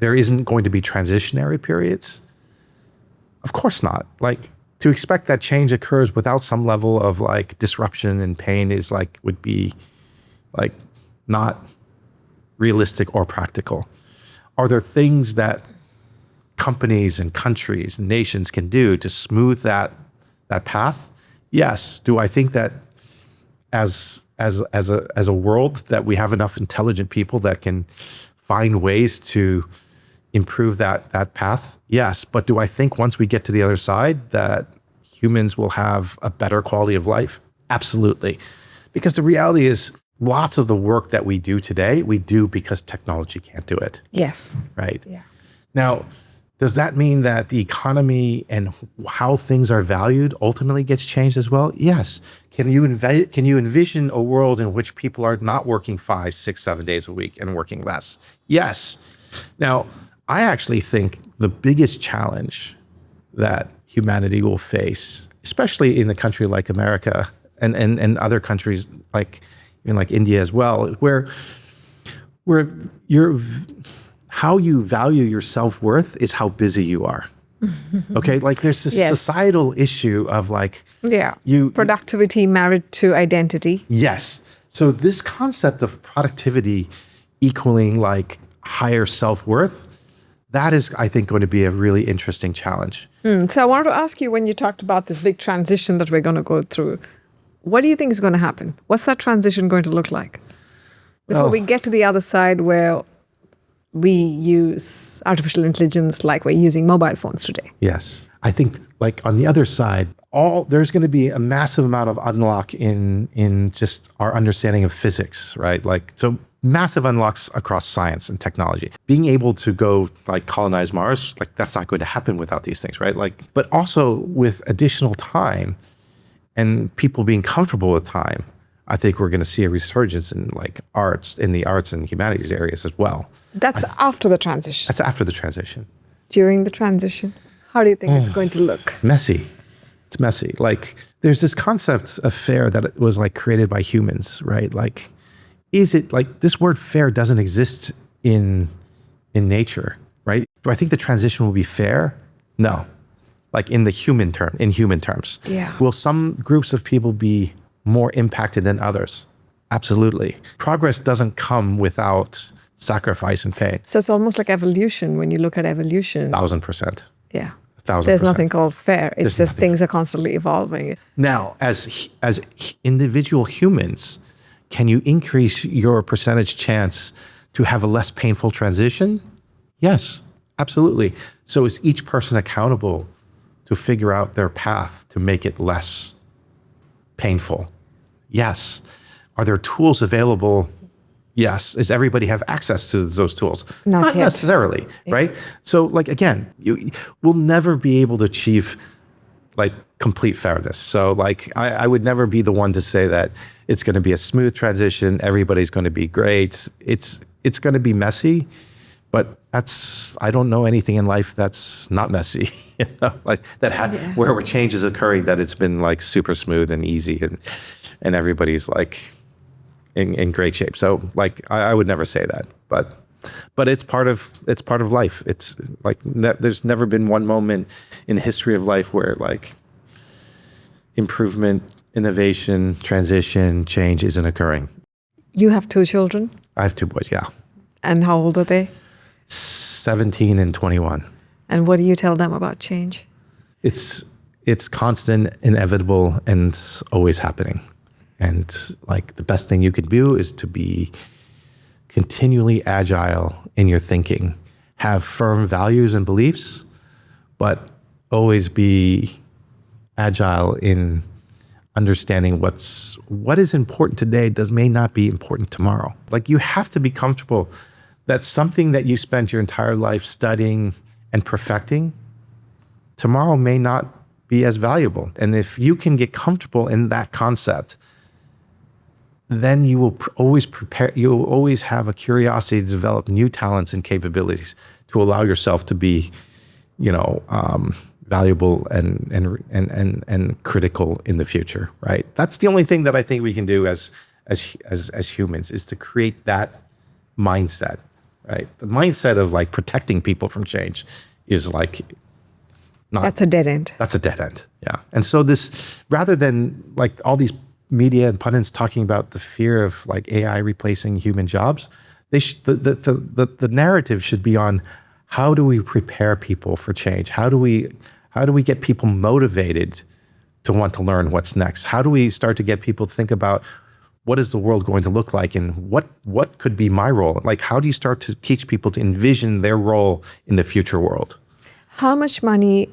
S2: isn't going to be transitionary periods? Of course not. To expect that change occurs without some level of disruption and pain is would be not realistic or practical. Are there things that companies and countries and nations can do to smooth that path? Yes. Do I think that as a world that we have enough intelligent people that can find ways to improve that path? Yes. But do I think once we get to the other side that humans will have a better quality of life? Absolutely. Because the reality is lots of the work that we do today, we do because technology can't do it.
S1: Yes.
S2: Right?
S1: Yeah.
S2: Now, does that mean that the economy and how things are valued ultimately gets changed as well? Yes. Can you envision a world in which people are not working 5, 6, 7 days a week and working less? Yes. Now, I actually think the biggest challenge that humanity will face, especially in a country like America and other countries even India as well, where how you value your self-worth is how busy you are. Okay, there's this
S1: Yes.
S2: societal issue of
S1: productivity married to identity.
S2: Yes. So this concept of productivity equaling higher self-worth, that is, I think, going to be a really interesting challenge.
S1: So I wanted to ask you, when you talked about this big transition that we're going to go through, what do you think is going to happen? What's that transition going to look like before we get to the other side where we use artificial intelligence like we're using mobile phones today?
S2: Yes. I think on the other side, there's going to be a massive amount of unlock in just our understanding of physics, right? So massive unlocks across science and technology. Being able to go colonize Mars, that's not going to happen without these things, right? But also with additional time and people being comfortable with time, I think we're going to see a resurgence in the arts and humanities areas as well.
S1: That's after the transition.
S2: That's after the transition.
S1: During the transition, how do you think it's going to look?
S2: Messy. It's messy. There's this concept of fair that was created by humans, right? Is it this word fair doesn't exist in nature, right? Do I think the transition will be fair? No. In human terms.
S1: Yeah.
S2: Will some groups of people be more impacted than others? Absolutely. Progress doesn't come without sacrifice and pain.
S1: So it's almost like evolution. When you look at evolution,
S2: 1,000%.
S1: yeah,
S2: 1,000%.
S1: there's nothing called fair. It's just things are constantly evolving.
S2: Now, as individual humans, can you increase your percentage chance to have a less painful transition? Yes, absolutely. So is each person accountable to figure out their path to make it less painful? Yes. Are there tools available Yes. Does everybody have access to those tools?
S1: Not yet.
S2: Necessarily, right? So like, again, you will never be able to achieve like complete fairness. So like, I would never be the one to say that it's going to be a smooth transition. Everybody's going to be great. It's going to be messy, but I don't know anything in life that's not messy, like that where change is occurring, that it's been like super smooth and easy and everybody's like in great shape. So like, I would never say that, but it's part of life. It's like, there's never been one moment in the history of life where like improvement, innovation, transition, change isn't occurring.
S1: You have 2 children?
S2: I have 2 boys, yeah.
S1: And how old are they?
S2: 17 and 21.
S1: And what do you tell them about change?
S2: It's constant, inevitable, and always happening. And like, the best thing you can do is to be continually agile in your thinking, have firm values and beliefs, but always be agile in understanding what is important today may not be important tomorrow. Like, you have to be comfortable that something that you spent your entire life studying and perfecting tomorrow may not be as valuable. And if you can get comfortable in that concept, then you will you will always have a curiosity to develop new talents and capabilities to allow yourself to be, valuable and critical in the future, right? That's the only thing that I think we can do as humans, is to create that mindset, right? The mindset of like protecting people from change is like
S1: that's a dead end.
S2: That's a dead end, yeah. And so this, rather than like all these media and pundits talking about the fear of like AI replacing human jobs, the narrative should be on, how do we prepare people for change? How do we get people motivated to want to learn what's next? How do we start to get people to think about, what is the world going to look like, and what could be my role? Like, how do you start to teach people to envision their role in the future world?
S1: How much money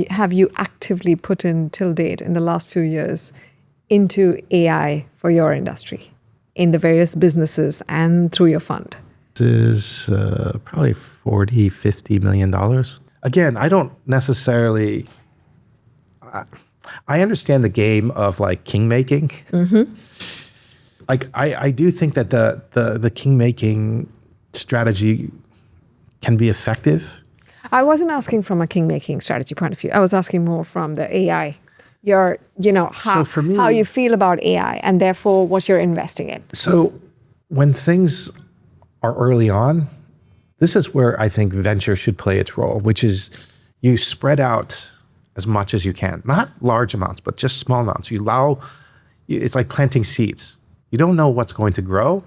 S1: have you actively put in till date in the last few years into AI for your industry, in the various businesses and through your fund?
S2: This is probably $40-50 million. Again, I don't necessarily, I understand the game of like king making. Mm-hmm. Like, I do think that the king making strategy can be effective.
S1: I wasn't asking from a king making strategy point of view. I was asking more from the AI. How you feel about AI, and therefore what you're investing in.
S2: So when things are early on, this is where I think venture should play its role, which is you spread out as much as you can. Not large amounts, but just small amounts. It's like planting seeds. You don't know what's going to grow,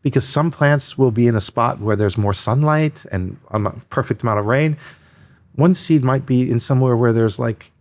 S2: because some plants will be in a spot where there's more sunlight and a perfect amount of rain. One seed might be in somewhere where there's like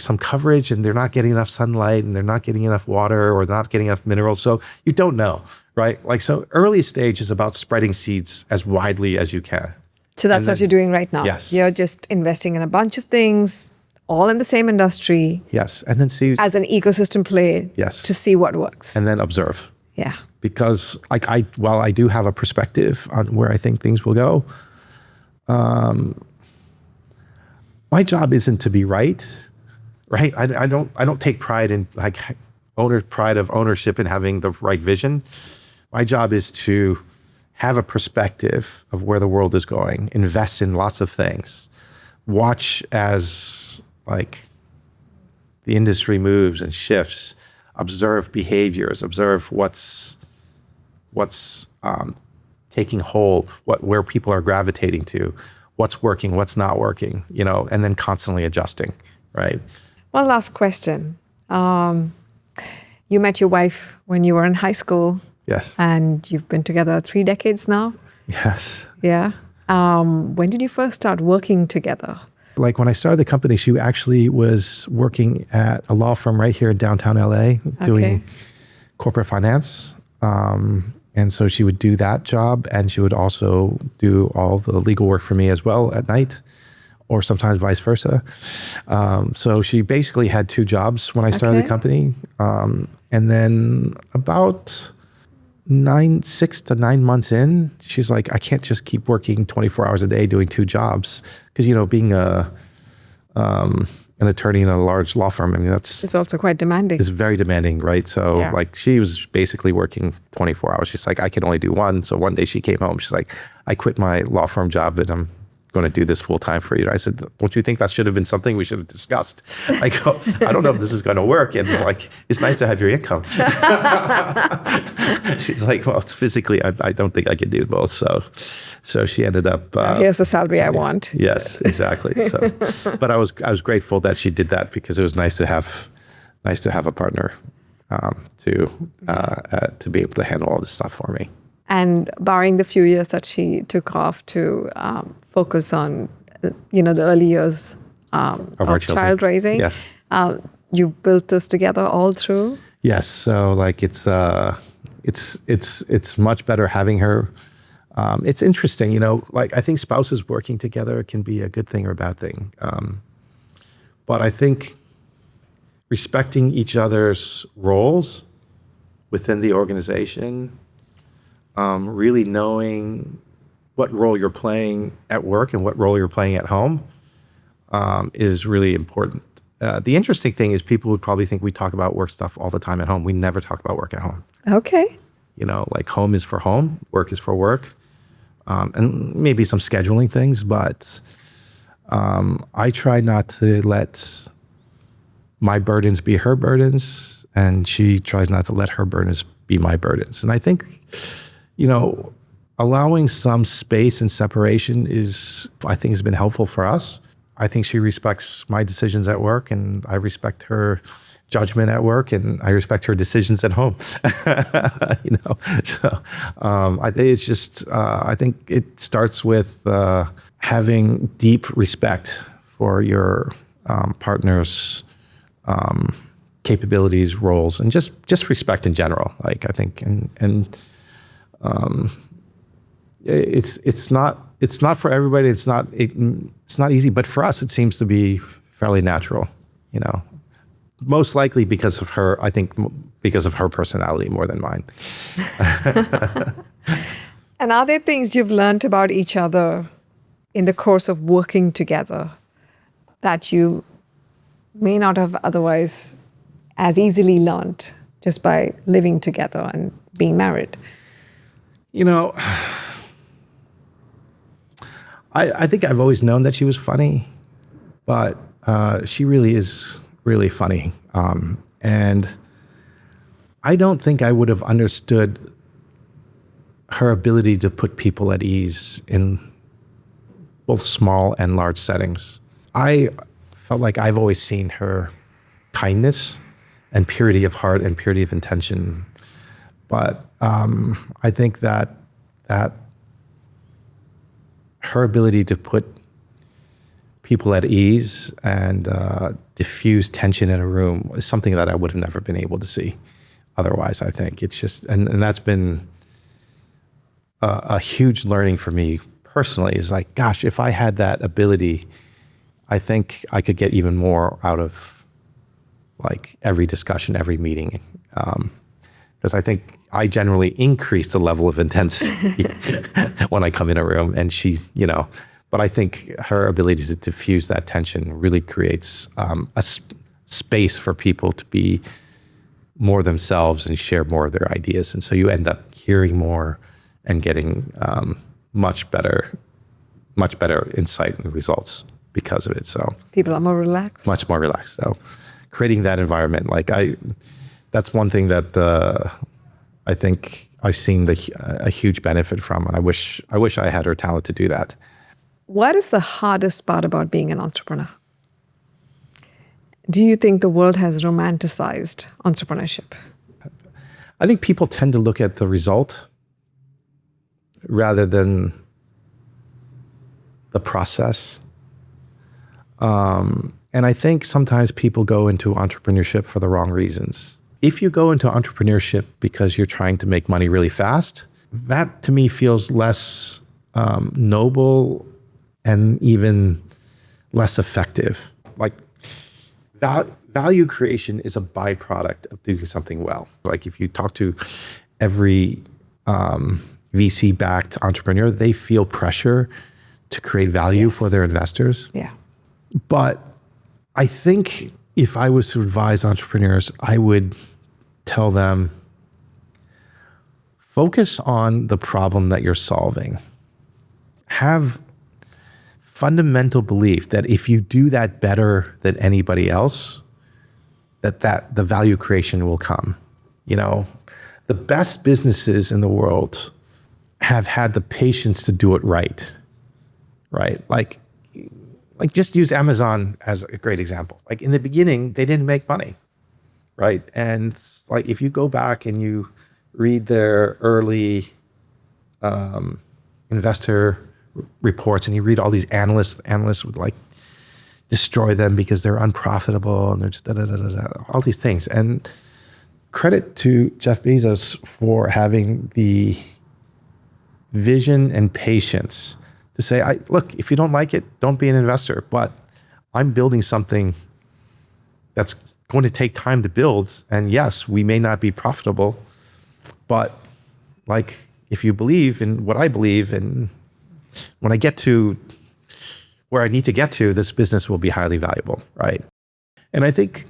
S2: some coverage and they're not getting enough sunlight and they're not getting enough water or not getting enough minerals. So you don't know, right? Like, so early stage is about spreading seeds as widely as you can.
S1: So that's what you're doing right now.
S2: Yes.
S1: You're just investing in a bunch of things, all in the same industry.
S2: Yes. And then see
S1: as an ecosystem play.
S2: Yes.
S1: To see what works.
S2: And then observe.
S1: Yeah.
S2: Because like while I do have a perspective on where I think things will go, my job isn't to be right. I don't take pride in like pride of ownership in having the right vision. My job is to have a perspective of where the world is going, invest in lots of things, watch as like the industry moves and shifts, observe behaviors, observe what's taking hold, where people are gravitating to, what's working, what's not working, and then constantly adjusting, right?
S1: One last question. You met your wife when you were in high school.
S2: Yes.
S1: And you've been together 3 decades now.
S2: Yes.
S1: Yeah. When did you first start working together?
S2: Like, when I started the company, she actually was working at a law firm right here in downtown LA, doing corporate finance. And so she would do that job, and she would also do all the legal work for me as well at night, or sometimes vice versa. So she basically had 2 jobs when I started the company. And then about 6 to 9 months in, she's like, I can't just keep working 24 hours a day doing 2 jobs. Because, being an attorney in a large law firm, I mean,
S1: It's also quite demanding.
S2: it's very demanding, right? So
S1: Yeah.
S2: like she was basically working 24 hours. She's like, I can only do one. So one day she came home. She's like, I quit my law firm job and I'm going to do this full time for you. I said, don't you think that should have been something we should have discussed? I go, I don't know if this is going to work. And like, it's nice to have your income. She's like, well, physically, I don't think I could do both. So she ended up.
S1: Here's the salary I want.
S2: Yes, exactly. So, but I was grateful that she did that because it was nice to have a partner to be able to handle all this stuff for me.
S1: And barring the few years that she took off to focus on, the early years
S2: Of our
S1: of
S2: children.
S1: child raising,
S2: Yes.
S1: you built this together all through.
S2: Yes. So like it's much better having her. It's interesting, like I think spouses working together can be a good thing or a bad thing. But I think respecting each other's roles within the organization, really knowing what role you're playing at work and what role you're playing at home is really important. The interesting thing is people would probably think we talk about work stuff all the time at home. We never talk about work at home.
S1: Okay.
S2: Like home is for home, work is for work, and maybe some scheduling things. But I try not to let my burdens be her burdens, and she tries not to let her burdens be my burdens. And I think, allowing some space and separation has been helpful for us. I think she respects my decisions at work, and I respect her judgment at work, and I respect her decisions at home. So I think it's just, I think it starts with having deep respect for your partner's capabilities, roles, and just respect in general. Like I think, and it's not for everybody. It's not easy, but for us, it seems to be fairly natural. Most likely because of her. I think because of her personality more than mine.
S1: And are there things you've learned about each other in the course of working together that you may not have otherwise as easily learned just by living together and being married?
S2: I think I've always known that she was funny, but she really is really funny. And I don't think I would have understood her ability to put people at ease in both small and large settings. I felt like I've always seen her kindness and purity of heart and purity of intention. But I think that her ability to put people at ease and diffuse tension in a room is something that I would have never been able to see otherwise. I think it's just, and that's been a huge learning for me personally, is like, gosh, if I had that ability, I think I could get even more out of like every discussion, every meeting. Because I think I generally increase the level of intensity when I come in a room, and she, but I think her ability to diffuse that tension really creates a space for people to be more themselves and share more of their ideas. And so you end up hearing more and getting much better insight and results because of it. So
S1: People are more relaxed.
S2: much more relaxed. So creating that environment, that's one thing that I think I've seen a huge benefit from, and I wish I had her talent to do that.
S1: What is the hardest part about being an entrepreneur? Do you think the world has romanticized entrepreneurship?
S2: I think people tend to look at the result rather than the process. And I think sometimes people go into entrepreneurship for the wrong reasons. If you go into entrepreneurship because you're trying to make money really fast, that to me feels less noble and even less effective. Like value creation is a byproduct of doing something well. Like if you talk to every VC-backed entrepreneur, they feel pressure to create value for their investors.
S1: Yeah.
S2: But I think if I was to advise entrepreneurs, I would tell them, focus on the problem that you're solving. Have fundamental belief that if you do that better than anybody else, that the value creation will come. You know, the best businesses in the world have had the patience to do it right? Like just use Amazon as a great example. Like in the beginning, they didn't make money, right? And like if you go back and you read their early investor reports and you read all these analysts would like destroy them because they're unprofitable and they're just all these things. And credit to Jeff Bezos for having the vision and patience to say, look, if you don't like it, don't be an investor, but I'm building something that's going to take time to build. And yes, we may not be profitable, but like, if you believe in what I believe, and when I get to where I need to get to, this business will be highly valuable, right? And I think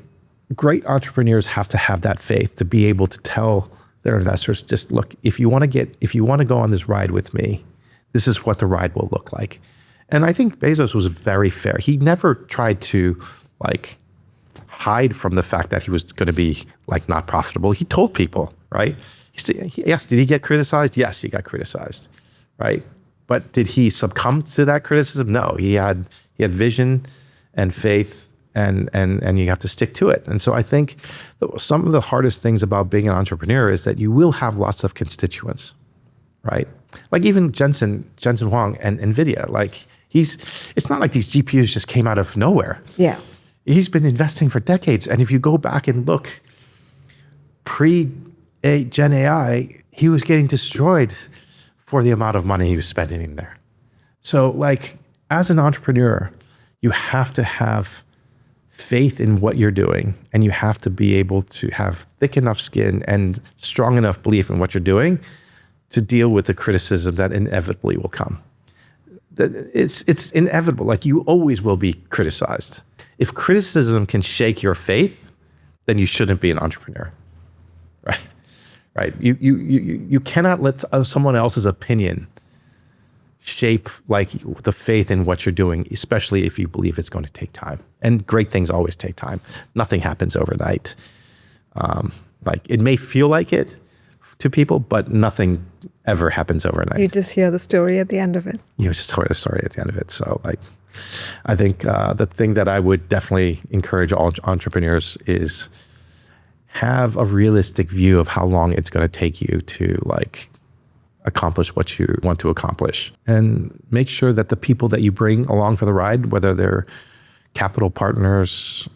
S2: great entrepreneurs have to have that faith to be able to tell their investors, just look, if you want to go on this ride with me, this is what the ride will look like. And I think Bezos was very fair. He never tried to like hide from the fact that he was going to be like not profitable. He told people, right? Yes, did he get criticized? Yes, he got criticized, right? But did he succumb to that criticism? No, he had vision and faith, and you have to stick to it. And so I think some of the hardest things about being an entrepreneur is that you will have lots of constituents, right? Like even Jensen Huang and NVIDIA, like it's not like these GPUs just came out of nowhere.
S1: Yeah.
S2: He's been investing for decades. And if you go back and look pre-Gen AI, he was getting destroyed for the amount of money he was spending in there. So like as an entrepreneur, you have to have faith in what you're doing, and you have to be able to have thick enough skin and strong enough belief in what you're doing to deal with the criticism that inevitably will come. It's inevitable. Like you always will be criticized. If criticism can shake your faith, then you shouldn't be an entrepreneur, right? Right? You cannot let someone else's opinion shape like the faith in what you're doing, especially if you believe it's going to take time. And great things always take time. Nothing happens overnight. Like it may feel like it to people, but nothing ever happens overnight.
S1: You just hear the story at the end of it.
S2: You just hear the story at the end of it. So like, I think the thing that I would definitely encourage all entrepreneurs is have a realistic view of how long it's going to take you to like accomplish what you want to accomplish, and make sure that the people that you bring along for the ride, whether they're capital partners,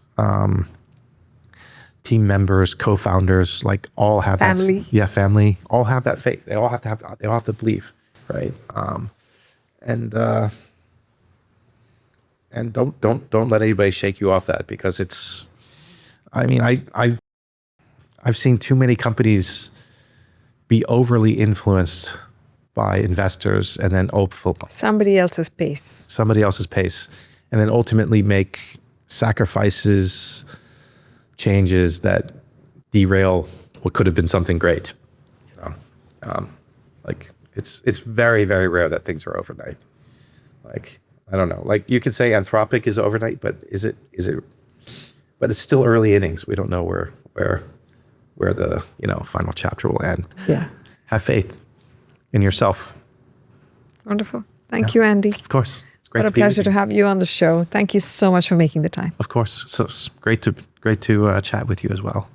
S2: team members, co-founders, like all have
S1: family.
S2: Family, all have that faith. They all have to believe, right? And don't let anybody shake you off that, because it's, I mean, I've seen too many companies be overly influenced by investors and then
S1: somebody else's pace, and then ultimately make sacrifices, changes that derail what could have been something great. You know, like it's very, very rare that things are overnight. Like, I don't know, like you could say Anthropic is overnight, but is it? But it's still early innings. We don't know where the final chapter will end. Yeah.
S2: Have faith in yourself.
S1: Wonderful. Thank you, Andy.
S2: Of course. It's great.
S1: What a pleasure to have you on the show. Thank you so much for making the time.
S2: Of course. So it's great to chat with you as well.